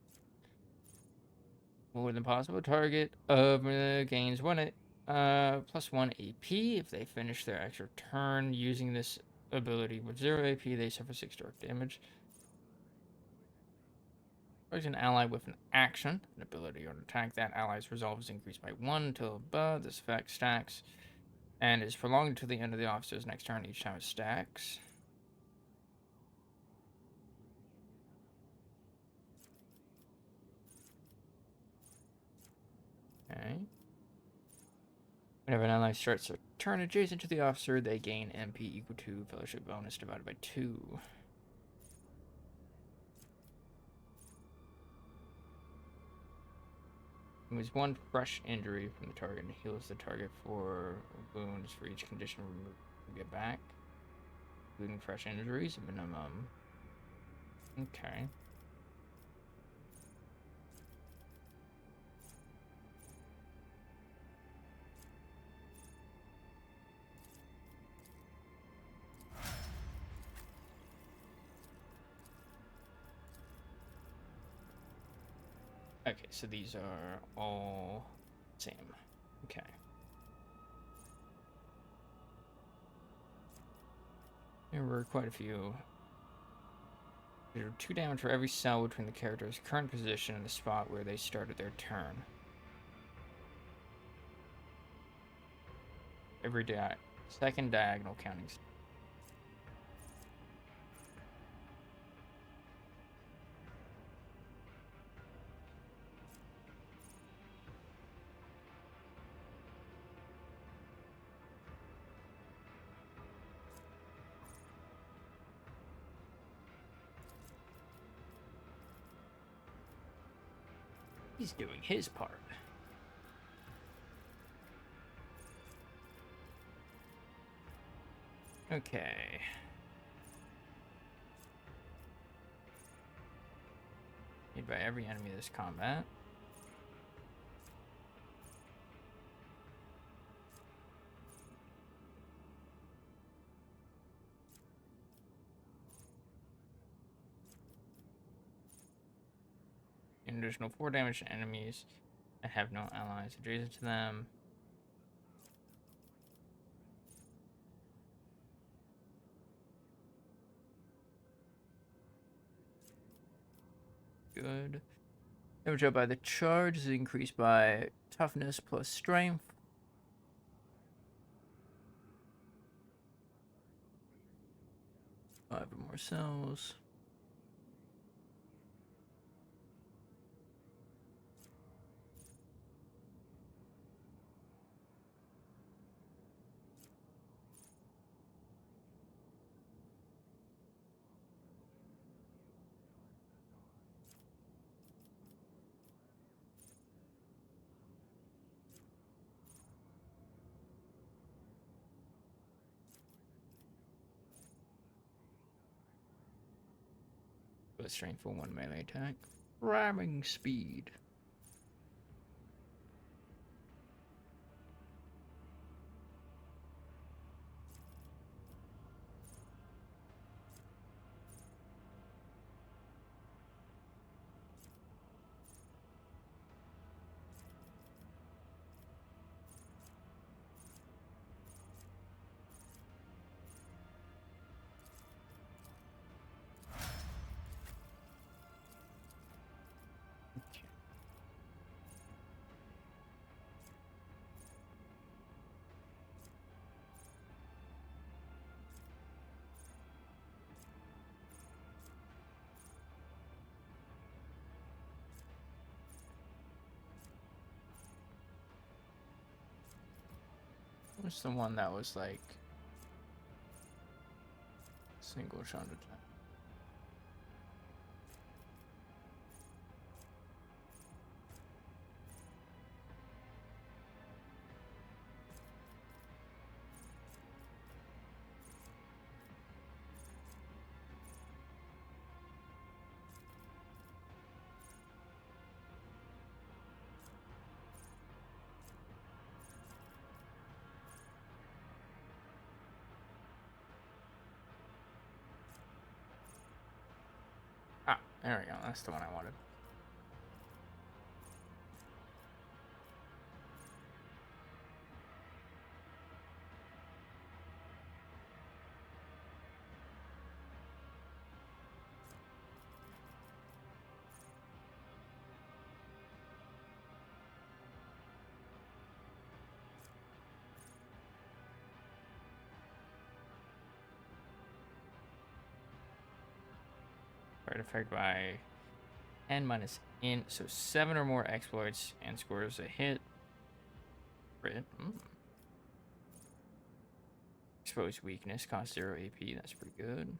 More than possible. Target gains +1 AP. If they finish their extra turn using this ability with 0 AP, they suffer 6 direct damage. Target an ally with an action, an ability, or an attack. That ally's resolve is increased by 1 until above. This effect stacks and is prolonged until the end of the officer's next turn each time it stacks. Okay. Whenever an ally starts a turn adjacent to the officer, they gain MP equal to fellowship bonus divided by 2. Removes 1 fresh injury from the target and heals the target for wounds for each condition removed and get back, including fresh injuries, minimum. Okay. Okay, so these are all same. Okay. There were quite a few. There are 2 damage for every cell between the character's current position and the spot where they started their turn. Every second diagonal counting. He's doing his part. Okay. Made by every enemy this combat. An additional 4 damage to enemies that have no allies adjacent to them. Good. Damage out by the charge is increased by toughness plus strength. Five or more cells. With strength for 1 melee attack. Ramming speed. What's the one that was like single shot attack? Ah, there we go. That's the one I wanted. Right effect by n minus int, so 7 or more exploits and scores a hit. Crit. Exposed weakness costs 0 AP. That's pretty good.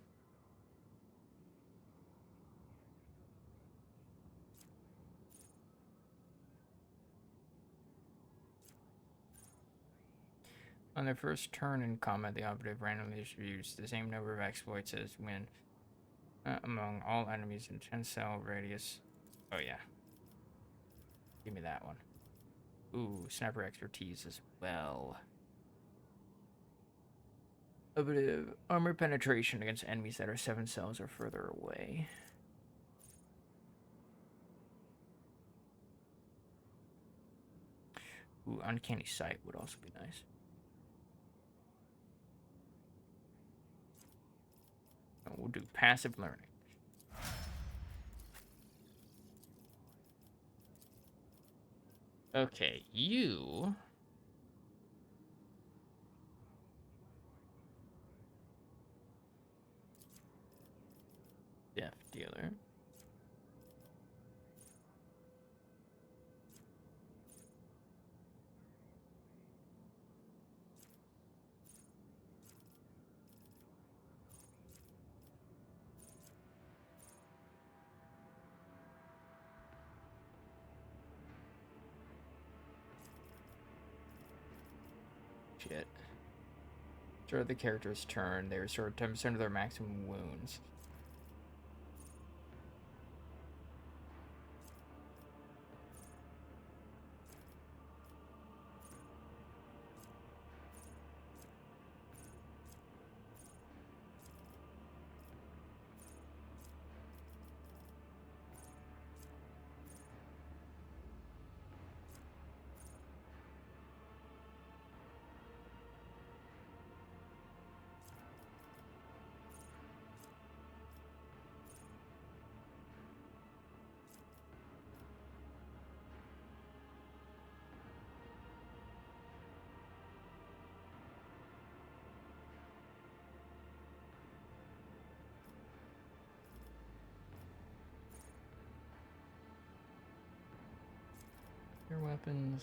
On their first turn in combat, the operative randomly distributes the same number of exploits as when among all enemies in 10 cell radius. Oh yeah. Give me that one. Ooh, sniper expertise as well. Operative armor penetration against enemies that are 7 cells or further away. Ooh, uncanny sight would also be nice. And we'll do passive learning. Okay, you... Death dealer. yet. Sort of the character's turn. They restore 10% of their maximum wounds. Your weapons.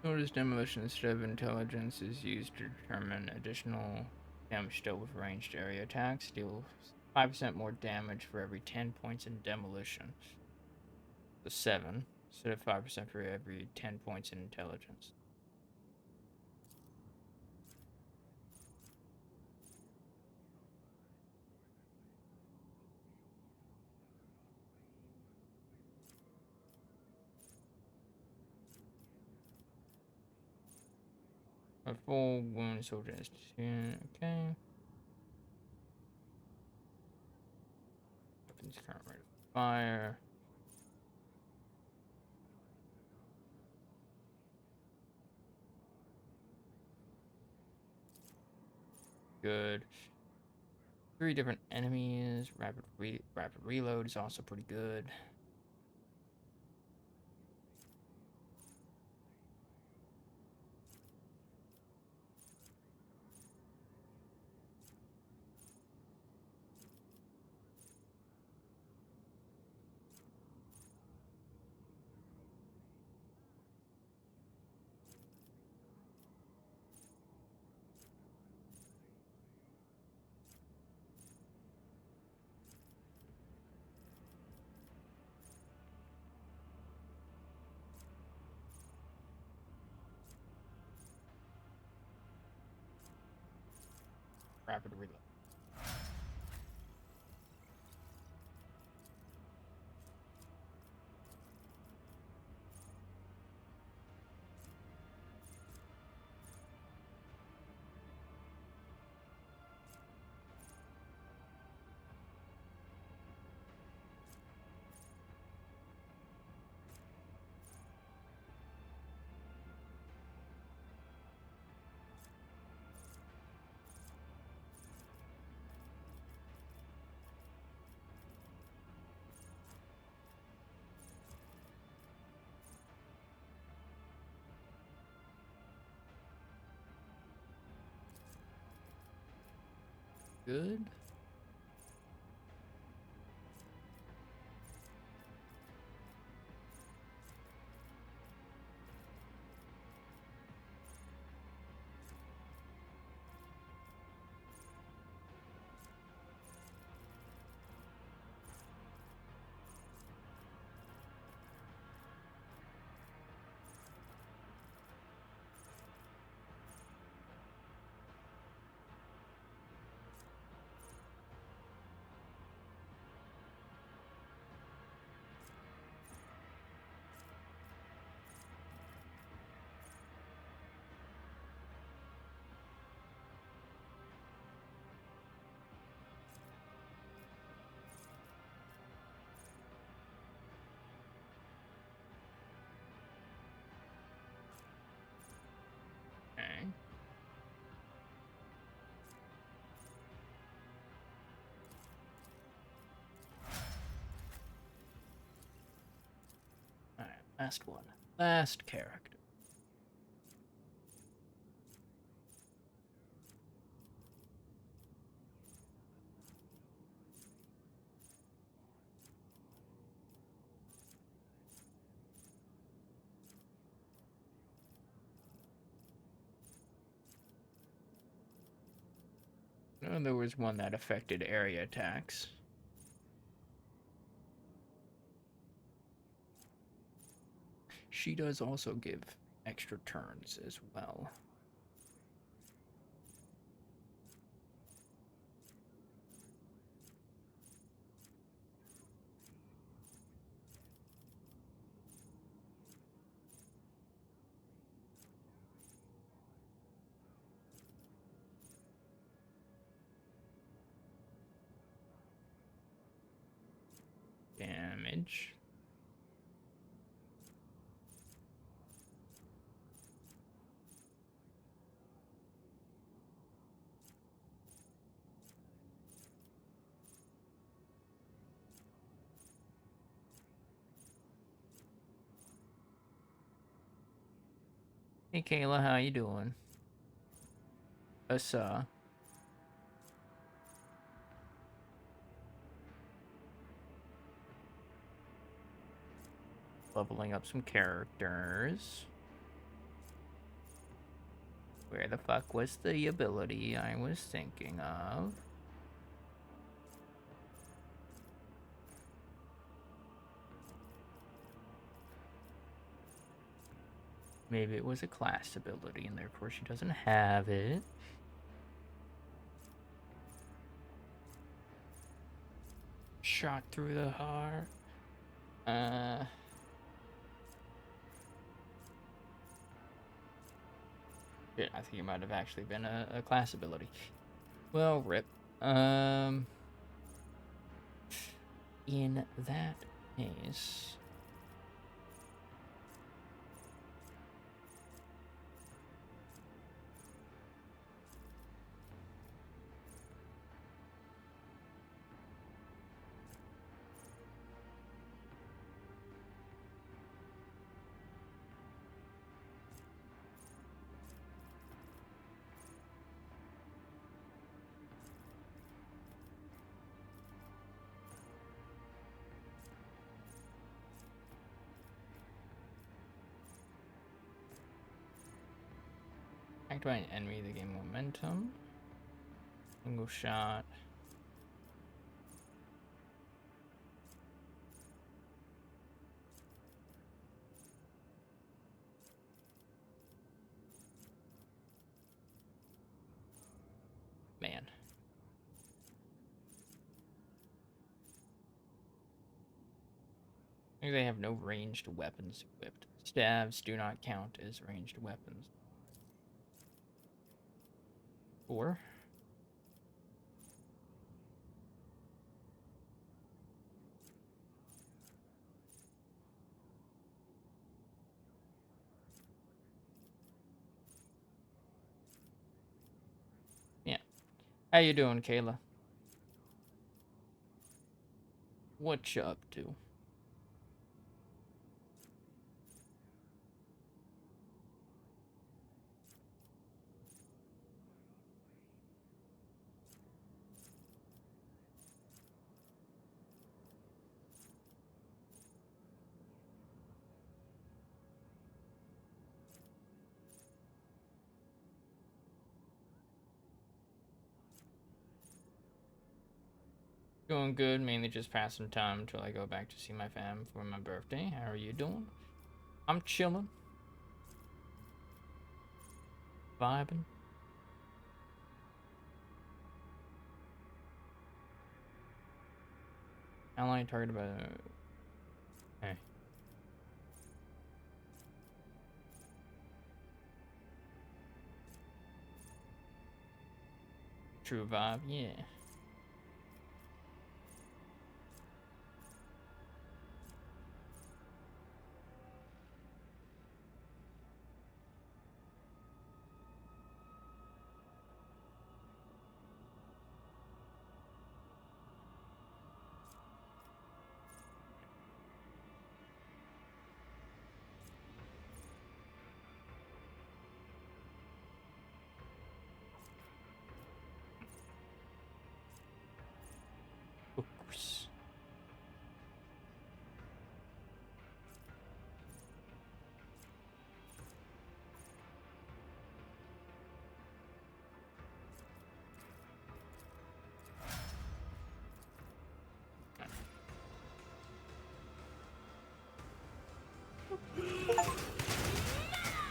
Notice demolition instead of intelligence is used to determine additional damage dealt with ranged area attacks. Deal 5% more damage for every 10 points in demolition. So 7 instead of 5% for every 10 points in intelligence. A full wound soldier is 2. Okay. Weapons current rate of fire. Good. 3 different enemies. Rapid reload is also pretty good. Rapid reload. Good. Okay. Alright, last one. Last character. And there was one that affected area attacks. She does also give extra turns as well. Damage. Hey Kayla, how you doing? Asa. Leveling up some characters. Where the fuck was the ability I was thinking of? Maybe it was a class ability and therefore she doesn't have it. Shot through the heart. Shit, I think it might have actually been a class ability. Well, rip. In that case... Activate enemy to gain momentum. Single shot. Man. They have no ranged weapons equipped. Stabs do not count as ranged weapons. Or yeah. How you doing, Kayla? What you up to? Going good, mainly just passing time until I go back to see my fam for my birthday. How are you doing? I'm chilling. Vibing. Ally targeted by... Hey. True vibe, yeah.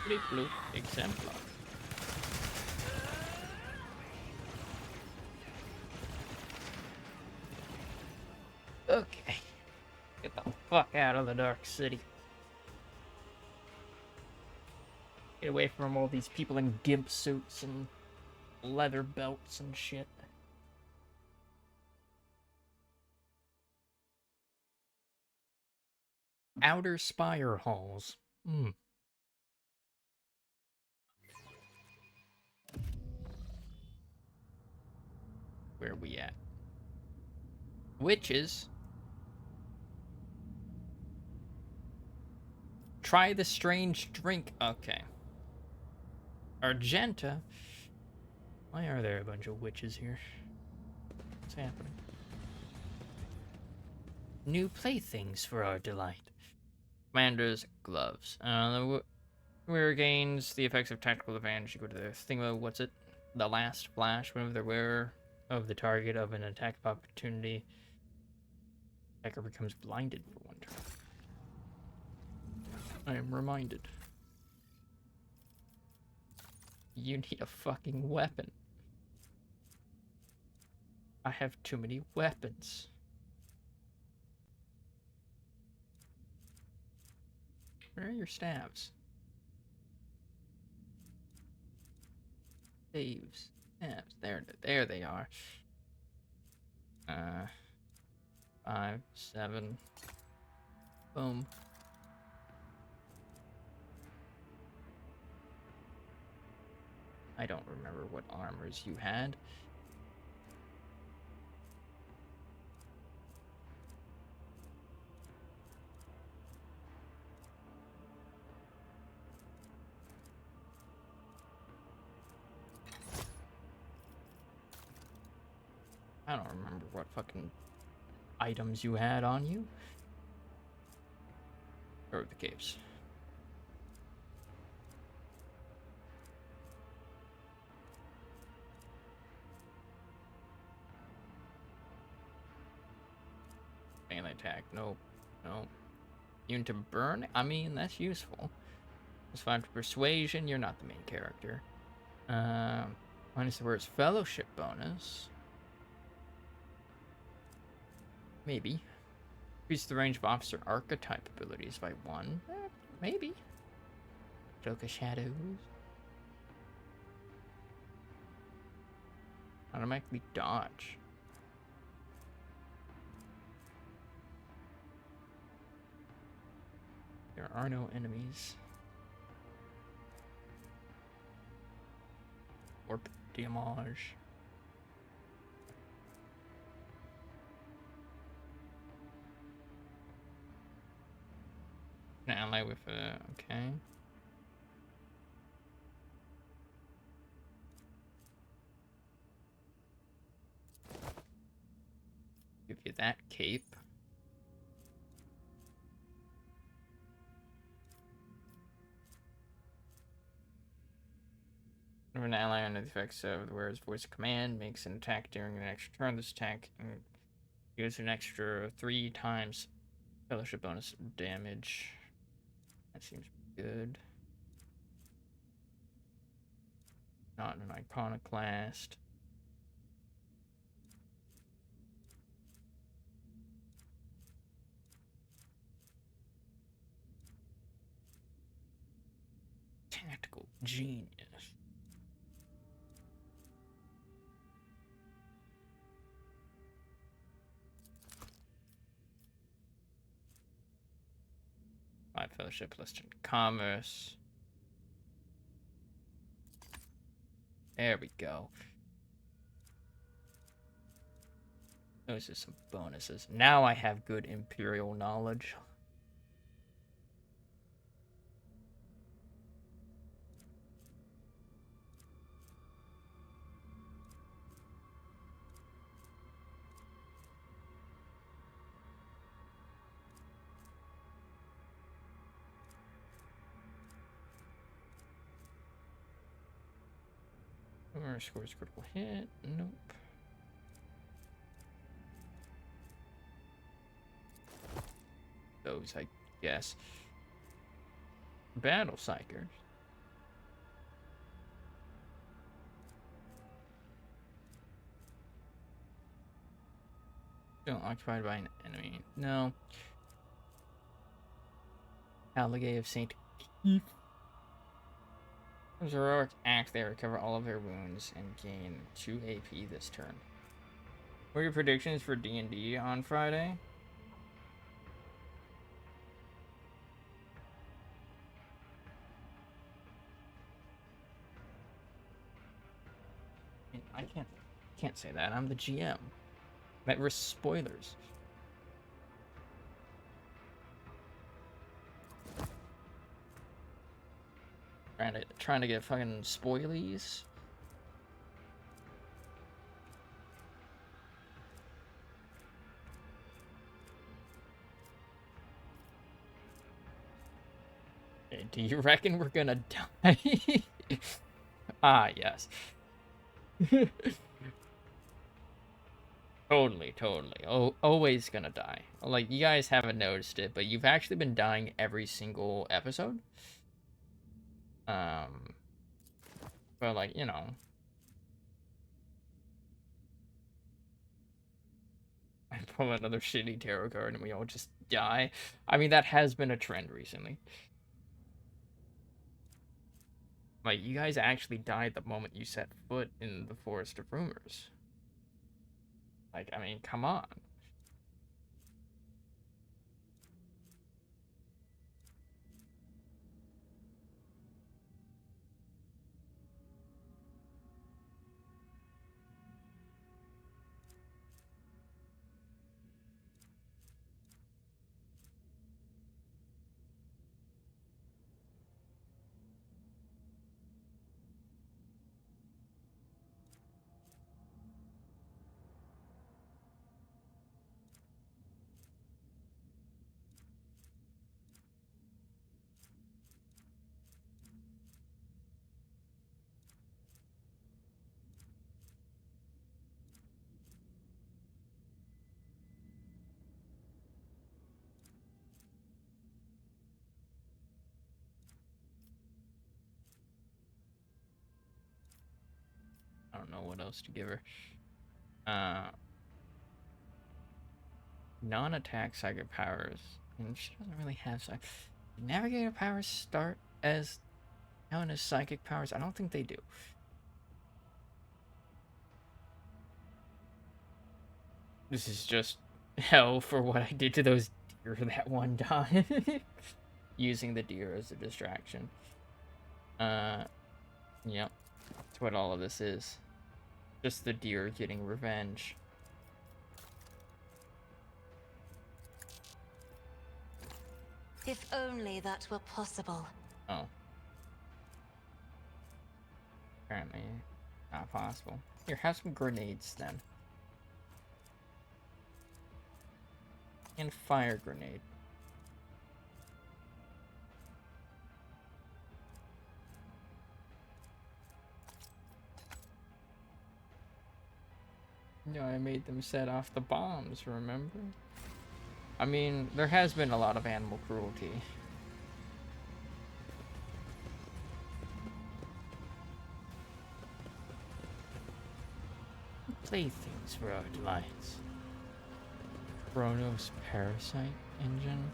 Bleep bloop exemplar. Okay. Get the fuck out of the Dark City. Get away from all these people in gimp suits and leather belts and shit. Outer Spire Halls. Where are we at? Witches. Try the strange drink. Okay. Argenta. Why are there a bunch of witches here? What's happening? New playthings for our delight. Commander's gloves. The wearer gains the effects of tactical advantage. You go to the thing about what's it? The last flash. Whenever the wearer of the target of an attack of opportunity, attacker becomes blinded for 1 turn. I am reminded. You need a fucking weapon. I have too many weapons. Where are your staves? Staves. Staves. There they are. 5, 7. Boom. I don't remember what armors you had. I don't remember what fucking items you had on you. Or the capes. Melee attack. Nope. Nope. Immune to burn? I mean, that's useful. Plus 5 to persuasion. You're not the main character. Minus the word's fellowship bonus. Maybe. Increase the range of officer archetype abilities by 1. Maybe. Cloak of Shadows. Automatically dodge. There are no enemies. Warp damage. An ally with a... okay. Give you that cape. Whenever an ally under the effects of the wearer's voice of command makes an attack during the next turn, this attack gives an extra 3 times fellowship bonus damage. That seems good. Not an iconoclast. Tactical genius. My fellowship listed in commerce. There we go. Those are some bonuses. Now I have good Imperial knowledge. Or scores critical hit. Nope. Those, I guess. Battle Psychers. Still occupied by an enemy. No. Allegate of Saint Keith. As a heroic act, they recover all of their wounds and gain 2 AP this turn. What are your predictions for D&D on Friday? I can't say that. I'm the GM. That risks spoilers. Trying to get fucking spoilies. Hey, do you reckon we're gonna die? Ah, yes. Totally. Always gonna die. Like, you guys haven't noticed it, but you've actually been dying every single episode. But like, you know. I pull another shitty tarot card and we all just die. I mean, that has been a trend recently. Like, you guys actually died the moment you set foot in the Forest of Rumors. Like, I mean, come on. I don't know what else to give her. Non-attack psychic powers. And she doesn't really have psychic. Navigator powers start as known as psychic powers? I don't think they do. This is just hell for what I did to those deer that one time. Using the deer as a distraction. Yep. That's what all of this is. Just the deer getting revenge. If only that were possible. Oh. Apparently not possible. Here, have some grenades then. And fire grenade. You know, I made them set off the bombs, remember? I mean, there has been a lot of animal cruelty. Playthings for our delights. Chronos parasite engine.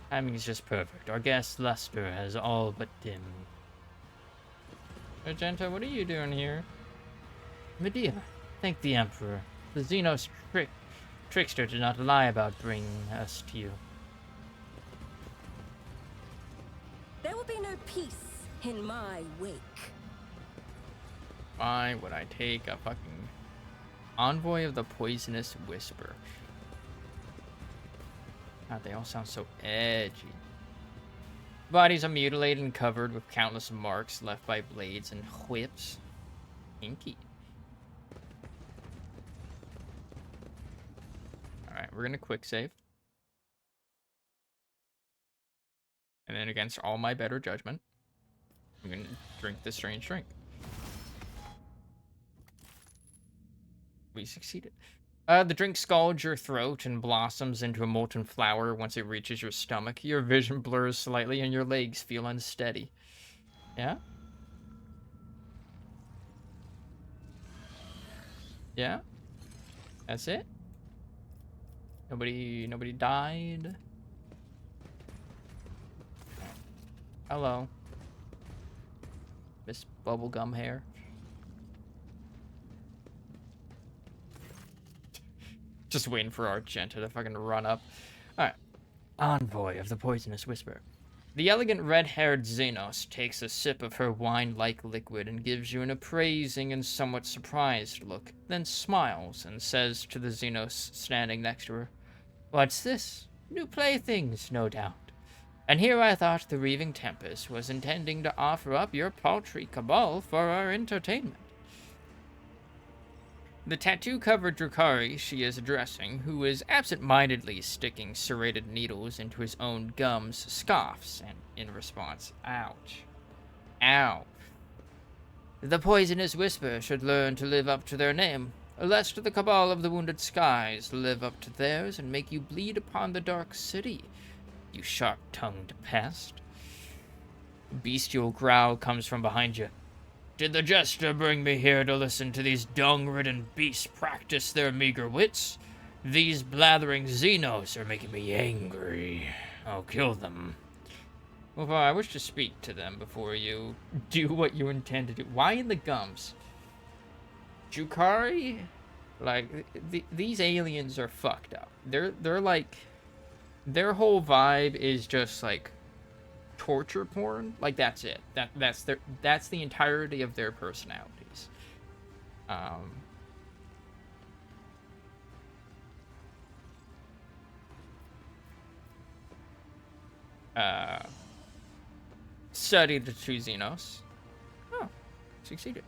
Timing is just perfect. Our gas luster has all but dimmed. Magenta, what are you doing here? Medea, thank the Emperor. The Xenos trickster did not lie about bringing us to you. There will be no peace in my wake. Why would I take a fucking envoy of the poisonous whisper? God, they all sound so edgy. Bodies are mutilated and covered with countless marks left by blades and whips. Inky. Alright, we're gonna quick save. And then against all my better judgment, I'm gonna drink this strange drink. We succeeded. The drink scalds your throat and blossoms into a molten flower once it reaches your stomach. Your vision blurs slightly and your legs feel unsteady. Yeah? Yeah? That's it? Nobody died? Hello. Miss Bubblegum Hair. Just waiting for Argenta to fucking run up. Alright. Envoy of the Poisonous Whisper. The elegant red-haired Xenos takes a sip of her wine-like liquid and gives you an appraising and somewhat surprised look, then smiles and says to the Xenos standing next to her, "What's this? New playthings, no doubt. And here I thought the Reaving Tempest was intending to offer up your paltry cabal for our entertainment." The tattoo-covered Drakari she is addressing, who is absent-mindedly sticking serrated needles into his own gums, scoffs, and in response, ouch. Ow. "The Poisonous Whisper should learn to live up to their name, lest the Cabal of the Wounded Skies live up to theirs and make you bleed upon the Dark City, you sharp-tongued pest." Bestial growl comes from behind you. "Did the jester bring me here to listen to these dung-ridden beasts practice their meager wits? These blathering Xenos are making me angry. I'll kill them." Well, I wish to speak to them before you do what you intend to do. Why in the gums? Jukari? Like, these aliens are fucked up. They're like... Their whole vibe is just, like, torture porn. Like, that's it. That's the entirety of their personalities. Study the two Xenos. Oh, succeeded.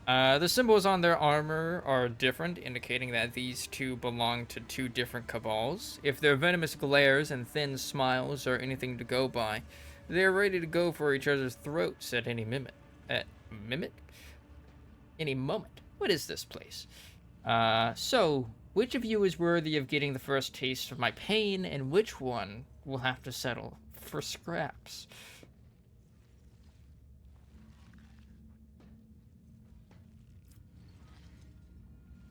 The symbols on their armor are different, indicating that these two belong to two different cabals. If their venomous glares and thin smiles are anything to go by, they're ready to go for each other's throats at any any moment. What is this place? So, which of you is worthy of getting the first taste of my pain, and which one will have to settle for scraps?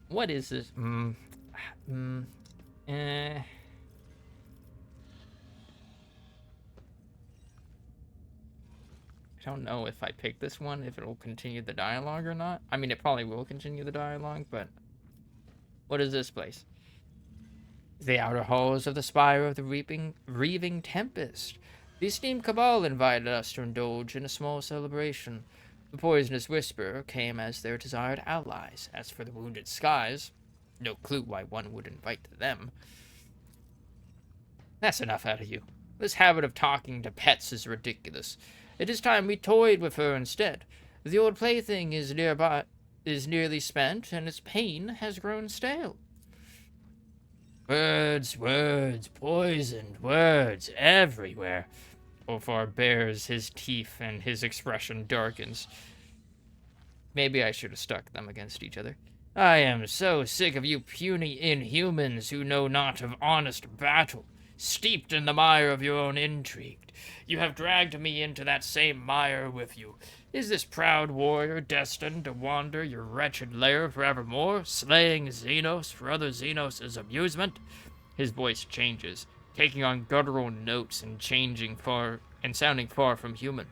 What is this? I don't know if I pick this one, if it'll continue the dialogue or not. I mean, it probably will continue the dialogue, but... What is this place? The outer halls of the spire of the Reaving Tempest. The esteemed Cabal invited us to indulge in a small celebration. The Poisonous Whisper came as their desired allies. As for the Wounded Skies, no clue why one would invite them. That's enough out of you. This habit of talking to pets is ridiculous. It is time we toyed with her instead. The old plaything is nearly spent, and its pain has grown stale. Words, poisoned words everywhere. Ulfar bares his teeth and his expression darkens. Maybe I should have stuck them against each other. I am so sick of you puny inhumans who know not of honest battle, steeped in the mire of your own intrigue. You have dragged me into that same mire with you. Is this proud warrior destined to wander your wretched lair forevermore, slaying Xenos for other Xenos' amusement? His voice changes, taking on guttural notes and sounding far from human.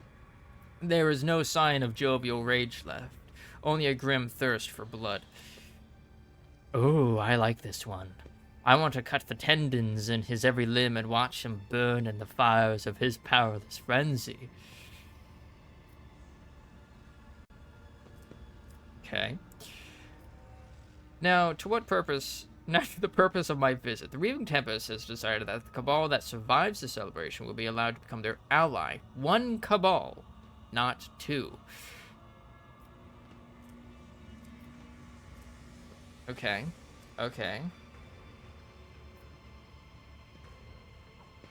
There is no sign of jovial rage left, only a grim thirst for blood. Oh, I like this one. I want to cut the tendons in his every limb and watch him burn in the fires of his powerless frenzy. Okay. Now, to what purpose? Not to the purpose of my visit. The Reaving Tempest has decided that the Cabal that survives the celebration will be allowed to become their ally. One Cabal, not two. Okay. Okay.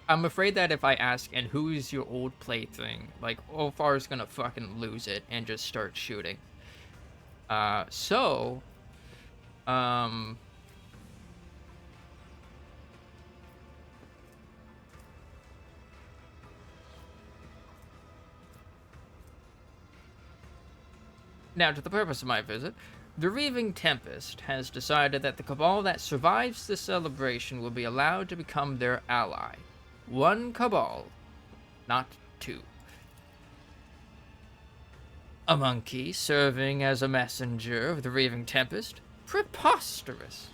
I'm afraid that if I ask, and who's your old plaything, like, Ulfar's gonna fucking lose it and just start shooting. Now, to the purpose of my visit, The Reaving Tempest has decided that the Cabal that survives the celebration will be allowed to become their ally. 1 Cabal, not 2. A monkey serving as a messenger of the Reaving Tempest? Preposterous.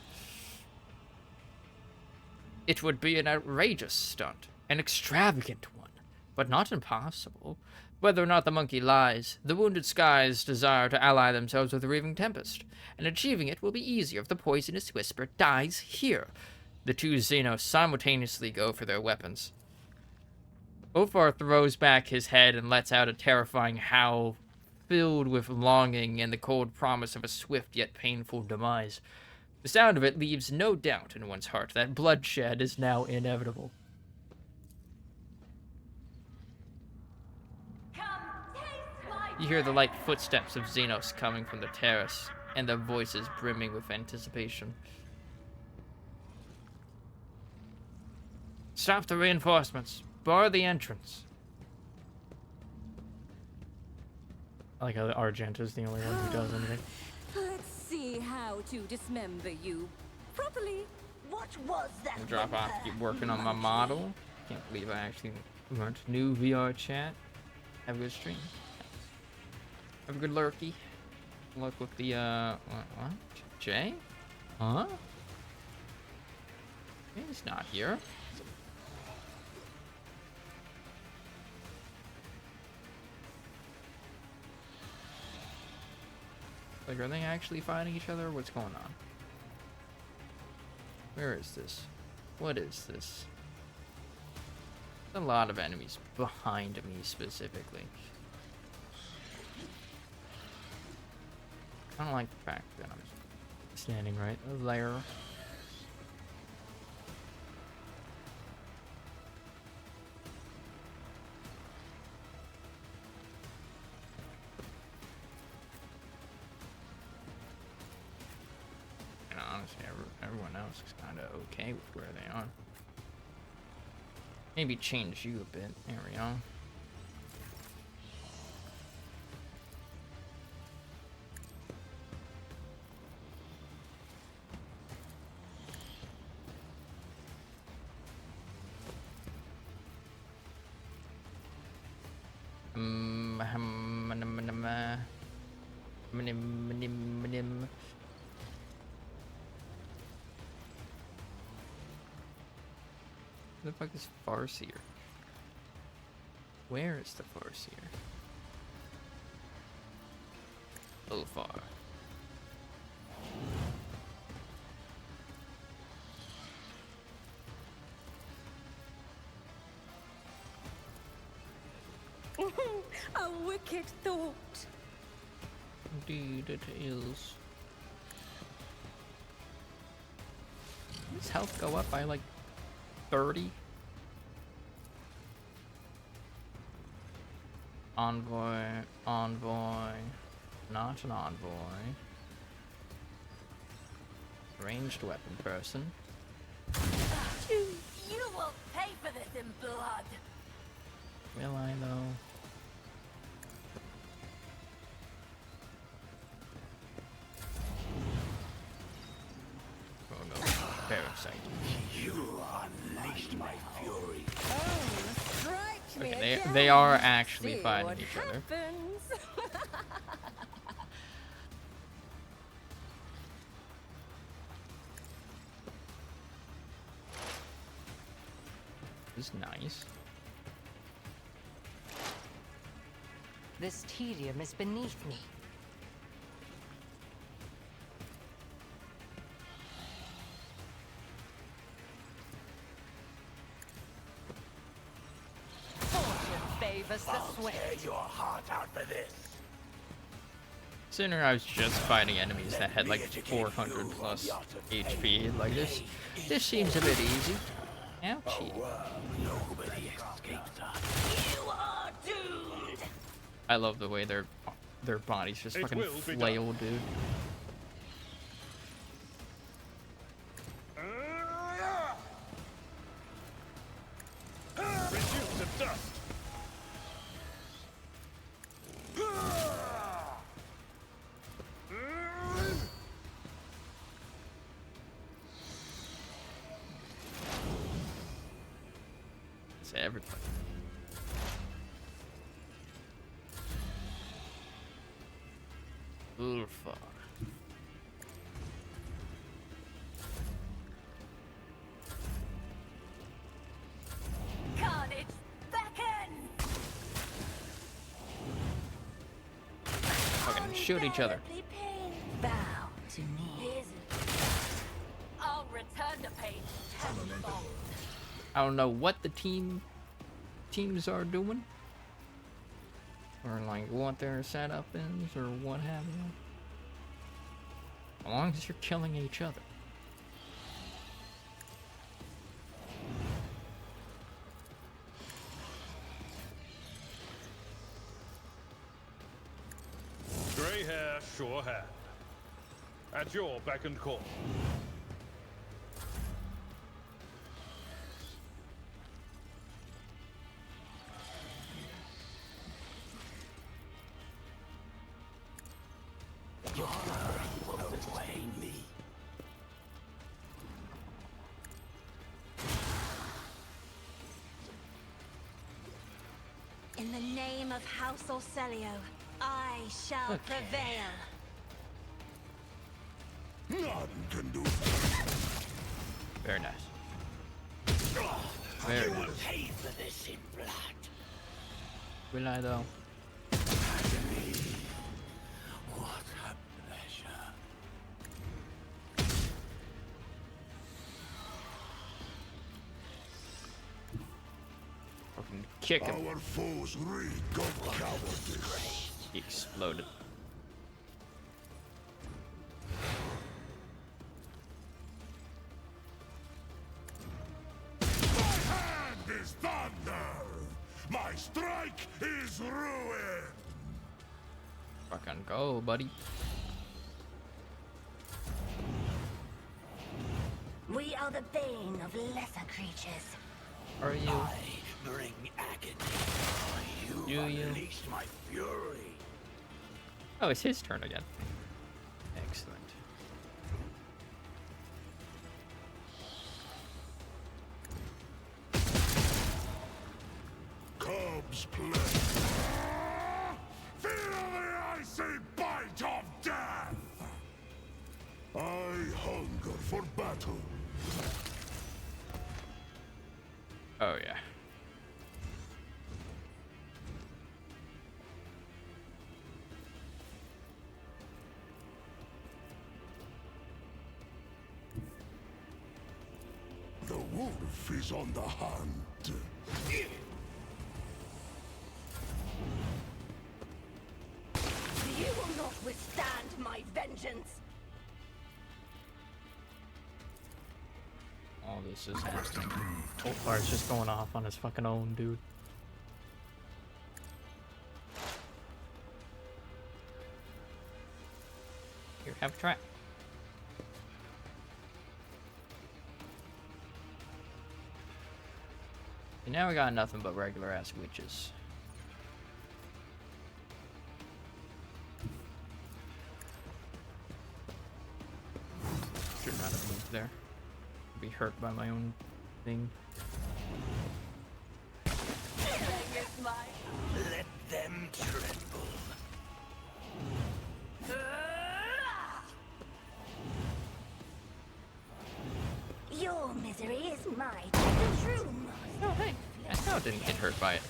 It would be an outrageous stunt, an extravagant one, but not impossible. Whether or not the monkey lies, the Wounded Skies desire to ally themselves with the Reaving Tempest, and achieving it will be easier if the poisonous whisper dies here. The 2 Xenos simultaneously go for their weapons. Ofar throws back his head and lets out a terrifying howl, filled with longing and the cold promise of a swift yet painful demise. The sound of it leaves no doubt in one's heart that bloodshed is now inevitable. You hear the light footsteps of Xenos coming from the terrace, and their voices brimming with anticipation. Stop the reinforcements. Bar the entrance. I like how Argenta's the only one who does anything. Let's see how to dismember you properly. What was that? I'll drop off, keep working on my model. Can't believe I actually learned new VR chat. Have a good stream. Have a good lurky. Look with the, what? Jay? Huh? He's not here. Like, are they actually fighting each other? What's going on? Where is this? What is this? A lot of enemies behind me, specifically. I don't like the fact that I'm standing right there. And honestly, everyone else is kind of okay with where they are. Maybe change you a bit. There we go. Who the fuck is Farseer? Where is the Farseer? Ulfar. A wicked thought. Indeed it is. Does health go up by like 30? Envoy, not an envoy. Ranged weapon person. You will pay for this in blood. Will I though? Oh no, very exciting. You unleashed my fury. Okay, they are actually fighting each other. This is nice. This tedium is beneath me. Favors the swift. Tear your heart out for this. Sooner I was just fighting enemies that had like 400 plus HP. Like this seems a bit easy. Ouchie. Nobody escapes us. You are doomed. I love the way their bodies just fucking flail, dude. Reduce to dust. It's everybody. Ulfa. Carnage beckon! Fucking shoot each other. Bow to me. I'll return the pain tenfold. I don't know what the teams are doing, or like what their setup is, or what have you. As long as you're killing each other. Grey hair, sure hand. At your beck and call. Your fury will sway me. In the name of House Orcelio, I shall prevail. None can do Very nice. Very You will nice. pay for this in blood. Will I though? What a pleasure. Fucking kick him. Our foes reek of cowardice. He exploded. My hand is thunder. My strike is ruin. Fucking go, buddy. We are the bane of lesser creatures. Are you? I bring agony. You Do you? unleash my fury. Oh, it's his turn again. Excellent. Cubs play. Feel the icy bite of death. I hunger for battle. Oh yeah. The wolf is on the hunt. You will not withstand my vengeance. All this is happening. Ulfar's just going off on his fucking own, dude. Here, have a try. And now we got nothing but regular ass witches. Should not have moved there. Be hurt by my own thing. Let them tremble. Your misery is my true. Oh, hey. I know it didn't get hurt by it.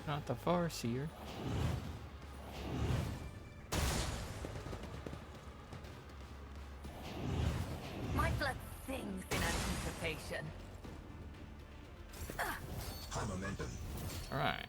Not the Farseer. My blood sings in anticipation. Alright.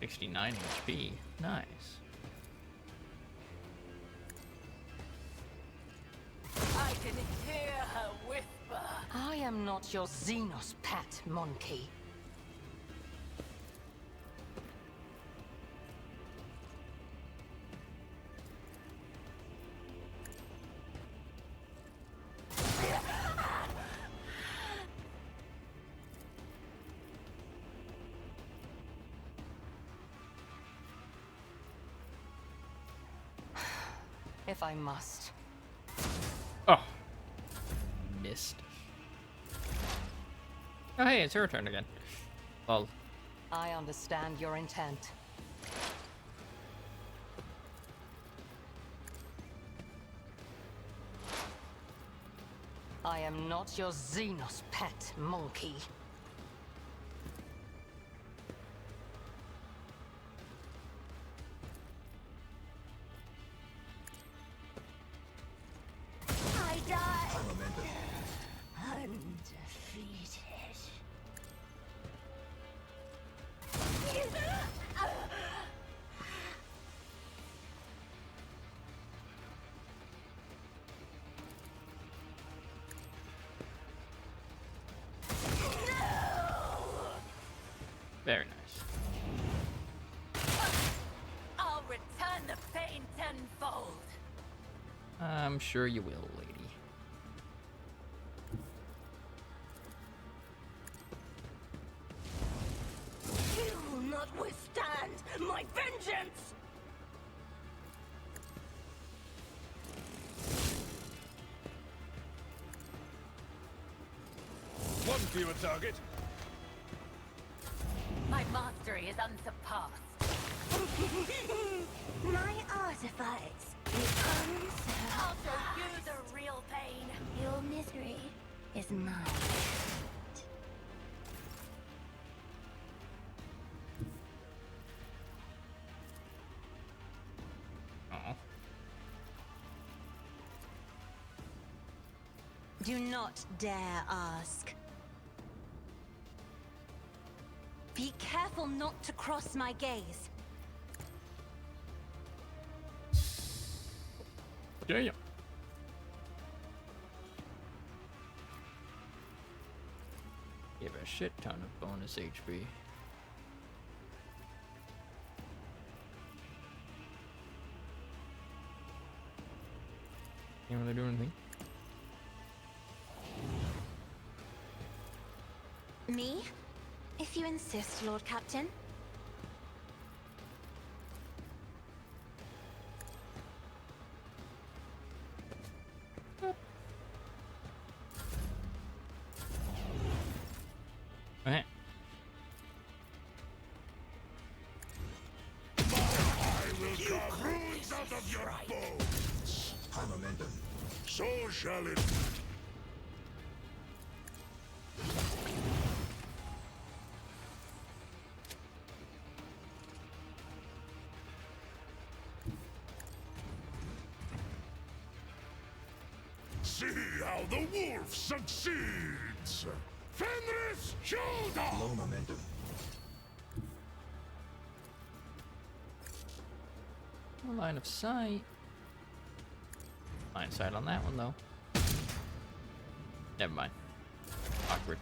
69 HP. Nice. I can hear her whisper. I am not your Xenos pet, monkey. If I must. Oh. Missed. Oh, hey, it's her turn again. Well, I understand your intent. I am not your Xenos pet, monkey. I die. Undefeated. very nice. I'll return the pain tenfold. I'm sure you will, lady. You will not withstand my vengeance! One fewer target. My mastery is unsurpassed. My artifacts, the I'll show unsurpassed. you the real pain. Your misery is mine. Oh. Do not dare ask. Be careful not to cross my gaze. Damn. Give a shit ton of bonus HP. Can't really do anything. Me? If you insist, Lord Captain. Okay. I will carve runes out of your bones. Momentum. So shall it. See how the wolf succeeds. Fenris, shoulder. Low momentum. No line of sight. Line of sight on that one, though. Never mind. Awkward.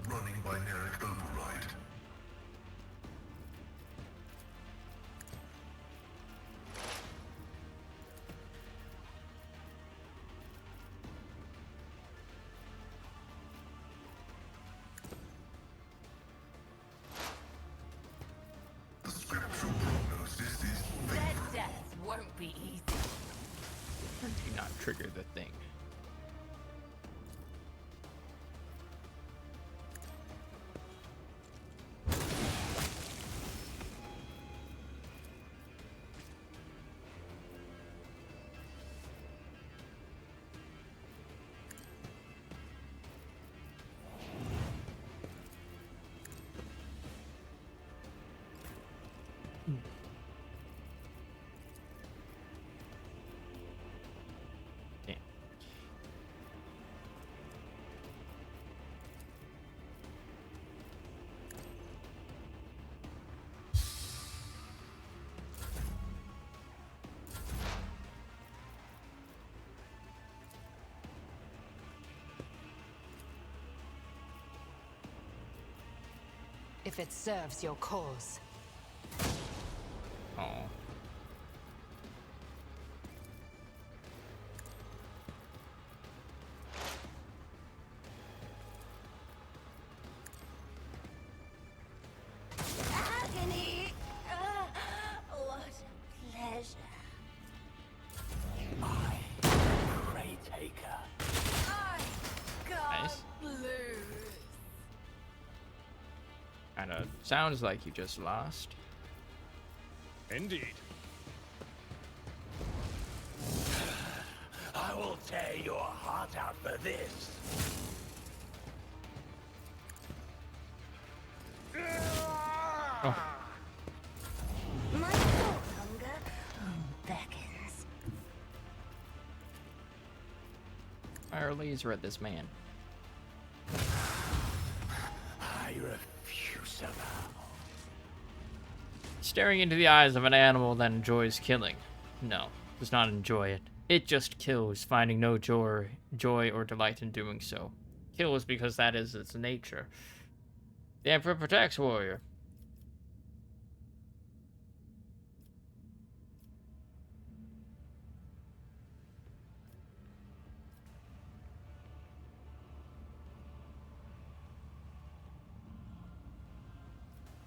Running binaric override. The scriptural prognosis is Their favorable. death won't be easy. Do not trigger the thing. Yeah. If it serves your cause. Oh. Agony! What a pleasure. I, Prey Taker. I can't Nice. lose. Kinda sounds like you just lost. Indeed. I will tear your heart out for this. Oh. My soul hunger beckons. Fire laser at this man. I refuse to bow. Staring into the eyes of an animal that enjoys killing. No, does not enjoy it. It just kills, finding no joy or delight in doing so. Kills because that is its nature. The Emperor protects, warrior.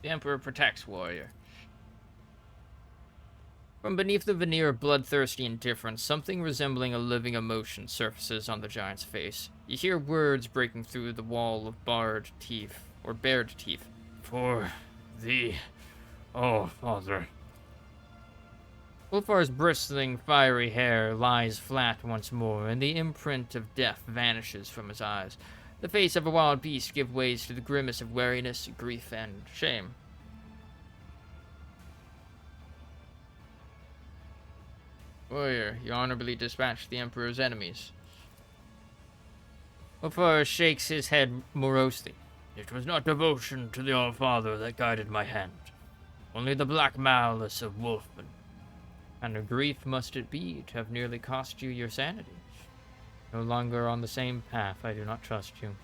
The Emperor protects, warrior. From beneath the veneer of bloodthirsty indifference, something resembling a living emotion surfaces on the giant's face. You hear words breaking through the wall of bared teeth. For thee, oh father. Ulfar's bristling, fiery hair lies flat once more, and the imprint of death vanishes from his eyes. The face of a wild beast gives way to the grimace of weariness, grief, and shame. Warrior, you honorably dispatched the Emperor's enemies. Ulfar shakes his head morosely. It was not devotion to the All-Father that guided my hand, only the black malice of wolfmen. And a grief must it be to have nearly cost you your sanity. No longer on the same path, I do not trust you.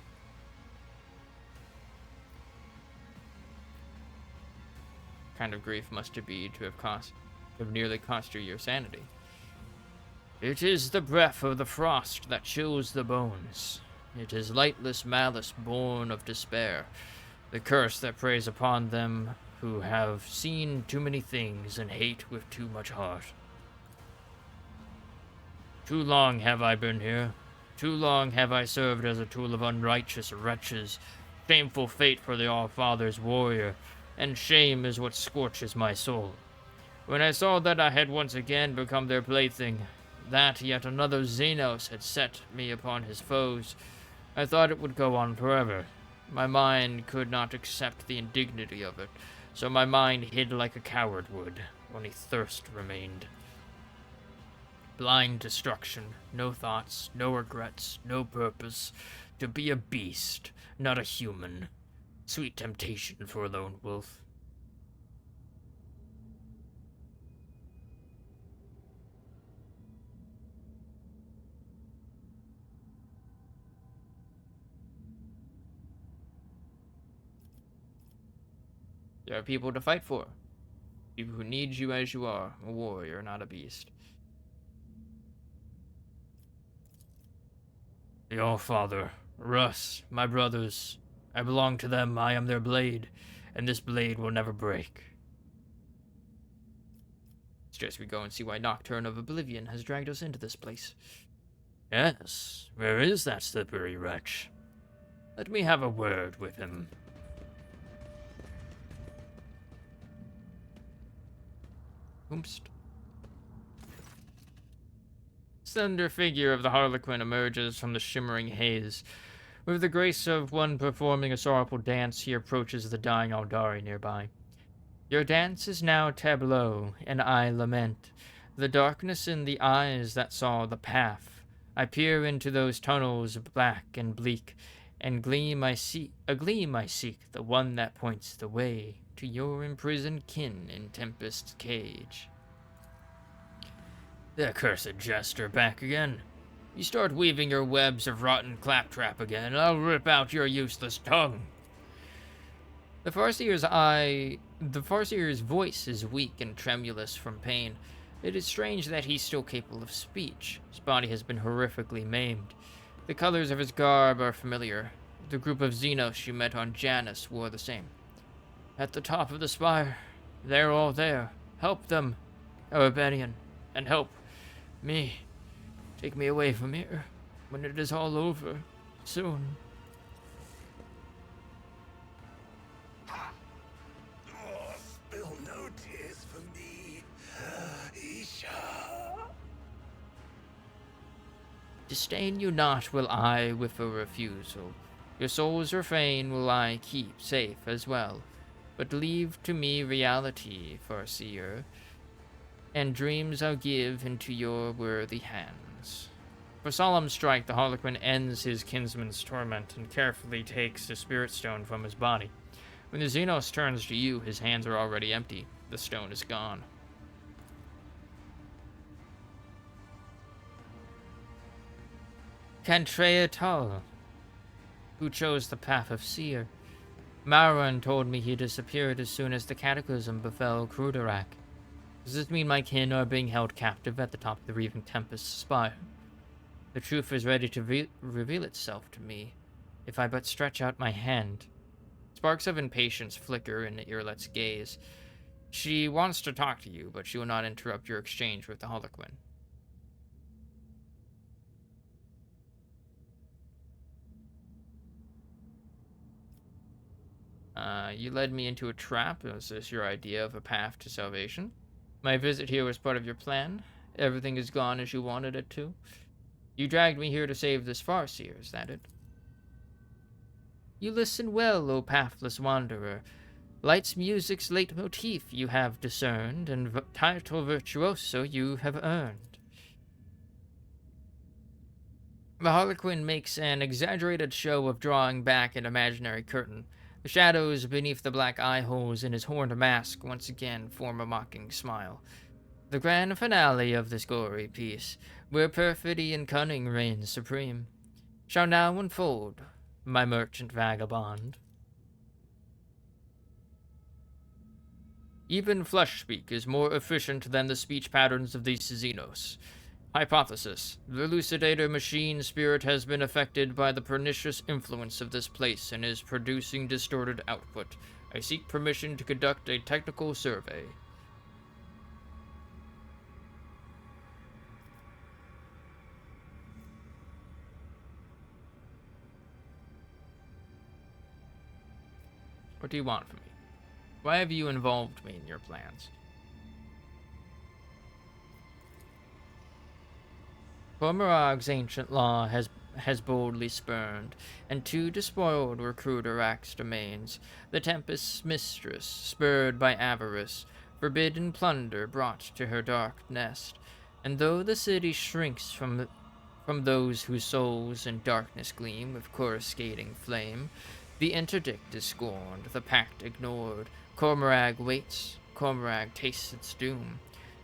Kind of grief must it be to have nearly cost you your sanity. It is the breath of the frost that chills the bones. It is lightless malice born of despair, the curse that preys upon them who have seen too many things and hate with too much heart. Too long have I been here. Too long have I served as a tool of unrighteous wretches. Shameful fate for the All-Father's warrior, and shame is what scorches my soul. When I saw that I had once again become their plaything, that yet another Xenos had set me upon his foes, I thought it would go on forever. My mind could not accept the indignity of it, so my mind hid like a coward would. Only thirst remained. Blind destruction, no thoughts, no regrets, no purpose. To be a beast, not a human. Sweet temptation for a lone wolf. There are people to fight for. People who need you as you are, a warrior, not a beast. The All-Father, Russ, my brothers, I belong to them, I am their blade, and this blade will never break. Suggest we go and see why Nocturne of Oblivion has dragged us into this place. Yes, where is that slippery wretch? Let me have a word with him. Oomst. Slender figure of the Harlequin emerges from the shimmering haze. With the grace of one performing a sorrowful dance, he approaches the dying Aldari nearby. Your dance is now tableau, and I lament the darkness in the eyes that saw the path. I peer into those tunnels black and bleak, and a gleam I seek, the one that points the way to your imprisoned kin in Tempest's cage. The accursed jester back again. You start weaving your webs of rotten claptrap again, and I'll rip out your useless tongue. The Farseer's voice is weak and tremulous from pain. It is strange that he's still capable of speech. His body has been horrifically maimed. The colors of his garb are familiar. The group of Xenos you met on Janus wore the same. At the top of the spire. They're all there. Help them, Arabanian, and help me. Take me away from here when it is all over. Soon. Oh, spill no tears for me, Isha. Disdain you not will I with a refusal. Your soul's refrain will I keep safe as well. But leave to me reality, Farseer, and dreams I'll give into your worthy hands. For solemn strike, the Harlequin ends his kinsman's torment and carefully takes the spirit stone from his body. When the Xenos turns to you, his hands are already empty. The stone is gone. Cantrea Tal, who chose the path of Seer. Marouin told me he disappeared as soon as the cataclysm befell Kruderak. Does this mean my kin are being held captive at the top of the Reaving Tempest spire? The truth is ready to reveal itself to me, if I but stretch out my hand. Sparks of impatience flicker in Irlet's gaze. She wants to talk to you, but she will not interrupt your exchange with the Harlequin. You led me into a trap. Is this your idea of a path to salvation? My visit here was part of your plan. Everything has gone as you wanted it to. You dragged me here to save this Farseer, is that it? You listen well, O pathless wanderer. Light's music's leitmotif you have discerned, and title virtuoso you have earned. The Harlequin makes an exaggerated show of drawing back an imaginary curtain. The shadows beneath the black eye holes in his horned mask once again form a mocking smile. The grand finale of this gory piece, where perfidy and cunning reign supreme, shall now unfold, my merchant vagabond. Even flesh speak is more efficient than the speech patterns of these Xenos. Hypothesis: the Elucidator machine spirit has been affected by the pernicious influence of this place and is producing distorted output. I seek permission to conduct a technical survey. What do you want from me? Why have you involved me in your plans? Cormorag's ancient law has boldly spurned, and too despoiled were Kruderak's domains. The Tempest's mistress, spurred by avarice, forbidden plunder brought to her dark nest. And though the city shrinks from those whose souls in darkness gleam with coruscating flame, the interdict is scorned, the pact ignored. Cormorag waits, Cormorag tastes its doom.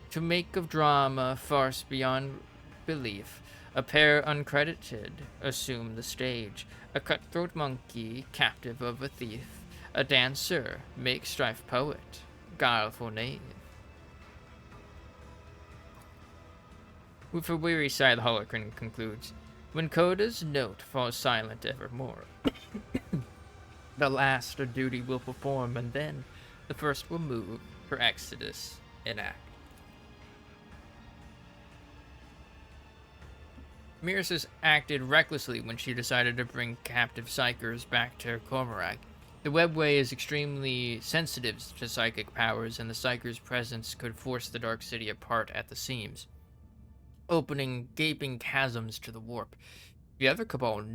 To make of drama farce beyond belief, a pair uncredited assume the stage. A cutthroat monkey, captive of a thief. A dancer, make strife poet, guileful knave. With a weary sigh, the Harlequin concludes, when Coda's note falls silent evermore, the last a duty will perform, and then the first will move her exodus enact. Mirces acted recklessly when she decided to bring captive psychers back to Cormorag. The webway is extremely sensitive to psychic powers, and the psychers' presence could force the Dark City apart at the seams, opening gaping chasms to the warp. The other Cabals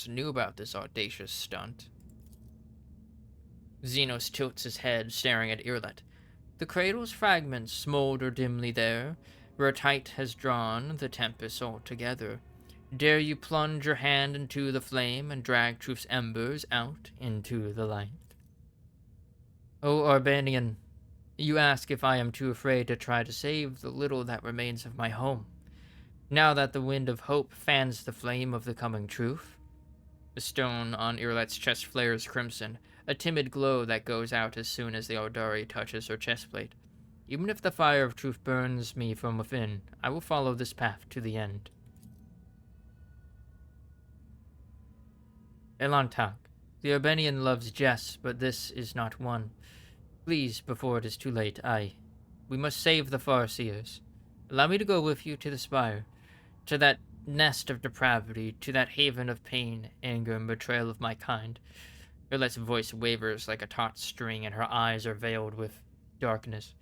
knew about this audacious stunt. Xenos tilts his head, staring at Irlet. The cradle's fragments smolder dimly there, where tight has drawn the tempest all together. Dare you plunge your hand into the flame and drag truth's embers out into the light? O Arbanian, you ask if I am too afraid to try to save the little that remains of my home, now that the wind of hope fans the flame of the coming truth? The stone on Irlet's chest flares crimson, a timid glow that goes out as soon as the Aldari touches her chestplate. Even if the fire of truth burns me from within, I will follow this path to the end. Elantak, the Urbanian loves jests, but this is not one. Please, before it is too late, we must save the Farseers. Allow me to go with you to the spire, to that nest of depravity, to that haven of pain, anger, and betrayal of my kind. Irlet's voice wavers like a taut string, and her eyes are veiled with darkness.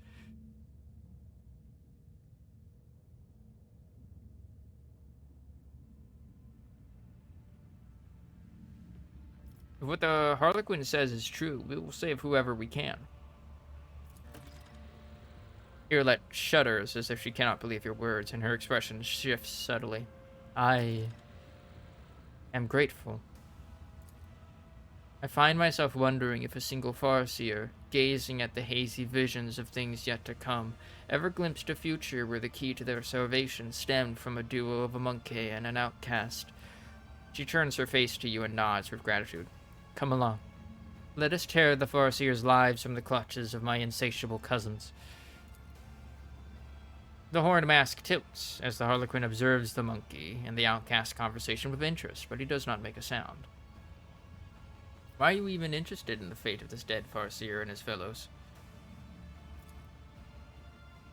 If what the Harlequin says is true, we will save whoever we can. Irlet shudders as if she cannot believe your words, and her expression shifts subtly. I am grateful. I find myself wondering if a single Farseer, gazing at the hazy visions of things yet to come, ever glimpsed a future where the key to their salvation stemmed from a duo of a monkey and an outcast. She turns her face to you and nods with gratitude. Come along. Let us tear the Farseers' lives from the clutches of my insatiable cousins. The horned mask tilts as the Harlequin observes the monkey and the outcast conversation with interest, but he does not make a sound. Why are you even interested in the fate of this dead Farseer and his fellows?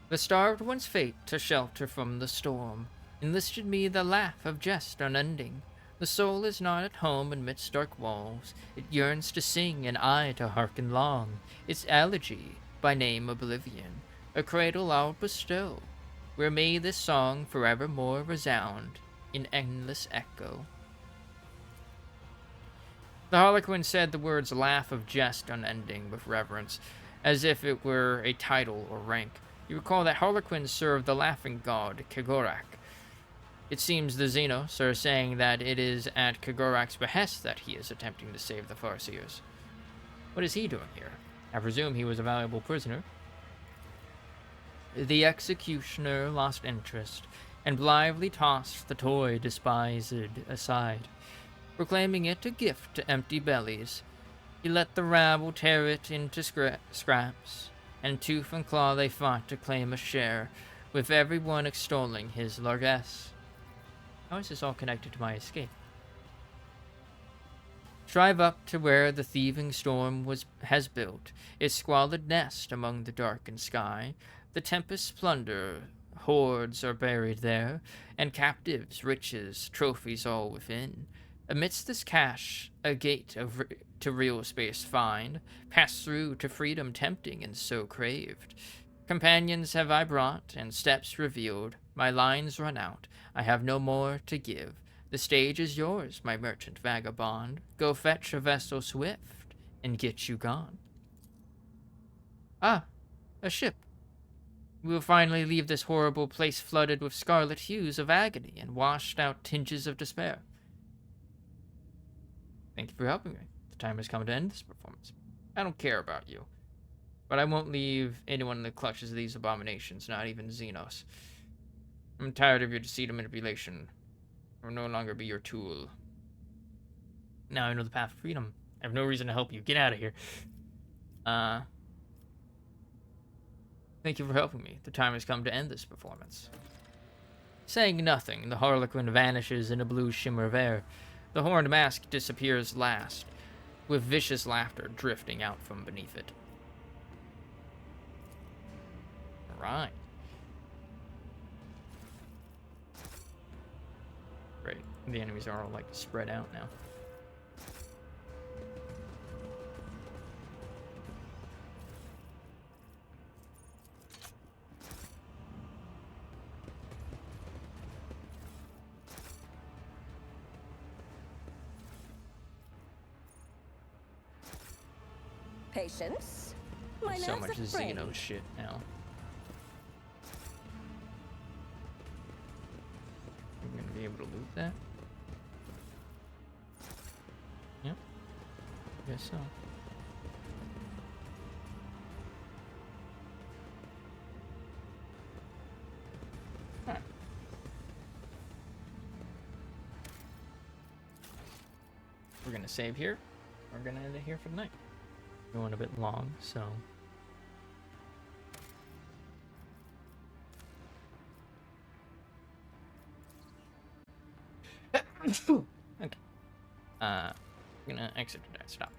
The starved one's fate to shelter from the storm enlisted me the laugh of jest unending. The soul is not at home amidst dark walls. It yearns to sing and I to hearken long. Its elegy, by name Oblivion, a cradle I'll bestow, where may this song forevermore resound in endless echo. The Harlequin said the words laugh of jest unending with reverence, as if it were a title or rank. You recall that Harlequins served the laughing god Kegorak. It seems the Xenos are saying that it is at Kegorak's behest that he is attempting to save the Farseers. What is he doing here? I presume he was a valuable prisoner. The executioner lost interest, and blithely tossed the toy despised aside, proclaiming it a gift to empty bellies. He let the rabble tear it into scraps, and tooth and claw they fought to claim a share, with every one extolling his largesse. How is this all connected to my escape? Drive up to where the thieving storm has built its squalid nest among the darkened sky. The tempest's plunder hoards are buried there, and captives, riches, trophies all within. Amidst this cache, a gate to real space find, pass through to freedom tempting and so craved. Companions have I brought, and steps revealed. My lines run out, I have no more to give. The stage is yours, my merchant vagabond. Go fetch a vessel swift, and get you gone. Ah, a ship. We will finally leave this horrible place flooded with scarlet hues of agony and washed out tinges of despair. Thank you for helping me. The time has come to end this performance. I don't care about you, but I won't leave anyone in the clutches of these abominations, not even Xenos. I'm tired of your deceit and manipulation. I will no longer be your tool. Now I know the path of freedom. I have no reason to help you. Get out of here. Thank you for helping me. The time has come to end this performance. Saying nothing, the Harlequin vanishes in a blue shimmer of air. The horned mask disappears last, with vicious laughter drifting out from beneath it. Alright. Great. The enemies are all, like, spread out now. Patience. My So nerves much are frayed. Xeno shit now. I'm gonna be able to loot that? Yep. Guess so. Alright. We're gonna save here. We're gonna end it here for the night. Going a bit long, so. Okay. I'm gonna exit to that. Stop.